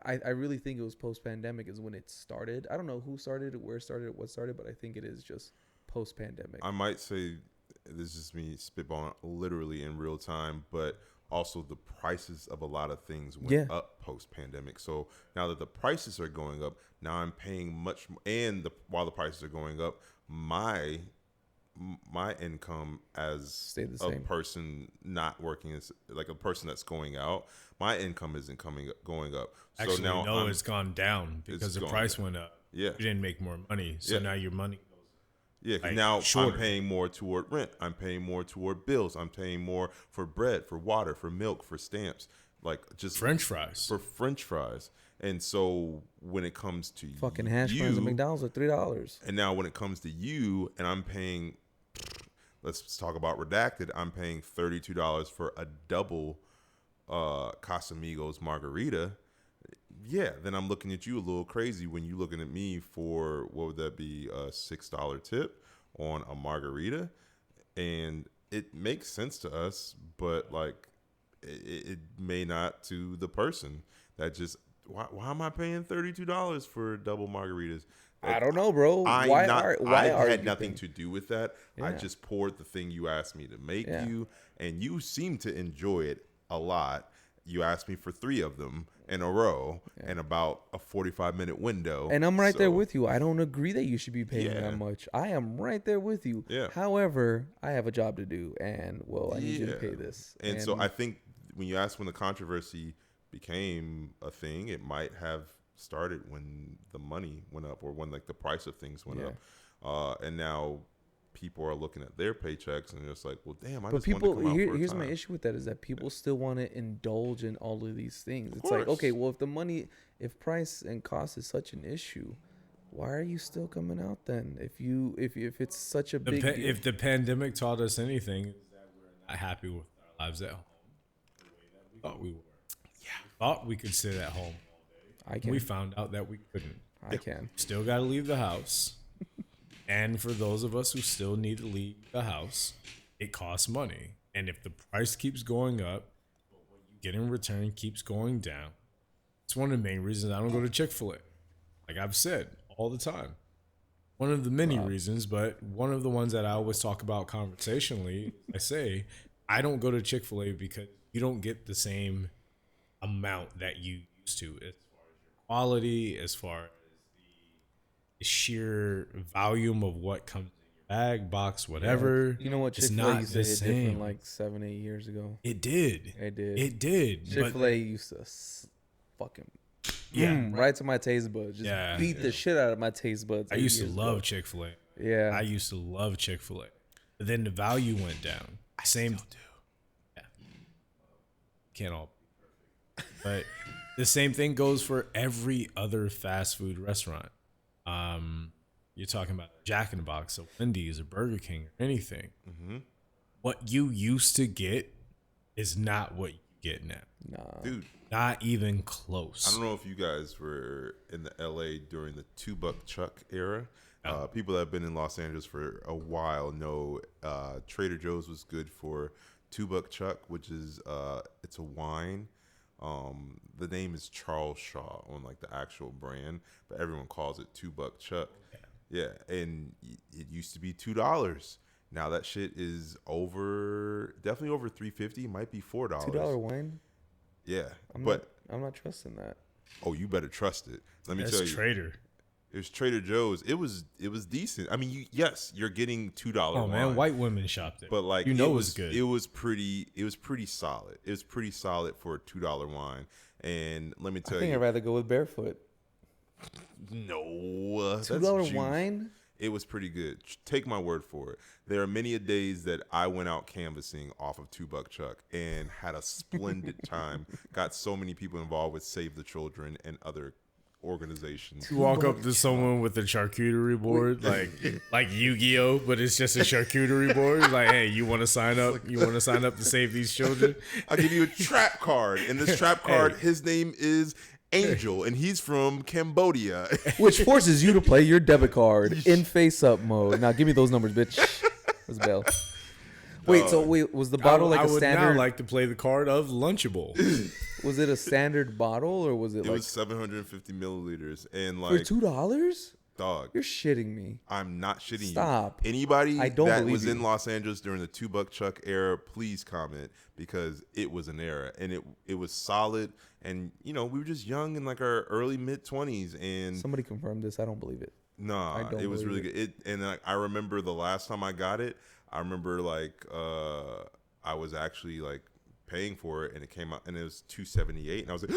I really think it was post-pandemic is when it started. I don't know who started it, where it started, what started, but I think it is just post-pandemic. I might say, this is me spitballing literally in real time, but also the prices of a lot of things went up post-pandemic. So now that the prices are going up, now I'm paying much more, and while the prices are going up, my income as a person not working, as like a person that's going out, my income isn't going up. Actually, so now no, it's gone down because the price went up. Yeah, you didn't make more money, so now your money. Yeah, because now I'm paying more toward rent. I'm paying more toward bills. I'm paying more for bread, for water, for milk, for stamps, like just French fries. For French fries. And so when it comes to fucking hash browns at McDonald's are $3. And now when it comes to you, and I'm paying, let's talk about redacted. I'm paying $32 for a double Casamigos margarita. Yeah, then I'm looking at you a little crazy when you're looking at me for, what would that be, a $6 tip on a margarita. And it makes sense to us, but like it may not to the person that just, why am I paying $32 for double margaritas? I don't know, bro. I had nothing to do with that. Yeah. I just poured the thing you asked me to make you, and you seem to enjoy it a lot. You asked me for 3 of them in a row in about a 45-minute window. And I'm right there with you. I don't agree that you should be paying that much. I am right there with you. Yeah. However, I have a job to do, and, well, I need you to pay this. And so I think when you ask when the controversy became a thing, it might have started when the money went up, or when like the price of things went up. And now people are looking at their paychecks and it's like, well, damn, I just want to come out for a here's time. My issue with that is that people still want to indulge in all of these things. It's like, okay, well, if price and cost is such an issue, why are you still coming out then? If it's such a big deal? If the pandemic taught us anything, is that we're not happy with our lives at home the way that we thought we were. Yeah, we thought we could sit at home all day. We found out that we couldn't. I can. Still got to leave the house. And for those of us who still need to leave the house, it costs money. And if the price keeps going up, but what you get in return keeps going down, it's one of the main reasons I don't go to Chick-fil-A. Like I've said all the time. One of the many reasons, but one of the ones that I always talk about conversationally, I say, I don't go to Chick-fil-A because you don't get the same amount that you used to as far as your quality, as far as the sheer volume of what comes in your bag, box, whatever. You know what? Chick-fil-A used to hit different like 7-8 years ago. It did. It did. Chick-fil-A used to fucking right to my taste buds. Just beat the shit out of my taste buds. I used to love Chick-fil-A. Yeah. I used to love Chick-fil-A. But then the value went down. Same. Still do. Yeah. Can't all be perfect. But the same thing goes for every other fast food restaurant. You're talking about Jack in the Box, or Wendy's, or Burger King, or anything. Mm-hmm. What you used to get is not what you get now. Nah. Dude. Not even close. I don't know if you guys were in the LA during the $2 Chuck era. People that have been in Los Angeles for a while know Trader Joe's was good for $2 Chuck, which is it's a wine. The name is Charles Shaw on like the actual brand, but everyone calls it $2 Chuck. Yeah, and it used to be $2. Now that shit is definitely over $3.50. Might be $4. $2 wine. Yeah, I'm not trusting that. Oh, you better trust it. Let me tell you. Trader. It was Trader Joe's. It was decent. I mean, you're getting $2 Oh wine. man, white women shopped it. But like, it was good. It was pretty solid. It was pretty solid for a $2 wine. And let me tell you, I think I'd rather go with Barefoot. no, $2 wine. It was pretty good. Take my word for it. There are many a days that I went out canvassing off of $2 Chuck and had a splendid time. Got so many people involved with Save the Children and other organizations. You walk up to someone with a charcuterie board, like Yu-Gi-Oh, but it's just a charcuterie board. Like, hey, you want to sign up? You want to sign up to save these children? I'll give you a trap card, and this trap card, his name is Angel, and he's from Cambodia. Which forces you to play your debit card in face-up mode. Now, give me those numbers, bitch. Where's Bell? Wait, was the bottle like a standard? I would now like to play the card of Lunchable. Was it a standard bottle or was it? It was 750 milliliters, and for $2. Dog, you're shitting me. I'm not shitting you. Stop. Anybody that was in Los Angeles during the $2 Chuck era, please comment, because it was an era and it was solid. And we were just young in like our early mid-20s. And somebody confirmed this. I don't believe it. Nah, it was really good. And I remember the last time I got it. I remember I was actually like paying for it, and it came out, and it was $2.78, and I was like,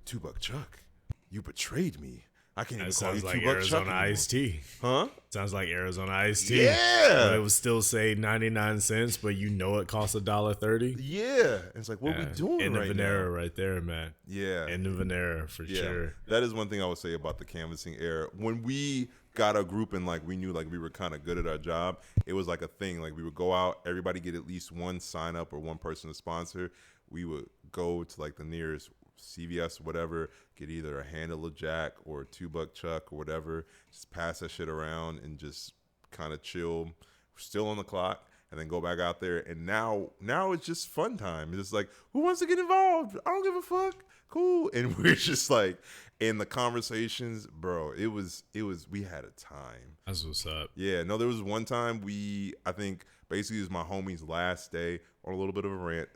$2 Chuck, you betrayed me. I can't even call you $2 Chuck. Arizona iced tea. Huh? Sounds like Arizona iced tea. Yeah. It would still say 99 cents, but it costs $1.30. Yeah. It's like, what are we doing in the right Venera now? right there, man. Yeah. In the Venera, for sure. That is one thing I would say about the canvassing era. When we got a group and like we knew like we were kind of good at our job, it was like a thing. Like we would go out, everybody get at least one sign up or one person to sponsor. We would go to like the nearest CVS, whatever, get either a handle of Jack or a $2 Chuck or whatever, just pass that shit around and just kind of chill. We're still on the clock, and then go back out there. And now it's just fun time. It's like, who wants to get involved? I don't give a fuck. Cool. And we're just like, in the conversations, bro, it was we had a time. That's what's up. Yeah, no, there was one time I think basically it was my homie's last day, on a little bit of a rant.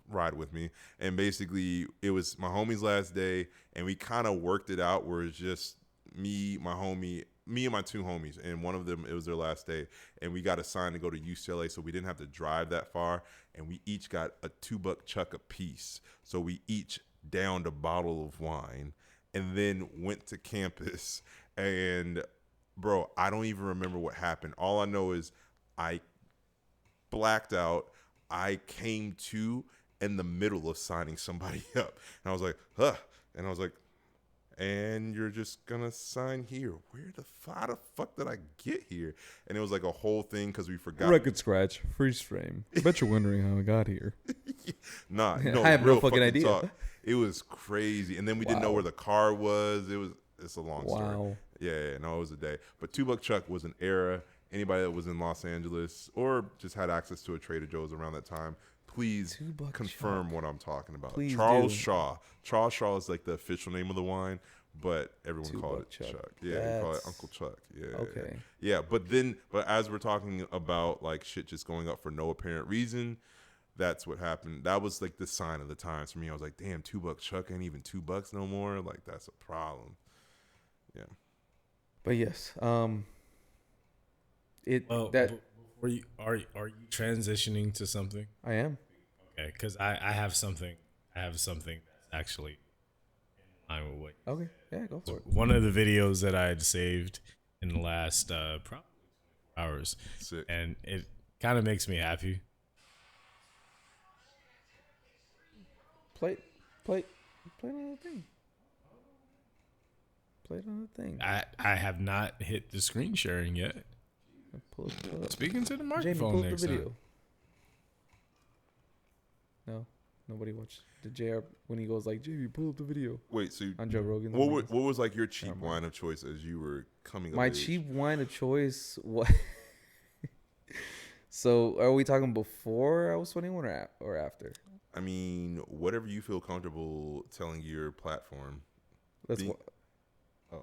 Ride with me, and basically it was my homie's last day, and we kind of worked it out where it's just me and my two homies, and one of them, it was their last day, and we got assigned to go to UCLA, so we didn't have to drive that far, and we each got a $2 Chuck apiece, so we each downed a bottle of wine and then went to campus. And bro, I don't even remember what happened. All I know is I blacked out. I came to in the middle of signing somebody up, and I was like, and I was like, and you're just gonna sign here? How the fuck did I get here? And it was like a whole thing because we forgot. Record scratch, freeze frame. Bet you're wondering how I got here. Nah, I have no fucking idea. Talk. It was crazy, and then we didn't know where the car was. It's a long story. Yeah, no, it was a day. But $2 Chuck was an era. Anybody that was in Los Angeles or just had access to a Trader Joe's around that time, please confirm what I'm talking about. Please Charles do. Shaw. Charles Shaw is like the official name of the wine, but everyone called it Chuck. Yeah, we call it Uncle Chuck. Yeah. Okay. Yeah, but as we're talking about like shit just going up for no apparent reason, that's what happened. That was like the sign of the times for me. I was like, damn, $2 Chuck ain't even $2 no more. Like, that's a problem. Yeah. But yes, are you transitioning to something? I am. Okay, because I have something. That's actually in line with what. Okay, yeah, go for it. One of the videos that I had saved in the last probably hours, Sick. And it kind of makes me happy. Play another thing. Play another thing. I have not hit the screen sharing yet. Pull up. Speaking to the Jamie, microphone pull up next the video. time. No, nobody watched the JR when he goes like, "Jamie, pull up the video." Wait, so On Joe Rogan. what was like your cheap wine of choice as you were coming up? My cheap wine of choice. What? So, are we talking before I was 21 or after? I mean, whatever you feel comfortable telling your platform.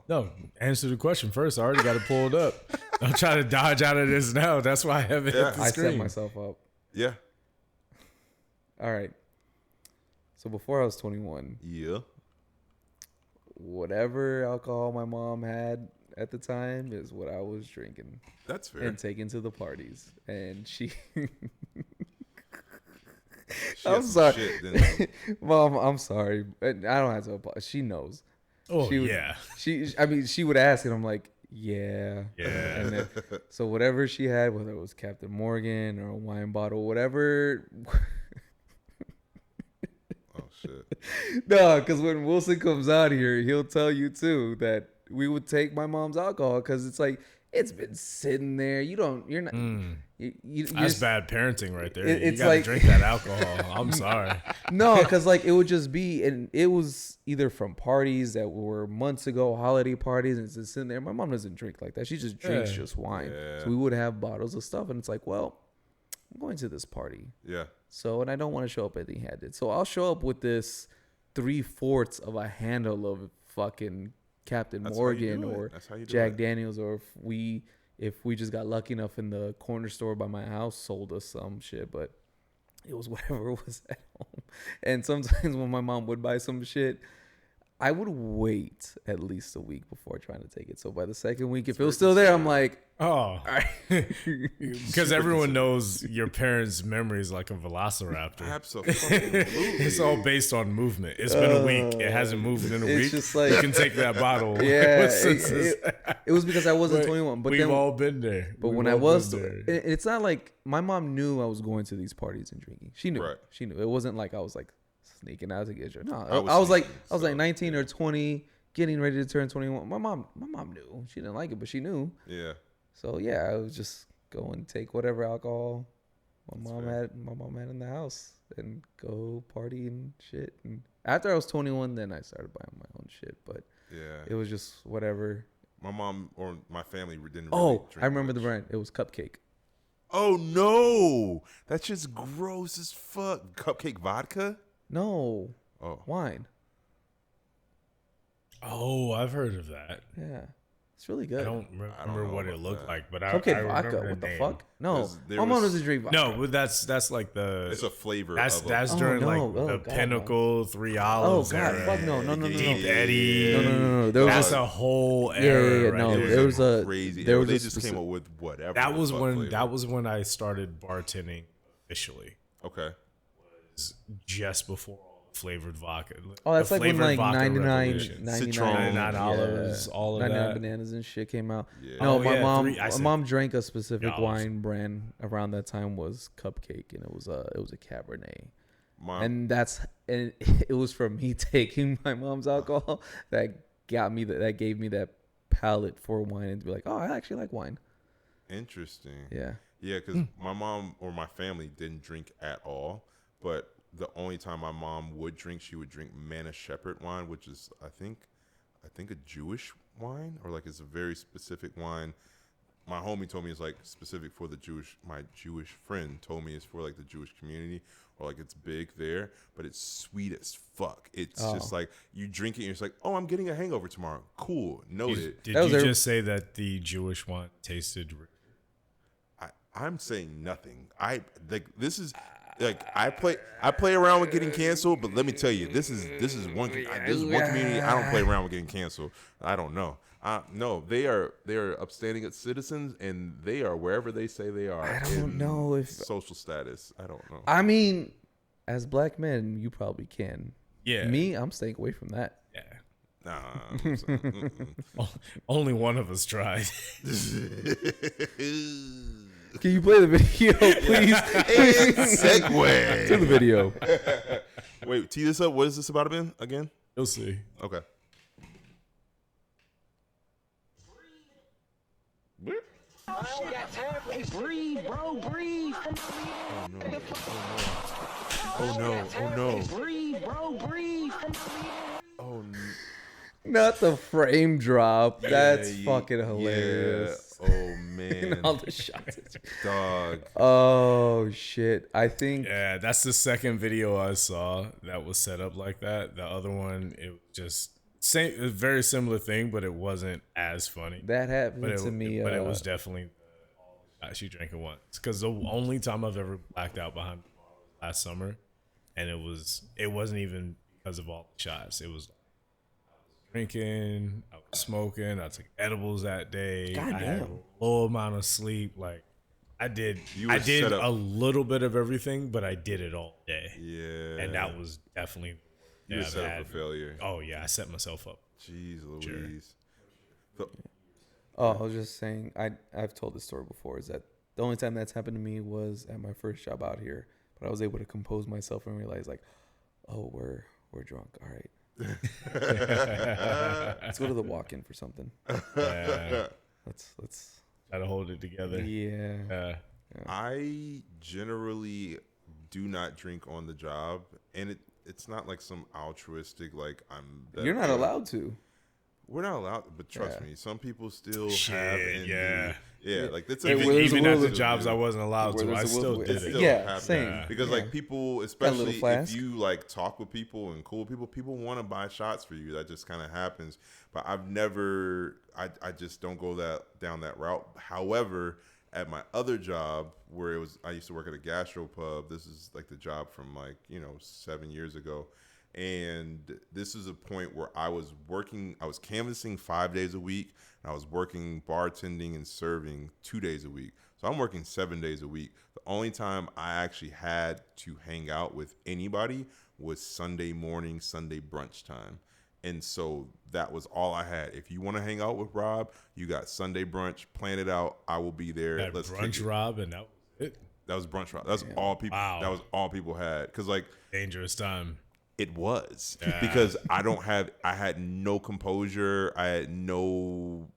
No, answer the question first. I already got it pulled up. I'm trying to dodge out of this now. That's why I haven't hit the I screen. set myself up. Yeah. All right. So before I was 21, Yeah. whatever alcohol my mom had at the time is what I was drinking That's fair. and taking to the parties. And she She I'm had some sorry. shit, didn't she? Mom, I'm sorry. I don't have to apologize. She knows. Oh, She would- yeah. She would ask, and I'm like, Yeah. Yeah. And then, so whatever she had, whether it was Captain Morgan or a wine bottle, whatever. Oh shit. No, because when Wilson comes out here, he'll tell you too that we would take my mom's alcohol because it's like it's been sitting there. You're not. You're That's bad parenting right there. It's you gotta like- drink that alcohol. I'm sorry. No, because like it would just be, and it was either from parties that were months ago, holiday parties, and it's just sitting there. My mom doesn't drink like that. She just drinks Yeah. just wine. Yeah. So we would have bottles of stuff, and it's like, well, I'm going to this party. Yeah. So, and I don't want to show up empty-handed. So I'll show up with this 3/4 of a handle of fucking Captain That's how you Morgan do it. or That's how you do Jack it. Daniels, or if we just got lucky enough in the corner store by my house sold us some shit, but it was whatever was at home. And sometimes when my mom would buy some shit, I would wait at least a week before trying to take it. So by the second week, if it was still there, I'm like, Oh, all right. because everyone knows your parents' memory is like a velociraptor. Absolutely. It's all based on movement. It's been a week. It hasn't moved in a It's week. just like- you can take that bottle. Yeah, with senses. it was because I wasn't But 21. But we've then, all been there. but We've when I all was, been there. it's not like my mom knew I was going to these parties and drinking. She knew. Right. She knew. It wasn't like I was like sneaking out to get her. No, I was I was like sneaking, I was like so, 19 or 20, getting ready to turn 21. My mom knew. She didn't like it, but she knew. Yeah. So yeah, I was just go and take whatever alcohol That's my fair. mom had in the house and go party and shit. And after I was 21, then I started buying my own shit. But Yeah. it was just whatever. My mom or my family didn't. Really Oh, drink I remember the much. brand. It was Cupcake. Oh no, that's just gross as fuck. Cupcake vodka. No, Oh, wine. Oh, I've heard of that. Yeah, it's really I good. don't remember know what it about looked that. like, but I Cupcake remember vodka. What the name. fuck? No, 'Cause there my mom was- doesn't drink vodka. No, but that's like the it's a flavor. that's of that's Oh, during no. like Oh, the God, Pinnacle, Three Oh Olives god, era. fuck no. Deep Eddie. No. There was That's a, a whole yeah, era. yeah. No, right there was a crazy. There was they a just specific, came up with whatever. That the was fuck when flavor. that was when I started bartending officially. Okay. It's just before all the flavored vodka. Oh, that's the like when flavored like vodka 99 revolution. 99 olives, all of 99 that. bananas and shit came out. Yeah. No, Oh, my yeah, mom I my said mom drank a specific olives. wine brand around that time was Cupcake, and it was a Cabernet. My, And it was from me taking my mom's alcohol that got me that gave me that palate for wine, and to be like, oh, I actually like wine. interesting. Yeah. Yeah, because my mom or my family didn't drink at all. But the only time my mom would drink, she would drink Mana Shepherd wine, which is I think a Jewish wine, or like it's a very specific wine. My homie told me it's like specific for the Jewish. My Jewish friend told me it's for like the Jewish community, or like it's big there. But it's sweet as fuck. It's just like you drink it, and it's like, oh, I'm getting a hangover tomorrow. Cool, noted. Did That was you every- just say that the Jewish one tasted? I'm saying nothing. This is like I play around with getting canceled, but let me tell you, this is one community I don't play around with getting canceled. I don't know. No, they are upstanding citizens, and they are wherever they say they are. I don't in know if- social status. I don't know. I mean, as black men, you probably can. Yeah. Me, I'm staying away from that. Yeah. Nah. I'm saying, Only one of us tried. Can you play the video, please? Segue To the video. Wait, tee this up. What is this about again? You'll see. Okay. Breathe, bro, breathe. Oh no! Oh no! Breathe, bro, breathe. Oh no! Not the frame drop. That's Yeah, fucking hilarious. Yeah. Oh man, All the shots. dog. Oh shit! I think Yeah, that's the second video I saw that was set up like that. The other one, it was just a very similar thing, but it wasn't as funny. that happened But to me. But it was definitely she drank it once. Because the only time I've ever blacked out behind the bar was last summer, and it wasn't even because of all the shots. It was drinking, I was smoking, I took edibles that day. I had a Goddamn. low amount of sleep. Like I did You were set up. a little bit of everything, but I did it all day. Yeah, And that was definitely you were I've set up had- for failure. Oh yeah, I set myself up. Jeez Sure. Louise. So, Oh, I was just saying, I've told this story before. Is that the only time that's happened to me was at my first job out here, but I was able to compose myself and realize like, oh, we're drunk. All right, let's go to the walk-in for something. Let's try to hold it together. Yeah. I generally do not drink on the job, and it's not like some altruistic like You're not allowed to. We're not allowed, but trust me, some people still have and do. Like that's even at the jobs I wasn't allowed to, I still did it. Same. Because like people, especially if you like talk with people and cool people want to buy shots for you. That just kind of happens. But I've never, I just don't go down that route. However, at my other job where I used to work at a gastropub. This is like the job from 7 years ago. And this is a point where I was canvassing 5 days a week, and I was working bartending and serving 2 days a week. So I'm working 7 days a week. The only time I actually had to hang out with anybody was Sunday morning, Sunday brunch time. And so that was all I had. If you want to hang out with Rob, you got Sunday brunch, plan it out. I will be there. Let's brunch Rob, and that was it. That was brunch Rob. That's all people. Wow. That was all people had. Cause like dangerous time. It was because I had no composure. I had no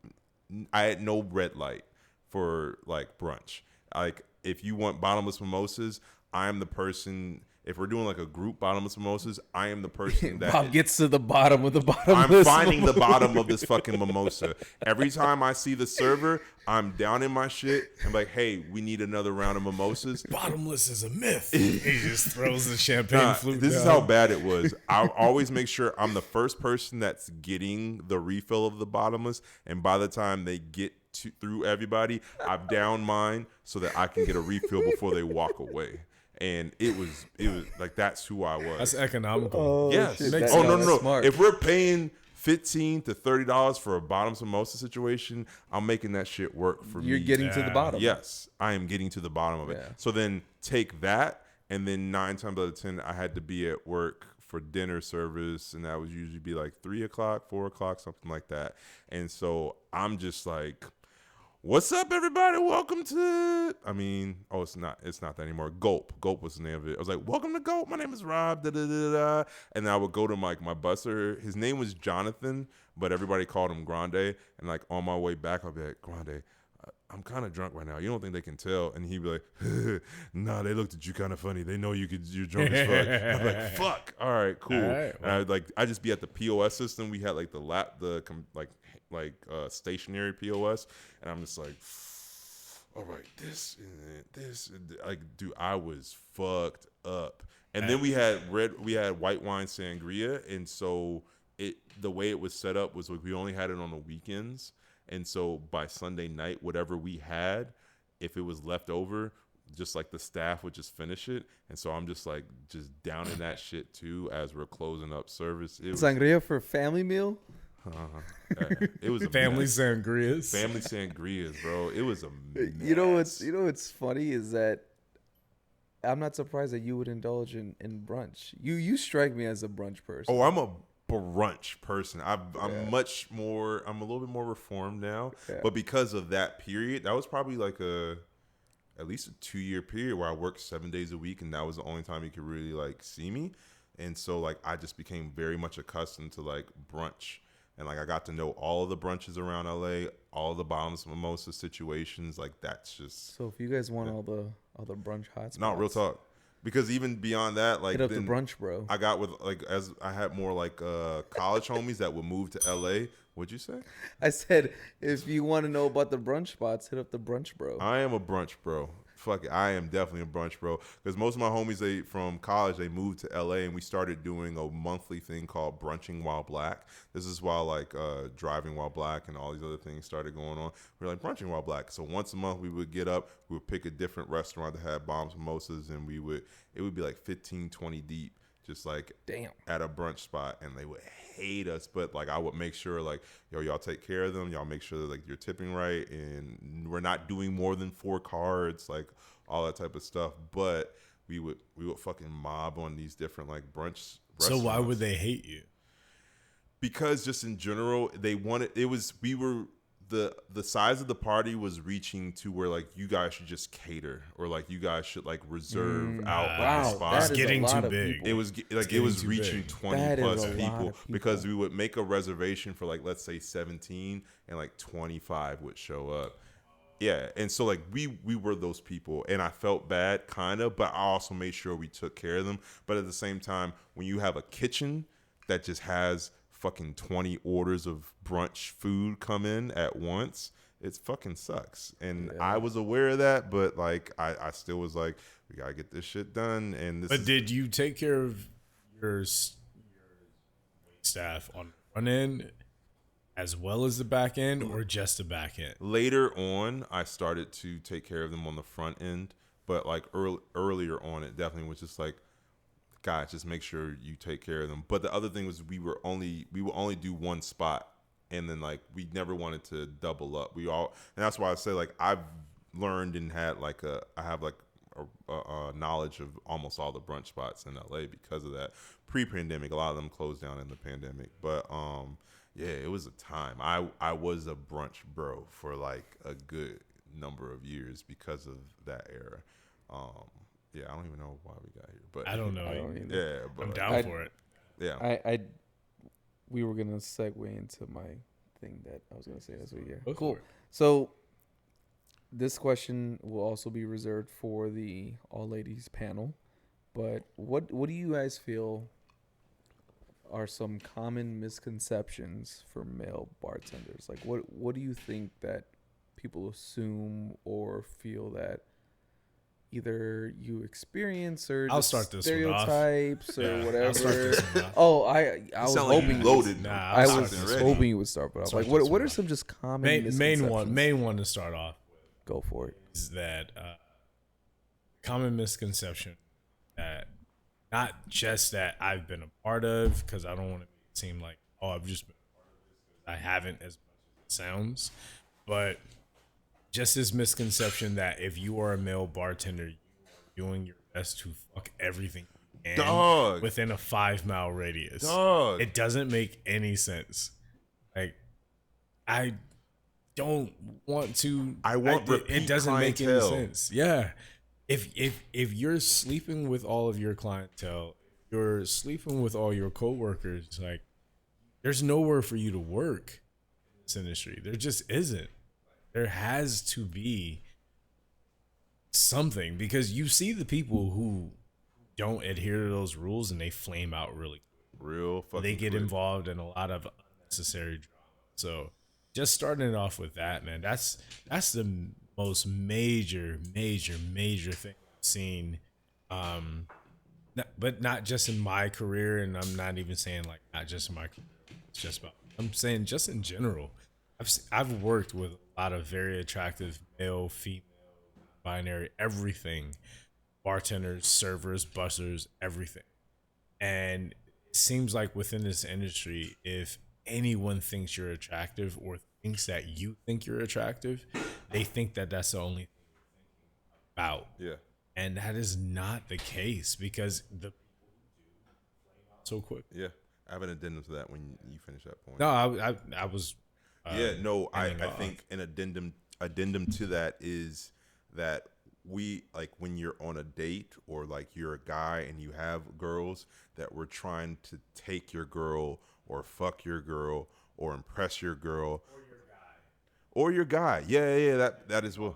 red light for like brunch. Like if you want bottomless mimosas, I am the person. If we're doing like a group bottomless mimosas, I am the person that Bob gets to the bottom of the bottomless. I'm finding the bottom of this fucking mimosa. Every time I see the server, I'm down in my shit. I'm like, hey, we need another round of mimosas. Bottomless is a myth. He just throws the champagne flute This down. is how bad it was. I always make sure I'm the first person that's getting the refill of the bottomless. And by the time they get through everybody, I've downed mine so that I can get a refill before they walk away. And it was like that's who I was. That's economical. Oh, yes. Shit, No. Smart. If we're paying $15 to $30 for a bottom mimosa situation, I'm making that shit work for me. You're getting to the bottom. Yes, I am getting to the bottom of it. Yeah. So then take that, and then 9 times out of 10, I had to be at work for dinner service, and that would usually be like 3 o'clock, 4 o'clock, something like that. And so I'm just like, what's up, everybody? Welcome to, it's not that anymore. Gulp was the name of it. I was like, welcome to Gulp. My name is Rob. Da, da, da, da. And I would go to my busser. His name was Jonathan, but everybody called him Grande. And like on my way back, I'll be like, Grande, I'm kind of drunk right now. You don't think they can tell? And he'd be like, nah, they looked at you kind of funny. They know you're drunk as fuck. I'm like, fuck. All right, cool. All right, well. And I just be at the POS system. We had like stationary POS, and I'm just like, all right, this, like, dude, I was fucked up. And then we had white wine sangria, and so the way it was set up was like we only had it on the weekends, and so by Sunday night, whatever we had, if it was left over, just like the staff would just finish it, and so I'm just like down in that shit too as we're closing up service. Sangria for family meal. It was family sangrias. Family sangrias, bro. It was a mess. You know what's funny is that I'm not surprised that you would indulge in brunch. You strike me as a brunch person. Oh, I'm a brunch person. I'm much more. I'm a little bit more reformed now, but because of that period, that was probably like at least a 2-year period where I worked 7 days a week, and that was the only time you could really like see me. And so like I just became very much accustomed to like brunch. And like I got to know all of the brunches around LA, all of the bottomless mimosa situations. Like that's just. So if you guys want all the brunch hotspots, no, real talk. Because even beyond that, like hit up the brunch, bro. I got with as I had more like college homies that would move to LA. What'd you say? I said if you want to know about the brunch spots, hit up the brunch, bro. I am a brunch bro. Fuck it, I am definitely a brunch bro. Because most of my homies, from college, they moved to LA, and we started doing a monthly thing called Brunching While Black. This is while like Driving While Black and all these other things started going on. We're like Brunching While Black. So once a month we would get up, we would pick a different restaurant that had bombs, mimosas, and it would be like 15, 20 deep, just like at a brunch spot, and they would hate us, but like I would make sure like, yo, y'all take care of them, y'all make sure that like you're tipping right, and we're not doing more than 4 cards, like all that type of stuff. But we would fucking mob on these different like brunch restaurants. So why would they hate you? Because just in general, they wanted, we were the size of the party was reaching to where like you guys should just cater, or like you guys should like reserve out of the Wow, spot. that is getting a lot too of big. people. It was like it was reaching 20 That is plus a lot people of people. because we would make a reservation for like, let's say 17, and like 25 would show up. Yeah, and so like we were those people, and I felt bad kind of, but I also made sure we took care of them. But at the same time, when you have a kitchen that just has fucking 20 orders of brunch food come in at once, it fucking sucks. And I was aware of that, but like I still was like, we gotta get this shit done. And this. But did you take care of your staff on the front end as well as the back end, or just the back end? Later on, I started to take care of them on the front end, but like earlier on, it definitely was just like, guys, just make sure you take care of them. But the other thing was we would only do one spot, and then like we never wanted to double up. And that's why I say like I've learned and had like I have like a knowledge of almost all the brunch spots in LA because of that. Pre-pandemic, a lot of them closed down in the pandemic, but yeah, it was a time. I was a brunch bro for like a good number of years because of that era. Yeah, I don't even know why we got here, but I don't know. I don't either. yeah, but I'm down for it. yeah. We were gonna segue into my thing that I was gonna say this week. Yeah, Go cool. for it. So this question will also be reserved for the all ladies panel. But what do you guys feel are some common misconceptions for male bartenders? Like what do you think that people assume or feel that either you experience or I'll just start this one off. stereotypes or Yeah, whatever? I'll start this one off. Oh, I was Sound like hoping you loaded. Nah, I I'll was start this hoping you would start, but Start like, this what one are off. some just common Main misconceptions? one to start off Go for it. is that common misconception that not just that I've been a part of, because I don't want to seem like, oh, I've just been a part of this. I haven't, as much as it sounds, but just this misconception that if you are a male bartender, you are doing your best to fuck everything you can Dog. within a 5-mile radius. Dog. It doesn't make any sense. Like, I don't want to. I want it repeat doesn't make any clientele. sense. Yeah, if you're sleeping with all of your clientele, you're sleeping with all your coworkers, like, there's nowhere for you to work in this industry. There just isn't. There has to be something, because you see the people who don't adhere to those rules and they flame out really quick. Real fucking They get quick. involved in a lot of unnecessary drama. So just starting it off with that, man, that's the most major thing I've seen. But not just in my career, and I'm not even saying like not just in my career. It's just about, I'm saying just in general. I've worked with a lot of very attractive male, female, binary, everything, bartenders, servers, bussers, everything. And it seems like within this industry, if anyone thinks you're attractive or thinks that you think you're attractive, they think that that's the only thing you're thinking about. Yeah. And that is not the case, because the people who do flame out so quick. Yeah. I have an addendum to that when you finish that point. No, I was. I ending off. think an addendum to that is that we, like, when you're on a date or like you're a guy and you have girls, that we're trying to take your girl or fuck your girl or impress your girl or your guy. Yeah. That is what.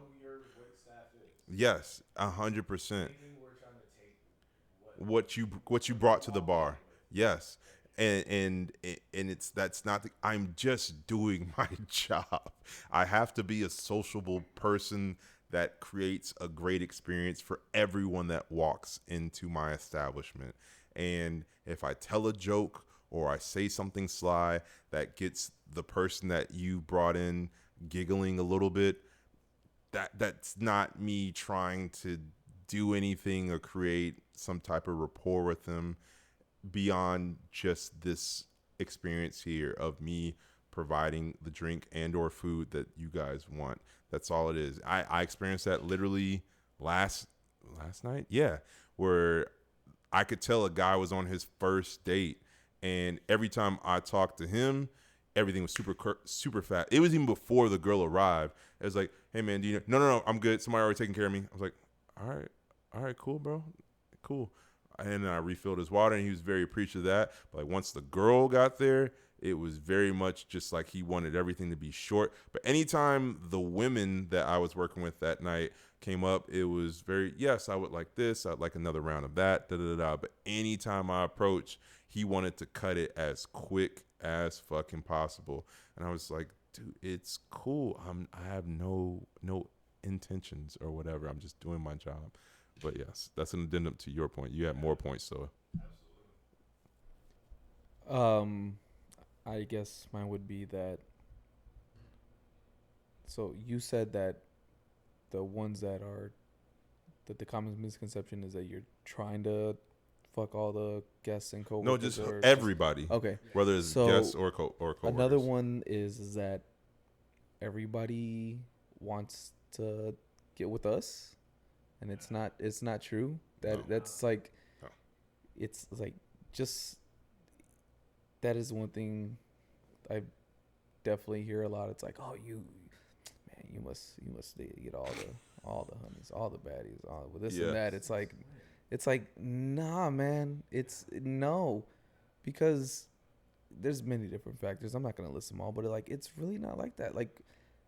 Yes, 100%. What you brought to the bar. Yes. And that's not I'm just doing my job. I have to be a sociable person that creates a great experience for everyone that walks into my establishment. And if I tell a joke or I say something sly that gets the person that you brought in giggling a little bit, that's not me trying to do anything or create some type of rapport with them beyond just this experience here of me providing the drink and or food that you guys want. That's all it is. I experienced that literally last night. Yeah. Where I could tell a guy was on his first date, and every time I talked to him, everything was super fast. It was even before the girl arrived. It was like, hey man, do you know? No, I'm good. Somebody already taking care of me. I was like, all right, cool, bro, cool. And then I refilled his water, and he was very appreciative of that. But like once the girl got there, it was very much just like he wanted everything to be short. But anytime the women that I was working with that night came up, it was very, yes, I would like this. I'd like another round of that. But anytime I approached, he wanted to cut it as quick as fucking possible. And I was like, dude, it's cool. I have no intentions or whatever. I'm just doing my job. But yes, that's an addendum to your point. You had more points, so. I guess mine would be that. So you said that the ones that are that the common misconception is that you're trying to fuck all the guests and coworkers. No, just everybody. Okay, whether it's guests or coworkers. Another one is that everybody wants to get with us, and it's not true. That's like, it's like just. That is one thing I definitely hear a lot. It's like, oh, you must get all the honeys, all the baddies, all with this and that. It's like, nah, man. It's no, because there's many different factors. I'm not gonna list them all, but like, it's really not like that. Like,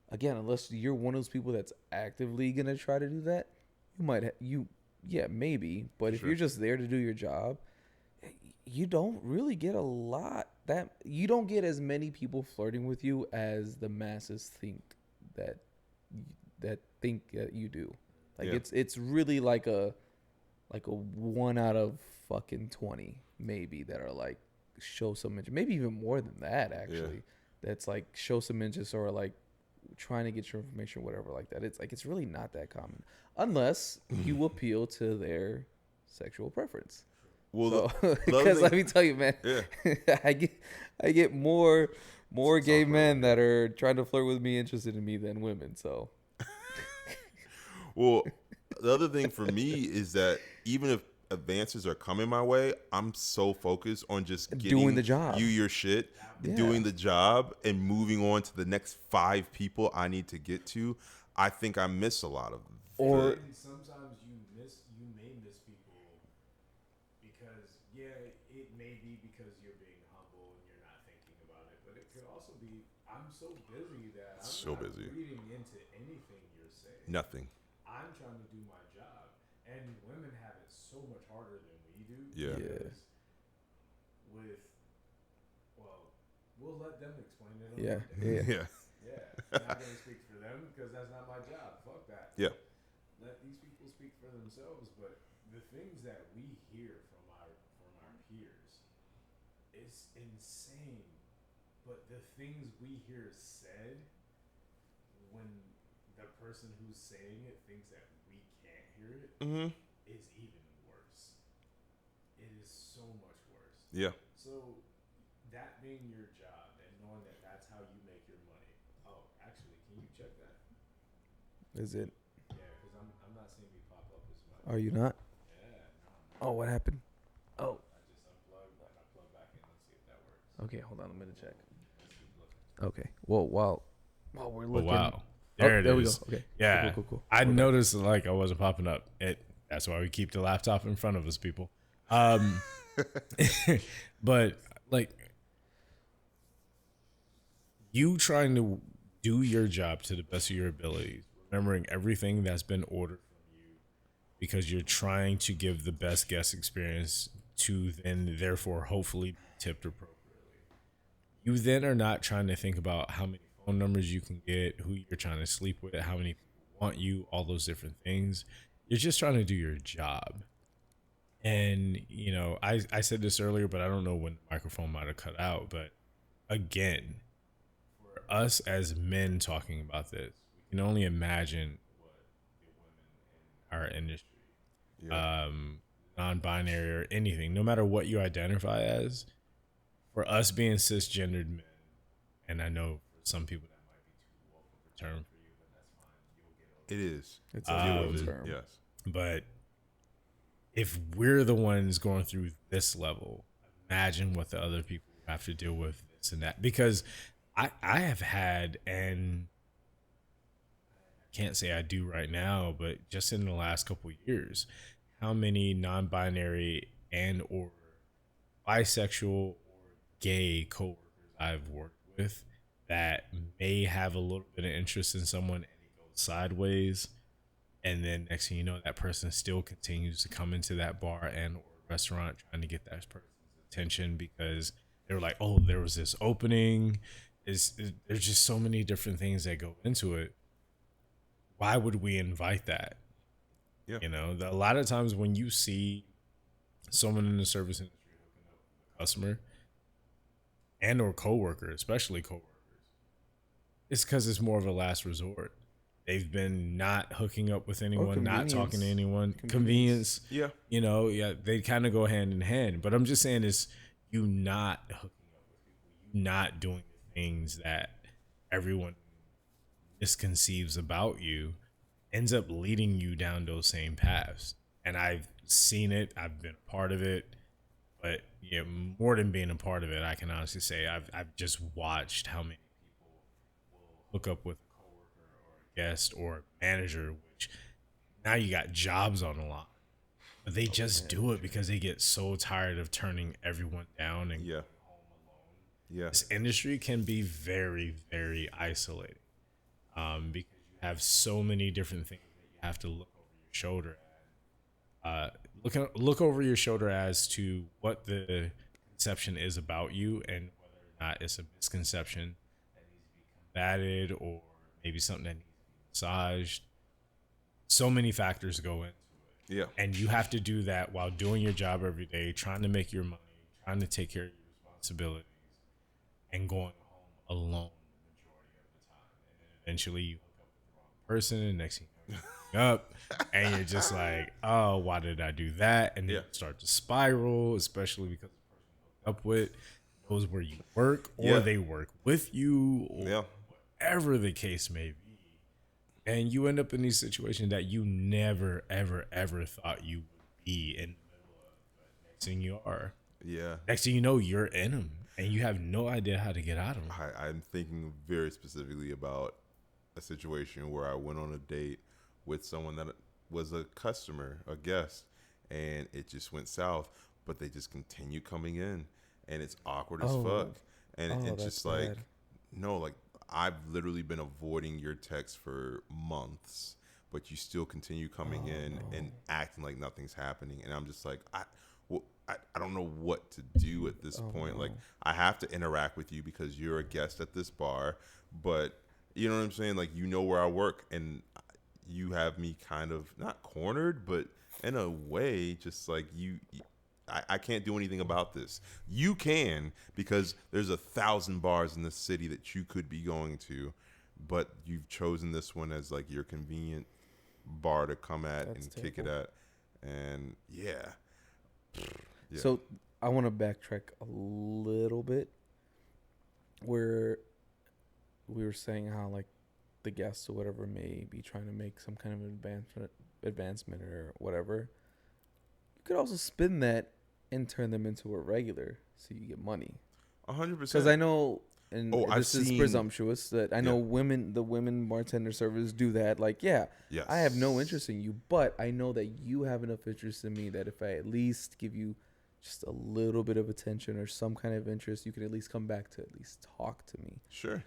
again, unless you're one of those people that's actively gonna try to do that, maybe. But if you're just there to do your job, you don't really get a lot you don't get as many people flirting with you as the masses think that you do. Like it's really like a 1 out of fucking 20 maybe that are like show some interest, maybe even more than that actually. That's like show some interest or like trying to get your information or whatever like that. It's like it's really not that common unless you appeal to their sexual preference. Well, because let me tell you, man, I get more gay men that are trying to flirt with me, interested in me than women. So, well, the other thing for me is that even if advances are coming my way, I'm so focused on just doing the job, your shit, doing the job, and moving on to the next 5 people I need to get to. I think I miss a lot of them. Or sometimes you may miss people because it may be because you're being humble and you're not thinking about it, but it could also be I'm so busy that I'm not reading into anything you're saying. Nothing. I'm trying to do my job, and women have it so much harder than we do. Because we'll let them explain it. Yeah. I'm not gonna speak for them because that's not my job. Fuck that. Yeah. Let these people speak for themselves. But the things that we hear from our peers is insane. But the things we hear said when the person who's saying it thinks that we can't hear it is even worse. It is so much worse. Yeah. So that being your job and knowing that that's how you make your money. Oh, actually, can you check that? Is it? Yeah, because I'm not seeing me pop up as much. Are you not? Yeah. Oh, what happened? Oh. I just unplugged and I plugged back in. Let's see if that works. Okay, hold on a minute. Check. Okay. Well, while we're looking. Oh, wow. There we go. Okay. Yeah. Cool. I noticed like I wasn't popping up. That's why we keep the laptop in front of us, people. But like you trying to do your job to the best of your abilities, remembering everything that's been ordered from you because you're trying to give the best guest experience to then therefore hopefully be tipped appropriately. You then are not trying to think about how many phone numbers you can get, who you're trying to sleep with, how many people want you, all those different things. You're just trying to do your job. And, you know, I said this earlier, but I don't know when the microphone might have cut out. But again, for us as men talking about this, we can only imagine what the women in our industry, non-binary or anything, no matter what you identify as, for us being cisgendered men, and I know for some people that might be too woke of a term for you, but that's fine. You'll get over it. It is. It's a term. Yes. But if we're the ones going through this level, imagine what the other people have to deal with this and that. Because I have had, and can't say I do right now, but just in the last couple years, how many non-binary and or bisexual or gay coworkers I've worked with that may have a little bit of interest in someone and it goes sideways, and then next thing you know, that person still continues to come into that bar and or restaurant trying to get that person's attention because they were like, oh, there was this opening. There's just so many different things that go into it. Why would we invite that? Yeah. You know, a lot of times when you see someone in the service industry hooking up with a customer and or coworker, especially coworkers, it's because it's more of a last resort. They've been not hooking up with anyone, not talking to anyone. Convenience. Yeah. You know, yeah, they kind of go hand in hand. But I'm just saying is you not hooking up with people, you not doing the things that everyone misconceives about you ends up leading you down those same paths. And I've seen it. I've been a part of it. But yeah, more than being a part of it, I can honestly say I've just watched how many people will hook up with a coworker or a guest or a manager, which now you got jobs on the line. But they just do it because they get so tired of turning everyone down and going home alone. Yeah. This industry can be very, very isolating. Because you have so many different things that you have to look over your shoulder at. Look over your shoulder as to what the conception is about you and whether or not it's a misconception that needs to be combated or maybe something that needs to be massaged. So many factors go into it. Yeah. And you have to do that while doing your job every day, trying to make your money, trying to take care of your responsibilities, and going home alone the majority of the time. And eventually you hook up with the wrong person, and next thing you know, you're up, and you're just like, oh, why did I do that? And then you start to spiral, especially because the person you hooked up with knows where you work, or they work with you, or whatever the case may be. And you end up in these situations that you never, ever, ever thought you would be in the middle of. But next thing you are. Yeah. Next thing you know, you're in them, and you have no idea how to get out of them. I'm thinking very specifically about a situation where I went on a date with someone that was a customer, a guest, and it just went south, but they just continue coming in, and it's awkward as fuck. And it's just like, bad. No, like, I've literally been avoiding your text for months, but you still continue coming in and acting like nothing's happening. And I'm just like, I don't know what to do at this point. Like, I have to interact with you because you're a guest at this bar, but you know what I'm saying? Like, you know where I work, and you have me kind of not cornered, but in a way, just like I can't do anything about this. You can, because there's 1,000 bars in this city that you could be going to, but you've chosen this one as like your convenient bar to come at and kick it at. And yeah. So I want to backtrack a little bit where we were saying how like the guests or whatever may be trying to make some kind of advancement or whatever. You could also spin that and turn them into a regular so you get money. 100%. Because I know, and this is presumptuous, that I know the women bartender servers do that. Like, I have no interest in you, but I know that you have enough interest in me that if I at least give you just a little bit of attention or some kind of interest, you can at least come back to at least talk to me. Sure.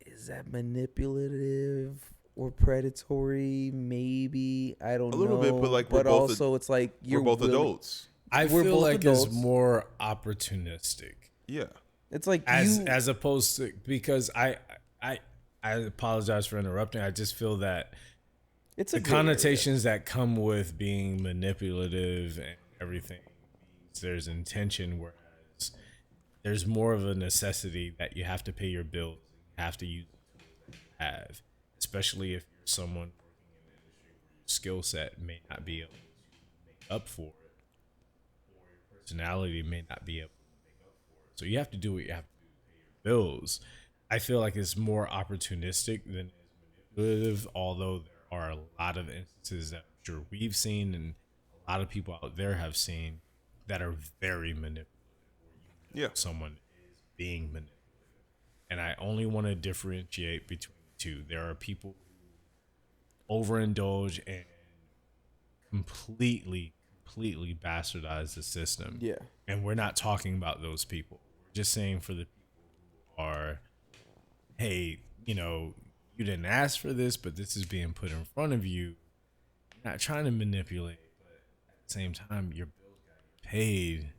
Is that manipulative or predatory? Maybe. I don't know. A little bit, but like, but also it's like we're both adults. I feel like it's more opportunistic. Yeah. It's like as opposed to, because I apologize for interrupting. I just feel that it's the connotations that come with being manipulative and everything means there's intention, whereas there's more of a necessity that you have to pay your bills. You have to use the tools that you have, especially if you're someone working in an industry where your skill set may not be able to make up for it, or your personality may not be able to make up for it. So you have to do what you have to do to pay your bills. I feel like it's more opportunistic than it is manipulative, although there are a lot of instances that I'm sure we've seen and a lot of people out there have seen that are very manipulative, where someone is being manipulative. and I only want to differentiate between the two. There are people who overindulge and completely bastardize the system. Yeah. And we're not talking about those people. We're just saying for the people who are, hey, you know, you didn't ask for this, but this is being put in front of you. You're not trying to manipulate, but at the same time, your bills got to get paid.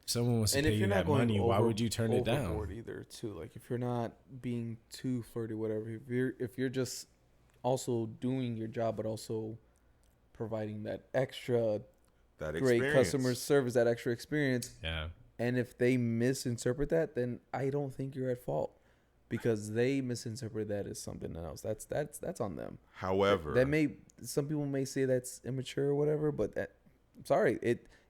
If someone wants to pay you that money, why would you turn it down? Either too, like if you're not being too flirty, whatever. If you're just also doing your job, but also providing that extra great customer service, that extra experience. Yeah. And if they misinterpret that, then I don't think you're at fault, because they misinterpret that as something else. That's on them. However, some people may say that's immature or whatever, but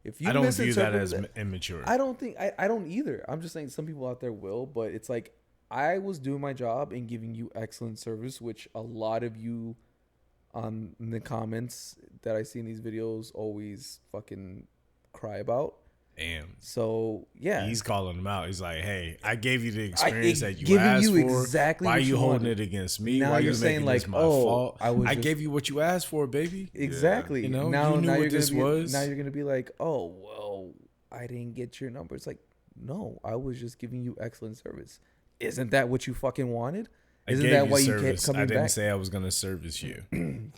if you I don't view that as immature. I don't think I don't either. I'm just saying some people out there will, but it's like I was doing my job and giving you excellent service, which a lot of you on the comments that I see in these videos always fucking cry about. Damn. So yeah, he's calling them out. He's like, "Hey, I gave you the experience that you asked for. Exactly. Why are you holding it against me? Now Why are you're you saying making like, this my fault? I gave you what you asked for, baby. Exactly. You know, now you knew what you're this was. Now you're gonna be like, oh well, I didn't get your number. It's like, no, I was just giving you excellent service. Isn't that what you fucking wanted? Isn't that why you kept coming back? I didn't say I was gonna service you.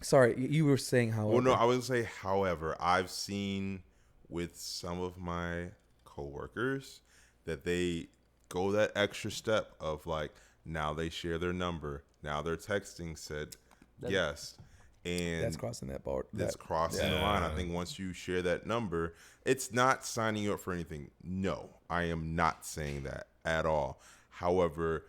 Sorry, you were saying however. Well, no, I would say however. I've seen with some of my coworkers that they go that extra step of like, now they share their number. Now they're texting said yes. And that's crossing that bar. That's crossing the line. I think once you share that number, it's not signing you up for anything. No, I am not saying that at all. However,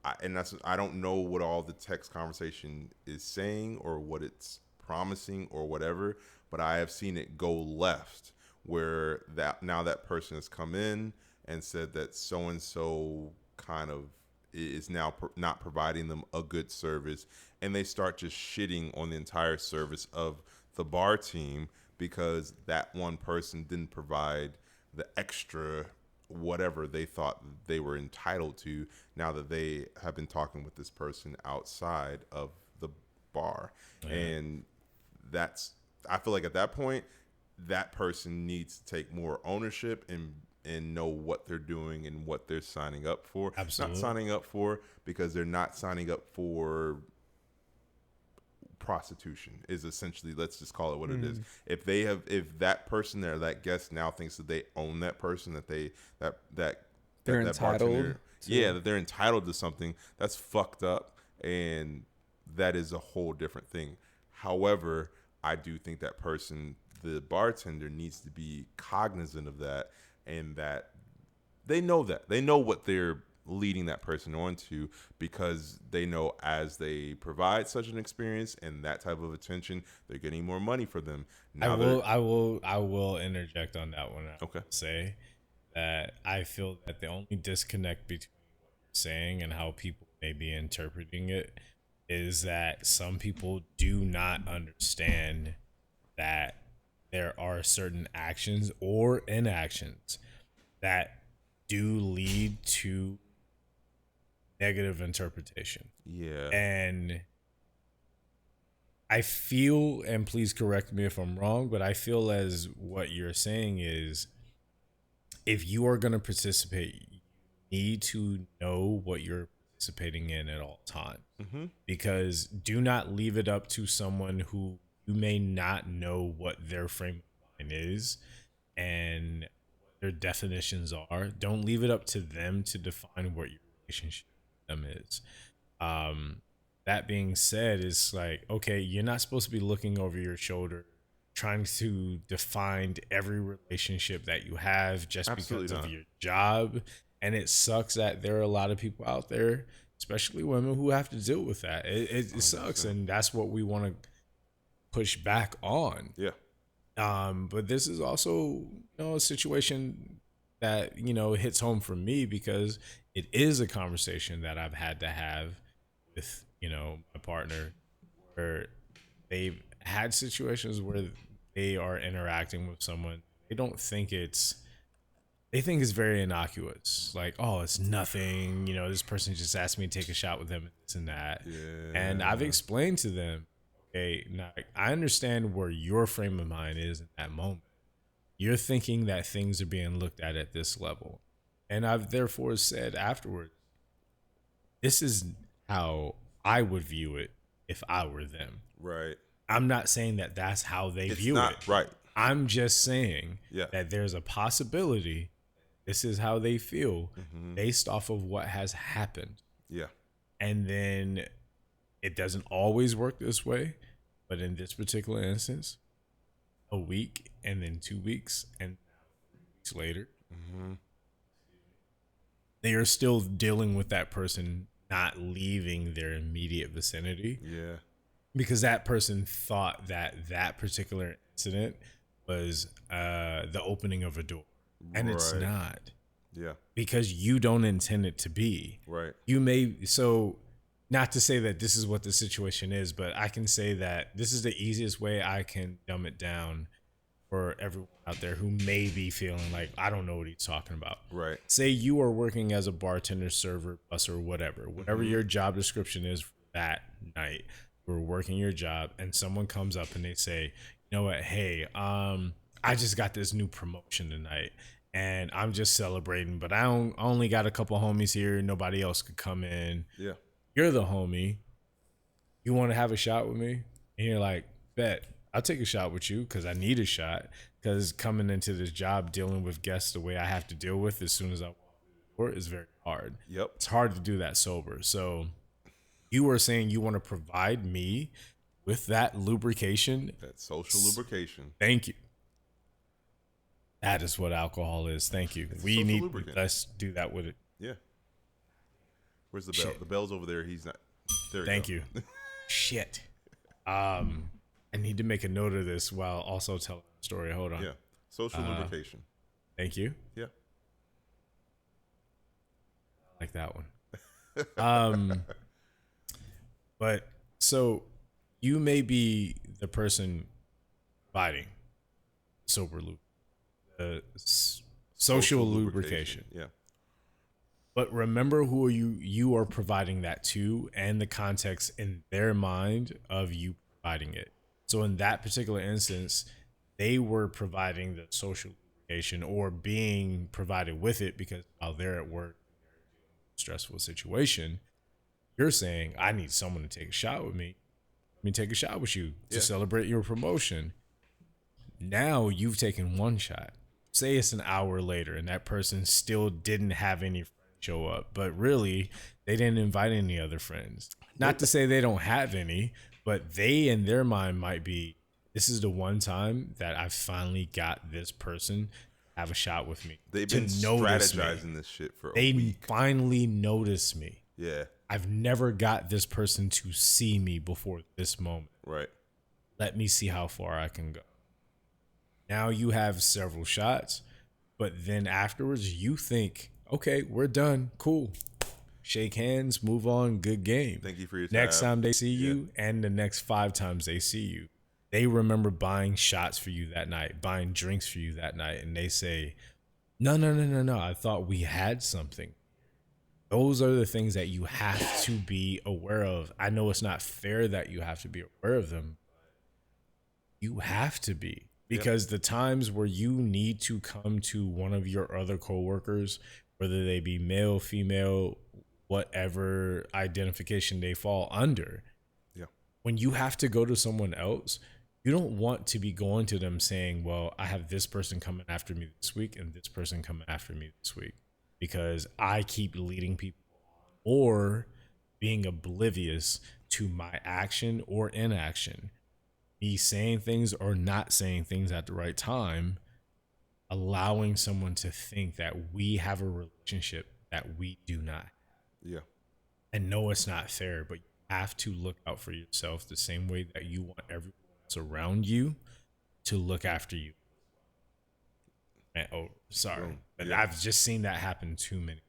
I don't know what all the text conversation is saying or what it's promising or whatever, but I have seen it go left where that person has come in and said that so-and-so kind of is now not providing them a good service, and they start just shitting on the entire service of the bar team because that one person didn't provide the extra whatever they thought they were entitled to, now that they have been talking with this person outside of the bar. Yeah. And I feel like at that point, that person needs to take more ownership and know what they're doing and what they're signing up for. Absolutely. Not signing up for because they're not signing up for prostitution is essentially, let's just call it what it is. If that person there, that guest now thinks that they own that person, that they're entitled that they're entitled to something, that's fucked up, and that is a whole different thing. However, I do think that person, the bartender, needs to be cognizant of that, and that they know what they're leading that person on to, because they know as they provide such an experience and that type of attention, they're getting more money for them. I will interject on that one. Okay. Say that I feel that the only disconnect between what you're saying and how people may be interpreting it is that some people do not understand that there are certain actions or inactions that do lead to negative interpretation. Yeah. And I feel, and please correct me if I'm wrong, but I feel as what you're saying is, if you are going to participate, you need to know what you're participating in at all times. Mm-hmm. Because do not leave it up to someone who you may not know what their frame of mind is and what their definitions are. Don't leave it up to them to define what your relationship with them is. That being said, it's like, okay, you're not supposed to be looking over your shoulder trying to define every relationship that you have just Absolutely because not. of your job. And it sucks that there are a lot of people out there, especially women, who have to deal with that. It sucks, and that's what we want to push back on. Yeah. But this is also, a situation that, hits home for me, because it is a conversation that I've had to have with, my partner, where they've had situations where they are interacting with someone. They don't think it's they think it's very innocuous. Like, oh, it's nothing. You know, this person just asked me to take a shot with them and this and that. Yeah. And I've explained to them, okay, now I understand where your frame of mind is in that moment. You're thinking that things are being looked at this level. And I've therefore said afterwards, this is how I would view it if I were them. Right. I'm not saying that that's how they view it. Right. I'm just saying that there's a possibility this is how they feel based off of what has happened. Yeah. And then it doesn't always work this way, but in this particular instance, a week and then 2 weeks and weeks later, they are still dealing with that person not leaving their immediate vicinity. Yeah. Because that person thought that that particular incident was the opening of a door. And it's not. Yeah. Because you don't intend it to be. Right. You may, so not to say that this is what the situation is, but I can say that this is the easiest way I can dumb it down for everyone out there who may be feeling like, I don't know what he's talking about. Right. Say you are working as a bartender, server, busser, whatever your job description is for that night. You're working your job and someone comes up and they say, you know what, hey, I just got this new promotion tonight and I'm just celebrating, but I only got a couple homies here. Nobody else could come in. Yeah. You're the homie. You want to have a shot with me? And you're like, bet, I'll take a shot with you because I need a shot. Because coming into this job, dealing with guests the way I have to deal with as soon as I walk through the door is very hard. Yep. It's hard to do that sober. So you were saying you want to provide me with that lubrication. That social lubrication. Thank you. That is what alcohol is. Thank you. We need, let's do that with it. Yeah. Where's the bell? Shit. The bell's over there. He's not. There. Thank you. Shit. I need to make a note of this while also telling the story. Hold on. Yeah. Social lubrication. Thank you. Yeah. I like that one. But so you may be the person fighting sober loop, social lubrication. Yeah. But remember who you are providing that to and the context in their mind of you providing it. So in that particular instance, they were providing the social lubrication or being provided with it because while they're at work, stressful situation, you're saying, I need someone to take a shot with me. Let me take a shot with you to celebrate your promotion. Now you've taken one shot. Say it's an hour later and that person still didn't have any show up, but really they didn't invite any other friends. Not to say they don't have any, but they in their mind might be, this is the one time that I finally got this person to have a shot with me. They've been strategizing this shit for a week. They finally noticed me. Yeah. I've never got this person to see me before this moment. Right. Let me see how far I can go. Now you have several shots, but then afterwards you think, okay, we're done. Cool. Shake hands, move on, good game. Thank you for your time. Next time they see you and the next 5 times they see you, they remember buying shots for you that night, buying drinks for you that night, and they say, no, I thought we had something. Those are the things that you have to be aware of. I know it's not fair that you have to be aware of them. You have to be. Because the times where you need to come to one of your other coworkers, whether they be male, female, whatever identification they fall under, when you have to go to someone else, you don't want to be going to them saying, well, I have this person coming after me this week and this person coming after me this week because I keep leading people or being oblivious to my action or inaction. Me saying things or not saying things at the right time, allowing someone to think that we have a relationship that we do not. Yeah. And no, it's not fair, but you have to look out for yourself the same way that you want everyone else around you to look after you. And, oh, sorry. But I've just seen that happen too many.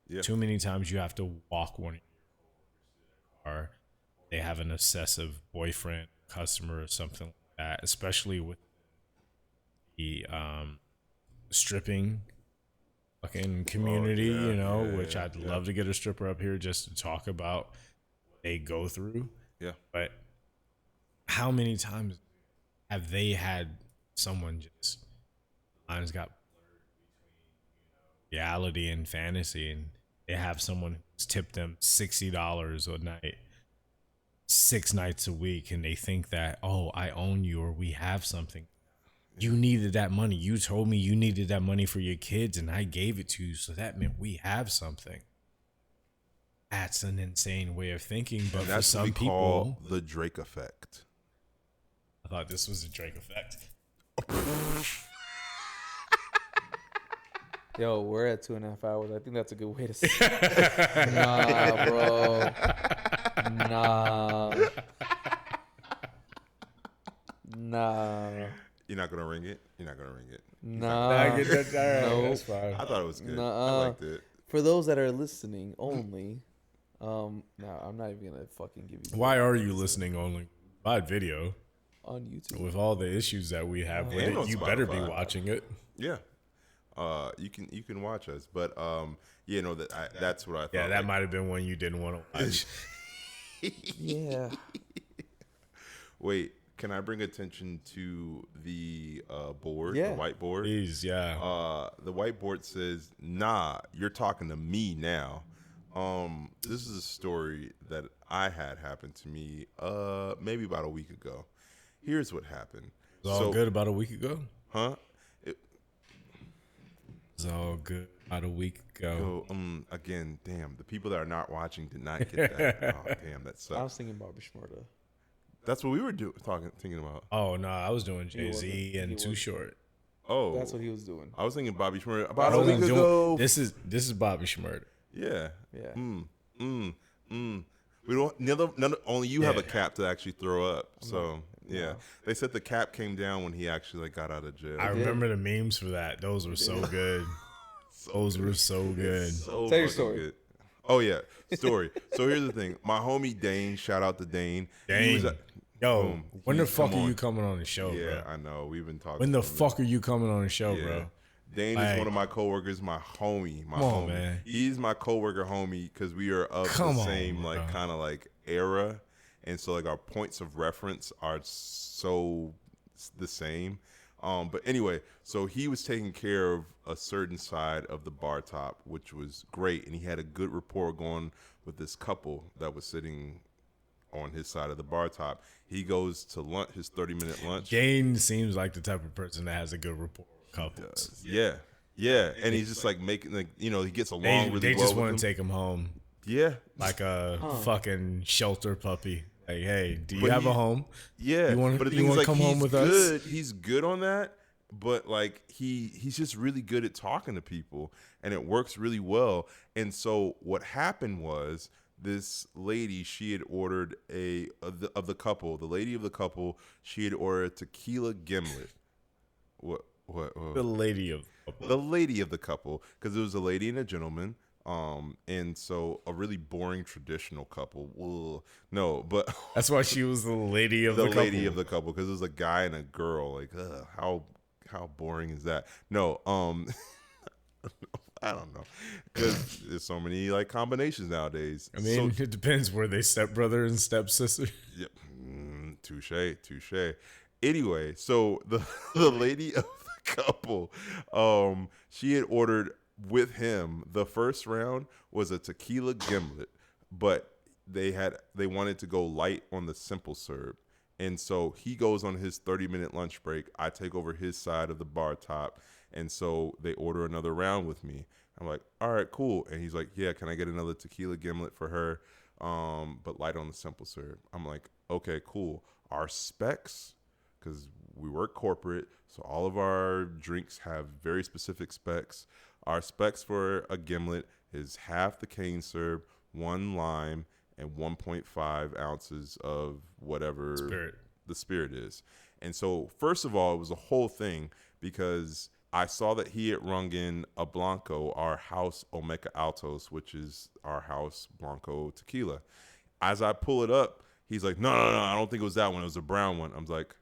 Yeah. Too many times you have to walk one or they have an obsessive boyfriend, customer or something like that, especially with the stripping fucking community, which I'd love to get a stripper up here just to talk about what they go through. Yeah. But how many times have they had someone just lines got reality and fantasy, and they have someone who's tipped them $60 a night, 6 nights a week, and they think that, oh, I own you, or we have something. You needed that money. You told me you needed that money for your kids, and I gave it to you, so that meant we have something. That's an insane way of thinking, but and for that's some what we people, call the Drake effect. I thought this was the Drake effect. Yo, we're at 2.5 hours. I think that's a good way to say it. Nah, bro. Nah. You're not gonna ring it. You're not gonna ring it. Nah. I get that. All right, Nope. that's fine. I thought it was good. Nuh-uh. I liked it. For those that are listening only, no, I'm not even gonna fucking give you. Why are you listening only? Provide video on YouTube with all the issues that we have with And on it. You better be Spotify. watching it. Yeah. You can watch us, but that's what I thought. Yeah, that might have been one you didn't want to watch. Yeah. Wait, can I bring attention to the board, Yeah. the whiteboard? Please, yeah. The whiteboard says, "Nah, you're talking to me now." This is a story that I had happen to me maybe about a week ago. Here's what happened. It was all good about a week ago? Huh? It was all good about a week ago. Again, damn, the people that are not watching did not get that. Oh, damn, that sucks. I was thinking Bobby Shmurda. That's what we were thinking about. Oh, no, I was doing Jay-Z and Too Short. Oh. That's what he was doing. I was thinking Bobby Shmurda about I a wasn't week ago. This is Bobby Shmurda. Yeah. Yeah. We don't. Only you have a cap to actually throw up. So yeah, they said the cap came down when he actually got out of jail. I remember the memes for that. Those were so good. Those were so good. So Tell your fucking story. good. Oh yeah, story. So here's the thing. My homie Dane, shout out to Dane. Dang. Yo, boom, when the he's fuck come are you on. coming on the show, Yeah, bro? I know. We've been talking. When the for a minute. fuck are you coming on the show, Yeah. bro? Dane Like- is one of my coworkers, my homie, my Come on, homie. man. He's my coworker homie because we are of Come the on, same bro. kind of era, and so our points of reference are so the same. But anyway, so he was taking care of a certain side of the bar top, which was great, and he had a good rapport going with this couple that was sitting on his side of the bar top. He goes to lunch, his 30-minute lunch. Jane seems like the type of person that has a good rapport with couples. Yeah, and he's just making he gets along They really well just with want to them. take him home Yeah, like a fucking shelter puppy. Like, hey, do you But have he- a home? yeah. You want but the you thing want is, to come home he's with good. us? He's good on that, but he's just really good at talking to people, and it works really well. And so what happened was this lady, she had ordered the lady of the couple, she had ordered a tequila gimlet. What? The lady of The lady of the couple, because it was a lady and a gentleman. And so a really boring traditional couple. Ugh. No, but that's why she was the lady of the the couple. lady of the couple, because it was a guy and a girl. How boring is that? No, I don't know, because there's so many combinations nowadays. I mean, So- it depends. Were they stepbrother and stepsister? Yep. Touche. Anyway, so the lady of the couple, she had ordered with him. The first round was a tequila gimlet, but they wanted to go light on the simple serve. And so he goes on his 30-minute lunch break. I take over his side of the bar top. And so they order another round with me. I'm like, all right, cool. And he's like, yeah, can I get another tequila gimlet for her? But light on the simple serve. I'm like, okay, cool. Our specs, because we work corporate, so all of our drinks have very specific specs. Our specs for a gimlet is half the cane syrup, 1 lime, and 1.5 ounces of whatever the spirit is. And so, first of all, it was a whole thing because I saw that he had rung in a Blanco, our house Omega Altos, which is our house Blanco tequila. As I pull it up, he's like, no, I don't think it was that one. It was a brown one. I'm like,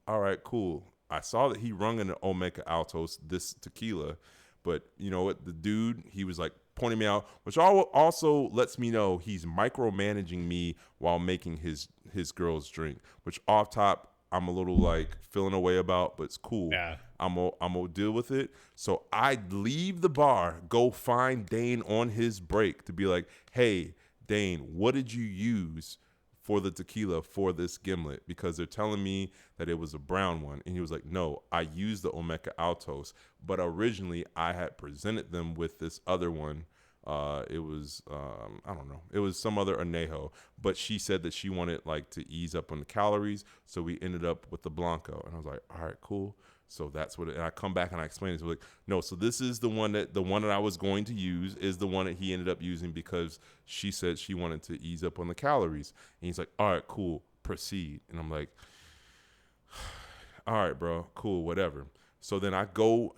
all right, cool. I saw that he rung in an Omega Altos, this tequila, But you know what? The dude, he was like pointing me out, which also lets me know he's micromanaging me while making his girl's drink. Which off top, I'm a little like feeling away about, but it's cool. Yeah. I'm gonna deal with it. So I leave the bar, go find Dane on his break to be like, hey, Dane, what did you use for the tequila for this gimlet? Because they're telling me that it was a brown one. And he was like, no, I used the Olmeca Altos, but originally I had presented them with this other one. It was, I don't know. It was some other añejo, but she said that she wanted like to ease up on the calories. So we ended up with the Blanco. And I was like, all right, cool. So that's what and I come back and I explain it. So like, no, so this is the one that I was going to use is the one that he ended up using because she said she wanted to ease up on the calories. And he's like, all right, cool, proceed. And I'm like, all right, bro, cool, whatever. So then I go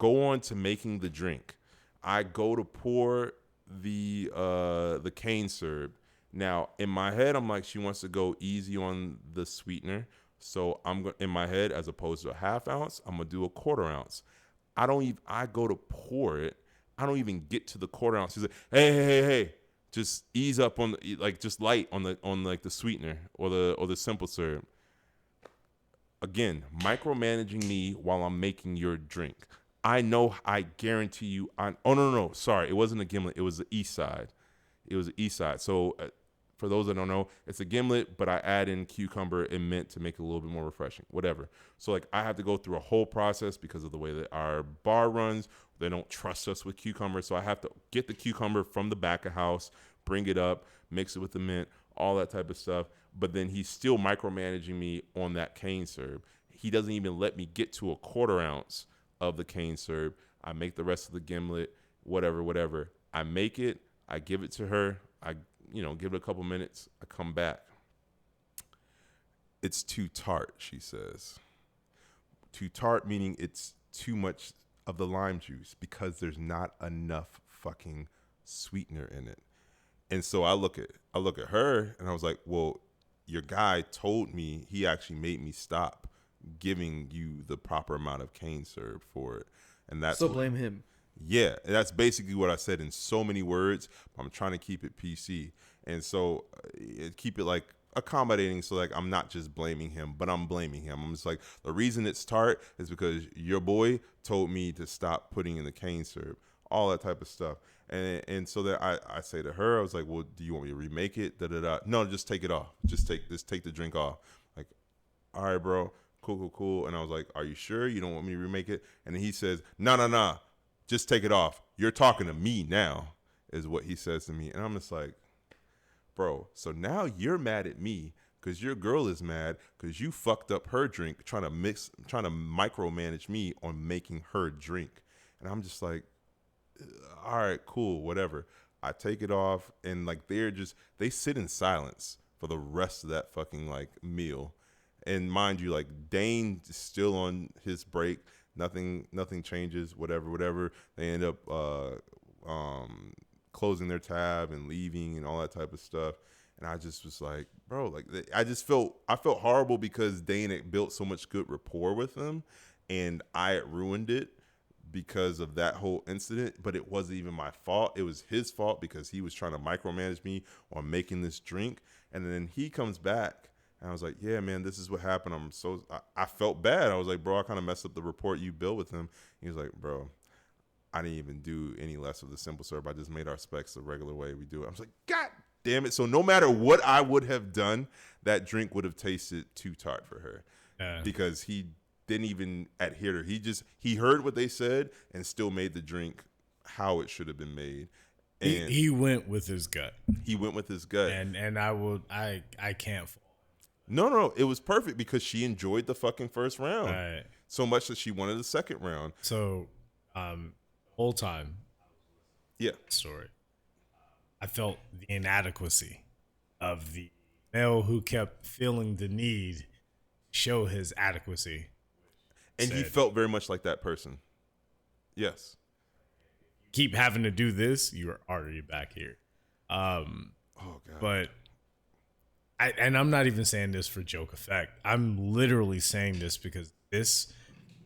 on to making the drink. I go to pour the cane syrup. Now in my head, I'm like, she wants to go easy on the sweetener. So in my head, as opposed to a half ounce, I'm gonna do a quarter ounce. I go to pour it. I don't even get to the quarter ounce. He's like, hey, just ease up on the, like, just light on the sweetener or the simple syrup. Again, micromanaging me while I'm making your drink. I know, I guarantee you. No, sorry, it wasn't a gimlet. It was the East Side. So for those that don't know, it's a gimlet, but I add in cucumber and mint to make it a little bit more refreshing, whatever. So like I have to go through a whole process because of the way that our bar runs. They don't trust us with cucumber. So I have to get the cucumber from the back of house, bring it up, mix it with the mint, all that type of stuff. But then he's still micromanaging me on that cane syrup. He doesn't even let me get to a quarter ounce of the cane syrup. I make the rest of the gimlet, whatever. I make it, I give it to her. Give it a couple minutes. I come back. It's too tart, she says. Too tart meaning it's too much of the lime juice because there's not enough fucking sweetener in it. And so I look at her and I was like, well, your guy told me, he actually made me stop giving you the proper amount of cane syrup for it. And that's so blame him. Yeah, that's basically what I said in so many words. I'm trying to keep it PC. And so keep it like accommodating. So like I'm not just blaming him, but I'm blaming him. I'm just like, the reason it's tart is because your boy told me to stop putting in the cane syrup, all that type of stuff. And so that I say to her, I was like, well, do you want me to remake it? No, just take it off. Just take the drink off. Like, all right, bro, cool. And I was like, are you sure you don't want me to remake it? And then he says, no. Just take it off. You're talking to me now, is what he says to me. And I'm just like, bro, so now you're mad at me because your girl is mad because you fucked up her drink trying to micromanage me on making her drink. And I'm just like, all right, cool, whatever. I take it off and like they sit in silence for the rest of that fucking like meal. And mind you, like Dane is still on his break. Nothing changes, whatever. They end up closing their tab and leaving and all that type of stuff. And I just was like, bro, like I felt horrible because Dane had built so much good rapport with him and I had ruined it because of that whole incident. But it wasn't even my fault. It was his fault because he was trying to micromanage me on making this drink. And then he comes back. And I was like, yeah, man, this is what happened. I felt bad. I was like, bro, I kind of messed up the rapport you built with him. He was like, bro, I didn't even do any less of the simple syrup. I just made our specs the regular way we do it. I was like, God damn it. So no matter what I would have done, that drink would have tasted too tart for her because he didn't even adhere to it. He heard what they said and still made the drink how it should have been made. And he went with his gut. And I can't. No, it was perfect because she enjoyed the fucking first round right. so much that she wanted the second round. So, whole time, story, I felt the inadequacy of the male who kept feeling the need to show his adequacy, and he felt very much like that person. Yes, keep having to do this, you're already back here. Oh God, but. I'm not even saying this for joke effect. I'm literally saying this because this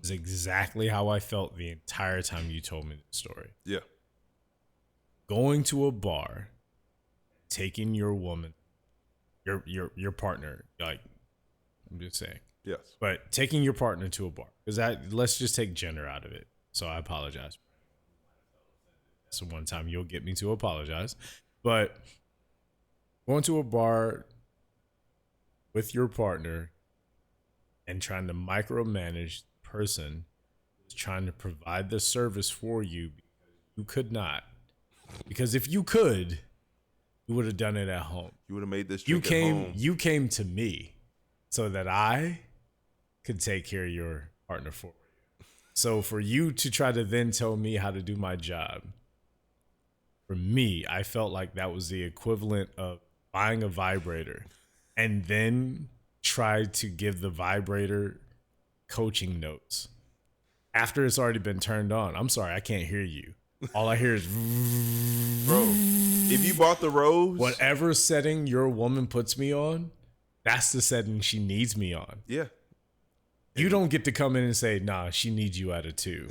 is exactly how I felt the entire time you told me the story. Yeah. Going to a bar, taking your woman, your partner, like, I'm just saying. Yes. But taking your partner to a bar, because let's just take gender out of it. So I apologize. So one time you'll get me to apologize. But going to a bar with your partner and trying to micromanage the person who's trying to provide the service for you, you could not. Because if you could, you would have done it at home. You would have made this drink at home. You came to me so that I could take care of your partner for you. So for you to try to then tell me how to do my job, for me, I felt like that was the equivalent of buying a vibrator and then try to give the vibrator coaching notes after it's already been turned on. I'm sorry, I can't hear you. All I hear is, bro, if you bought the rose, whatever setting your woman puts me on, that's the setting she needs me on. Yeah. You don't get to come in and say, nah, she needs you at a 2.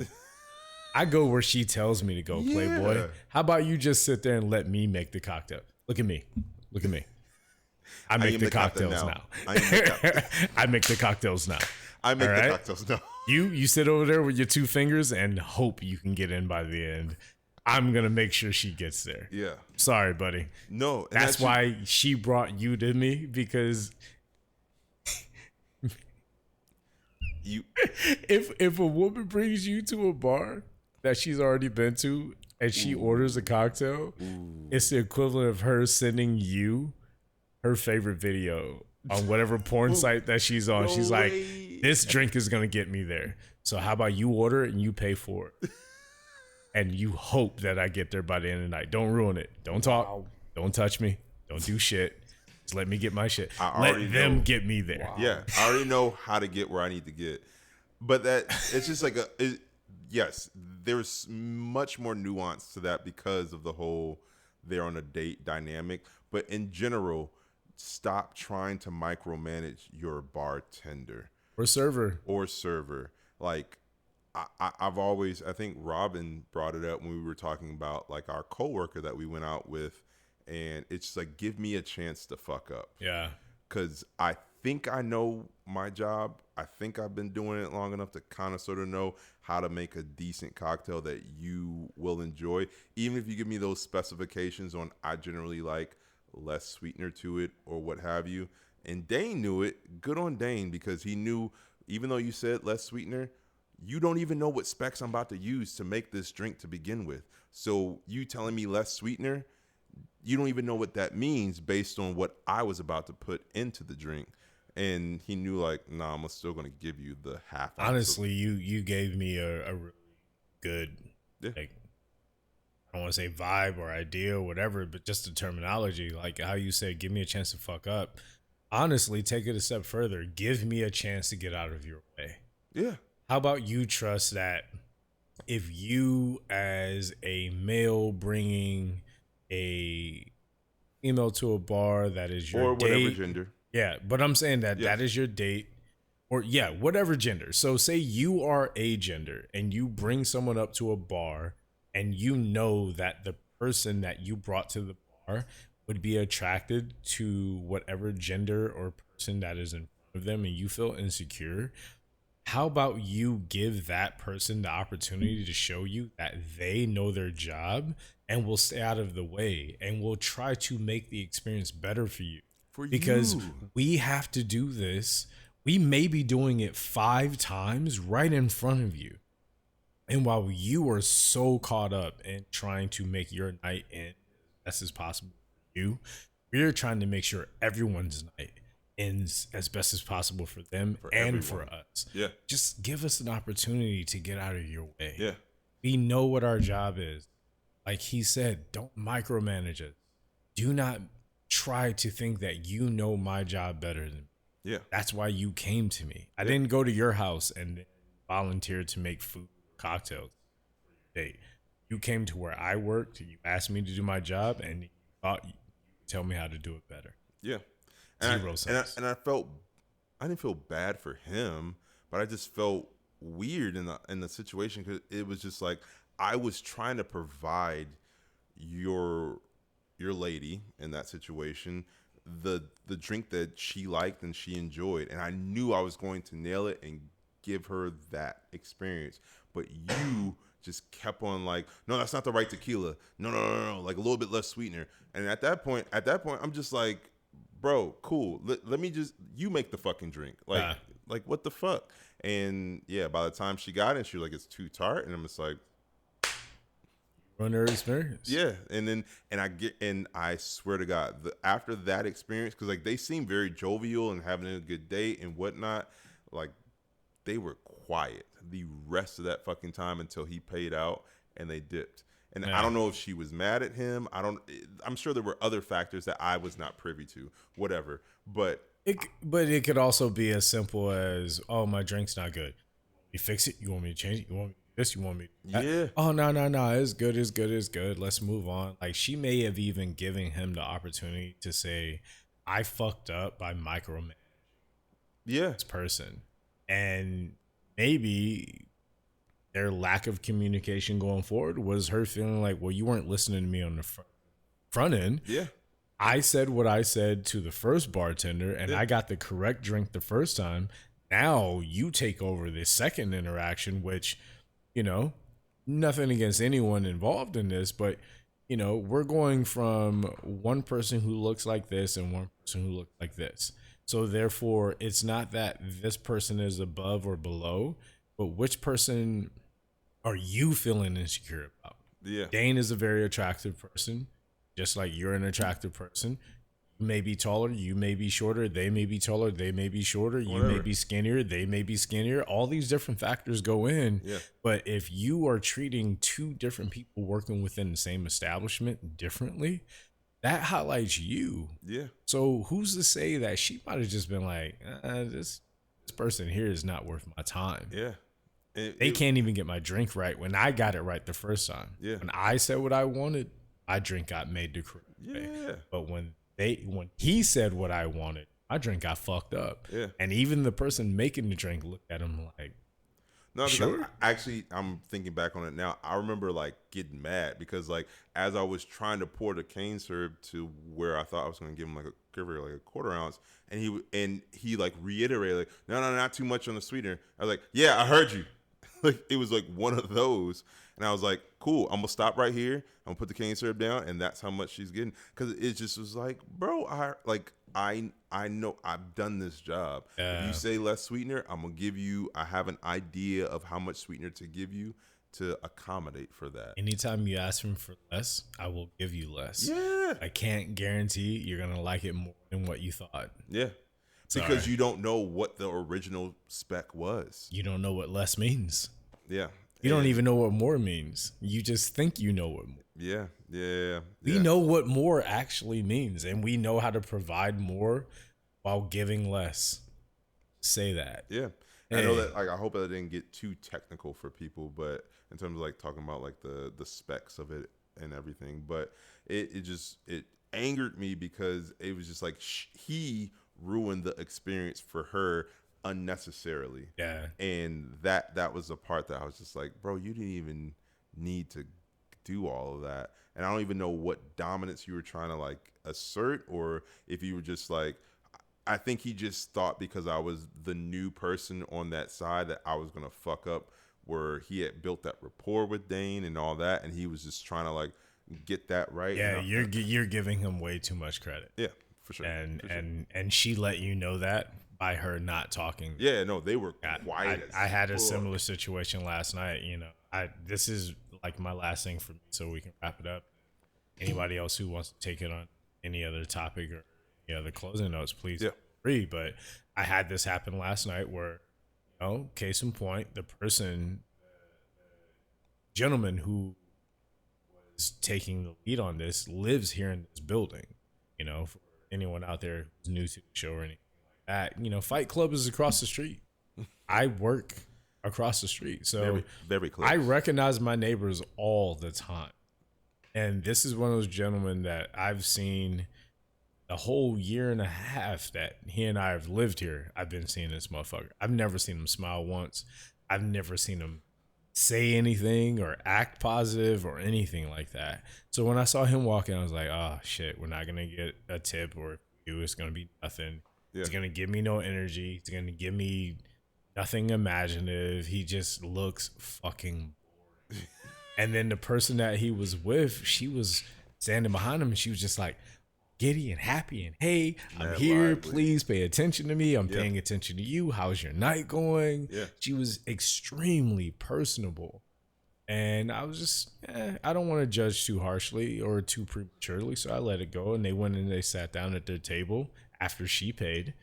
I go where she tells me to go, Playboy. How about you just sit there and let me make the cocktail? Look at me. Look at me. I make the cocktails now. I make the cocktails now. I make the cocktails now. You sit over there with your 2 fingers and hope you can get in by the end. I'm going to make sure she gets there. Yeah. Sorry, buddy. No. That's why she brought you to me, because if a woman brings you to a bar that she's already been to and she orders a cocktail, it's the equivalent of her sending you her favorite video on whatever porn site that she's on. She's like, this drink is going to get me there. So how about you order it and you pay for it? And you hope that I get there by the end of the night. Don't ruin it. Don't talk. Wow. Don't touch me. Don't do shit. Just let me get my shit. Let them get me there. Wow. Yeah. I already know how to get where I need to get. But it's just like yes, there's much more nuance to that because of the whole they're on a date dynamic. But in general, stop trying to micromanage your bartender or server. Like I've always, I think Robin brought it up when we were talking about like our coworker that we went out with, and it's just like, give me a chance to fuck up. Yeah. Cause I think I know my job. I think I've been doing it long enough to kind of sort of know how to make a decent cocktail that you will enjoy. Even if you give me those specifications on, I generally like less sweetener to it or what have you. And Dane knew it. Good on Dane, because he knew, even though you said less sweetener, you don't even know what specs I'm about to use to make this drink to begin with. So you telling me less sweetener, you don't even know what that means based on what I was about to put into the drink. And he knew, like, nah, I'm still going to give you the half. Honestly, you gave me a really good, like, I don't want to say vibe or idea or whatever, but just the terminology, like how you said, give me a chance to fuck up. Honestly, take it a step further. Give me a chance to get out of your way. Yeah. How about you trust that if you, as a male bringing a female to a bar that is your or whatever date, gender. Yeah, but I'm saying that that is your date, or whatever gender. So say you are a gender and you bring someone up to a bar and you know that the person that you brought to the bar would be attracted to whatever gender or person that is in front of them, and you feel insecure. How about you give that person the opportunity to show you that they know their job and will stay out of the way and will try to make the experience better for you? Because we have to do this. We may be doing it 5 times right in front of you. And while you are so caught up in trying to make your night end as best as possible for you, we're trying to make sure everyone's night ends as best as possible for them and for us. Yeah. Just give us an opportunity to get out of your way. Yeah. We know what our job is. Like he said, don't micromanage it. Do not try to think that you know my job better than me. Yeah. That's why you came to me. I didn't go to your house and volunteer to make food, cocktails. You came to where I worked. You asked me to do my job, and you thought you could tell me how to do it better. Yeah. Zero sense. And I felt, I didn't feel bad for him, but I just felt weird in the situation, because it was just like I was trying to provide your lady in that situation the drink that she liked and she enjoyed, and I knew I was going to nail it and give her that experience. But you just kept on like, no, that's not the right tequila. No, like a little bit less sweetener. And at that point, I'm just like, bro, cool. Let me just, you make the fucking drink. Like what the fuck? And yeah, by the time she got it, she was like, it's too tart. And I'm just like, run her experience. Yeah. And I swear to God, after that experience, because like they seemed very jovial and having a good date and whatnot, like they were quiet the rest of that fucking time until he paid out and they dipped. And I don't know if she was mad at him. I'm sure there were other factors that I was not privy to, whatever. But it could also be as simple as, oh, my drink's not good. You fix it? You want me to change it? You want me to do this? You want me to do that? Yeah. Oh, no. It's good. Let's move on. Like, she may have even given him the opportunity to say, I fucked up by micromanaging this person. And maybe their lack of communication going forward was her feeling like, well, you weren't listening to me on the front end. Yeah. I said what I said to the first bartender, and I got the correct drink the first time. Now you take over the second interaction, which, you know, nothing against anyone involved in this, but, you know, we're going from one person who looks like this and one person who looks like this. So therefore, it's not that this person is above or below, but which person are you feeling insecure about? Yeah. Dane is a very attractive person, just like you're an attractive person. You may be taller, you may be shorter, they may be taller, they may be shorter, you may be skinnier, they may be skinnier. All these different factors go in. Yeah. But if you are treating two different people working within the same establishment differently, that highlights you. Yeah. So who's to say that she might have just been like, this person here is not worth my time. Yeah. They can't even get my drink right when I got it right the first time. Yeah. When I said what I wanted, my drink got made the correct way. Yeah. But when he said what I wanted, my drink got fucked up. Yeah. And even the person making the drink looked at him like, no, sure. I'm thinking back on it now. I remember like getting mad because like as I was trying to pour the cane syrup to where I thought I was going to give him like a quarter ounce, and he like reiterated like, no, not too much on the sweetener. I was like, yeah, I heard you. Like it was like one of those, and I was like, cool, I'm gonna stop right here. I'm gonna put the cane syrup down, and that's how much she's getting. Because it just was like, bro, I know I've done this job. If you say less sweetener, I'm gonna give you. I have an idea of how much sweetener to give you to accommodate for that. Anytime you ask him for less, I will give you less. Yeah, I can't guarantee you're gonna like it more than what you thought. Yeah. Because you don't know what the original spec was. You don't know what less means. Yeah. You don't even know what more means. You just think you know what more. Yeah. We know what more actually means, and we know how to provide more while giving less. Say that. Yeah. I know that, like, I hope that I didn't get too technical for people, but in terms of like talking about like the specs of it and everything, but it angered me because it was just like he ruined the experience for her unnecessarily. Yeah. And that was the part that I was just like, bro, you didn't even need to do all of that. And I don't even know what dominance you were trying to like assert, or if you were just like, I think he just thought because I was the new person on that side that I was gonna fuck up where he had built that rapport with Dane and all that, and he was just trying to like get that right. Yeah, you're giving him way too much credit. Yeah. For sure. And she let you know that by her not talking. Yeah, no, they were quiet. I had a similar situation last night. You know, this is like my last thing for me, so we can wrap it up. Anybody else who wants to take it on any other topic or any other closing notes, please feel free. But I had this happen last night where, you know, case in point, the gentleman who was taking the lead on this lives here in this building. You know, for anyone out there who's new to the show or anything like that, you know, Fight Club is across the street. I work across the street, so very, very close. I recognize my neighbors all the time, and this is one of those gentlemen that I've seen the whole year and a half that he and I have lived here. I've been seeing this motherfucker. I've never seen him smile once. I've never seen him say anything or act positive or anything like that. So when I saw him walking, I was like, oh shit, we're not gonna get a tip, or if we do, it's gonna be nothing. Yeah. He's gonna give me no energy. He's gonna give me nothing imaginative. He just looks fucking boring. And then the person that he was with, she was standing behind him and she was just like giddy and happy and, hey, I'm here. Lively. Please pay attention to me. I'm paying attention to you. How's your night going? Yeah. She was extremely personable. And I was just, I don't want to judge too harshly or too prematurely. So I let it go. And they went and they sat down at their table after she paid.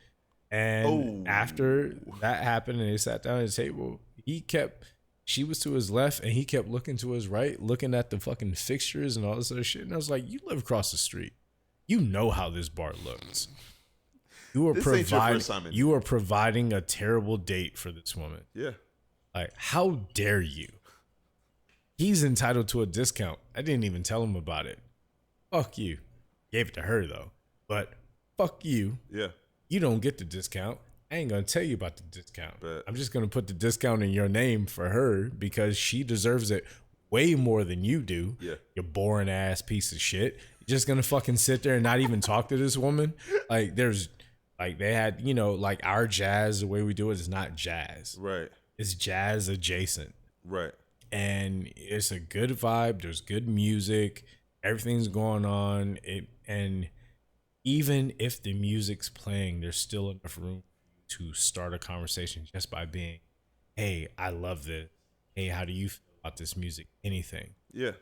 And after that happened and they sat down at the table, she was to his left and he kept looking to his right, looking at the fucking fixtures and all this other shit. And I was like, you live across the street. You know how this bar looks. You are providing a terrible date for this woman. Yeah. Like, how dare you? He's entitled to a discount. I didn't even tell him about it. Fuck you. Gave it to her though. But fuck you. Yeah. You don't get the discount. I ain't gonna tell you about the discount. But I'm just gonna put the discount in your name for her because she deserves it way more than you do. Yeah. You boring ass piece of shit. You're just gonna fucking sit there and not even talk to this woman. Like they had, like our jazz, the way we do it is not jazz. Right. It's jazz adjacent. Right. And it's a good vibe. There's good music. Everything's going on. And even if the music's playing, there's still enough room to start a conversation just by being, hey, I love this. Hey, how do you feel about this music? Anything. Yeah.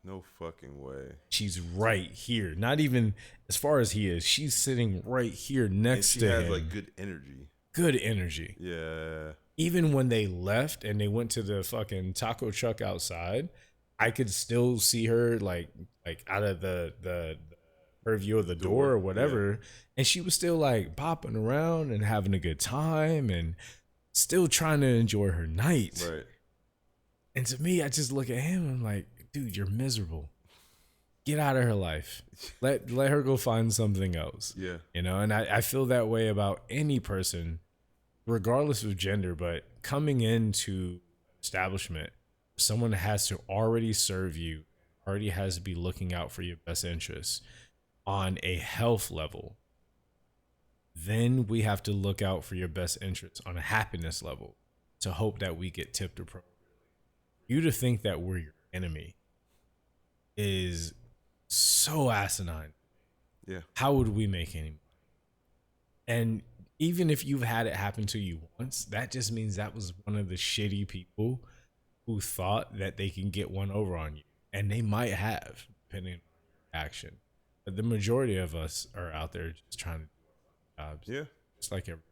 No fucking way. She's right here. Not even as far as he is. She's sitting right here next to him. She has like good energy. Good energy. Yeah. Even when they left and they went to the fucking taco truck outside, I could still see her like out of the purview of the door or whatever. Yeah. And she was still like bopping around and having a good time and still trying to enjoy her night. Right. And to me, I just look at him and I'm like, dude, you're miserable. Get out of her life. Let her go find something else. Yeah. And I feel that way about any person, regardless of gender, but coming into establishment, someone has to already serve you, already has to be looking out for your best interests on a health level. Then we have to look out for your best interests on a happiness level to hope that we get tipped appropriately. You to think that we're your enemy is so asinine. Yeah. How would we make any money? And even if you've had it happen to you once, that just means that was one of the shitty people who thought that they can get one over on you. And they might have, depending on your action. But the majority of us are out there just trying to do our jobs. Yeah. Just like everyone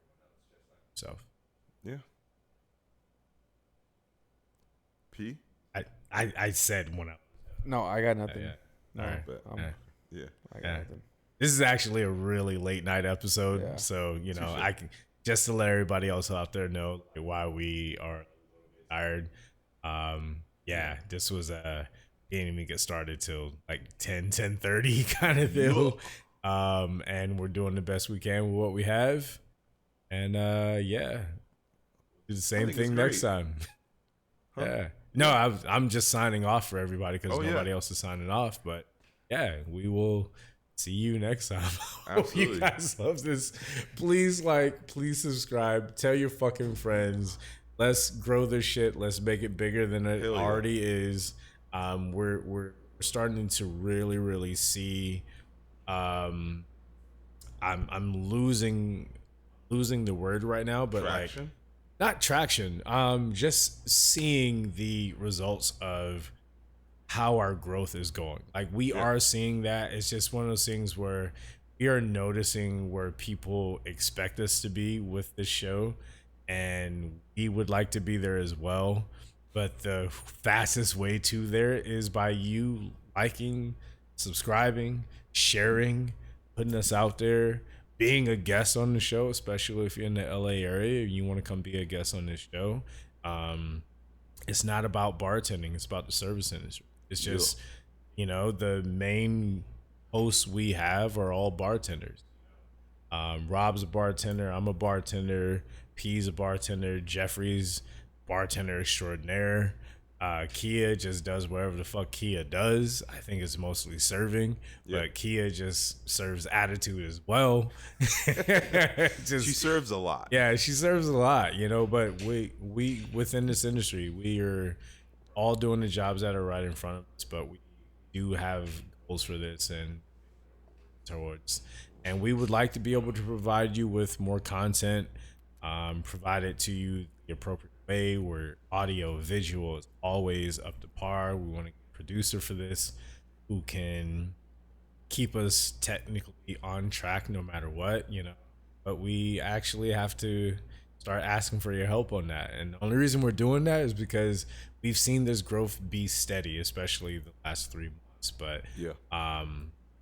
else. Yeah. P? I said one out. No, I got nothing. Yeah. No, All right. but Yeah. I got nothing. This is actually a really late night episode. Yeah. So, I can just to let everybody else out there know why we are tired. This was didn't even get started till like 10:30 kind of deal. And we're doing the best we can with what we have. And do the same thing next time. Huh? Yeah. No, I'm just signing off for everybody because nobody else is signing off. But yeah, we will see you next time. Hope you guys love this. Please please subscribe. Tell your fucking friends. Let's grow this shit. Let's make it bigger than it already is. We're starting to really, really see. I'm losing the word right now, but traction? Not traction. Just seeing the results of how our growth is going. Like we are seeing that. It's just one of those things where we are noticing where people expect us to be with this show, and we would like to be there as well. But the fastest way to there is by you liking, subscribing, sharing, putting us out there, being a guest on the show, especially if you're in the LA area and you want to come be a guest on this show. It's not about bartending. It's about the service industry. It's just, the main hosts we have are all bartenders. Rob's a bartender. I'm a bartender. P's a bartender. Jeffrey's bartender extraordinaire. Kia just does whatever the fuck Kia does. I think it's mostly serving, but Kia just serves attitude as well. She serves a lot. Yeah, she serves a lot, you know, but we within this industry, we are all doing the jobs that are right in front of us, but we do have goals for this and towards, and we would like to be able to provide you with more content, provide it to you the appropriate way where audio, visual is always up to par. We want a producer for this who can keep us technically on track no matter what, you know, but we actually have to start asking for your help on that. And the only reason we're doing that is because we've seen this growth be steady, especially the last 3 months. But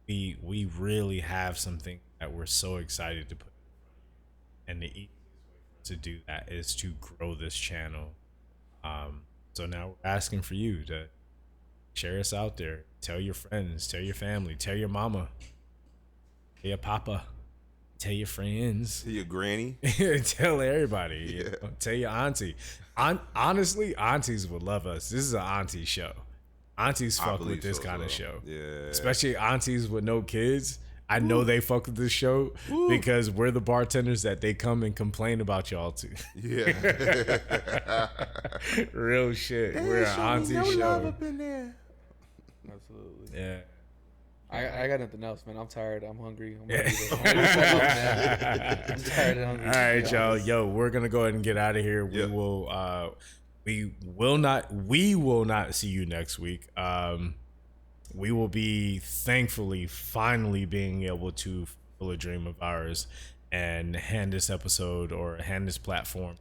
we really have something that we're so excited to put, and the easiest way to do that is to grow this channel. So now we're asking for you to share us out there. Tell your friends, tell your family, tell your mama, tell your papa, tell your friends, tell your granny, tell everybody, you know, tell your auntie. Honestly, aunties would love us. This is an auntie show. Aunties fuck with this kind of show. Yeah. Especially aunties with no kids. I know they fuck with this show because we're the bartenders that they come and complain about y'all to. Yeah. Real shit. We're an auntie show. Love up in there. Absolutely. Yeah. I got nothing else, man. I'm tired. I'm hungry. I'm tired and hungry. All right, y'all. Yo, we're gonna go ahead and get out of here. We will not see you next week. We will be thankfully finally being able to fulfill a dream of ours and hand this episode or hand this platform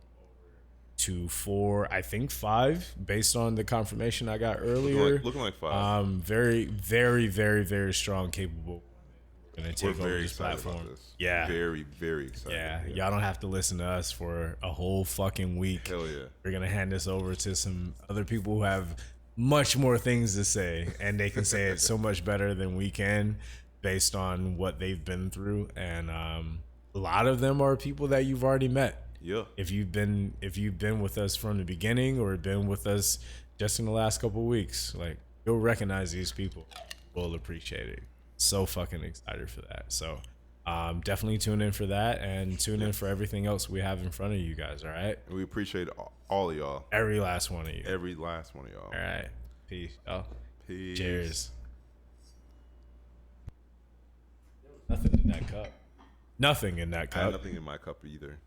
to 4, I think 5, based on the confirmation I got earlier. Looking like 5. Very, very, very, very strong, capable. We're gonna take over this platform. Yeah, very, very excited. Yeah, y'all don't have to listen to us for a whole fucking week. Hell yeah. We're gonna hand this over to some other people who have much more things to say, and they can say it so much better than we can, based on what they've been through. And a lot of them are people that you've already met. Yeah. If you've been with us from the beginning or been with us just in the last couple of weeks, like, you'll recognize these people. We'll appreciate it. So fucking excited for that. So definitely tune in for that, and tune in for everything else we have in front of you guys. All right. We appreciate all of y'all. Every last one of you. Every last one of y'all. All right. Peace. Peace. Cheers. Nothing in that cup. Nothing in that cup. I have nothing in my cup either.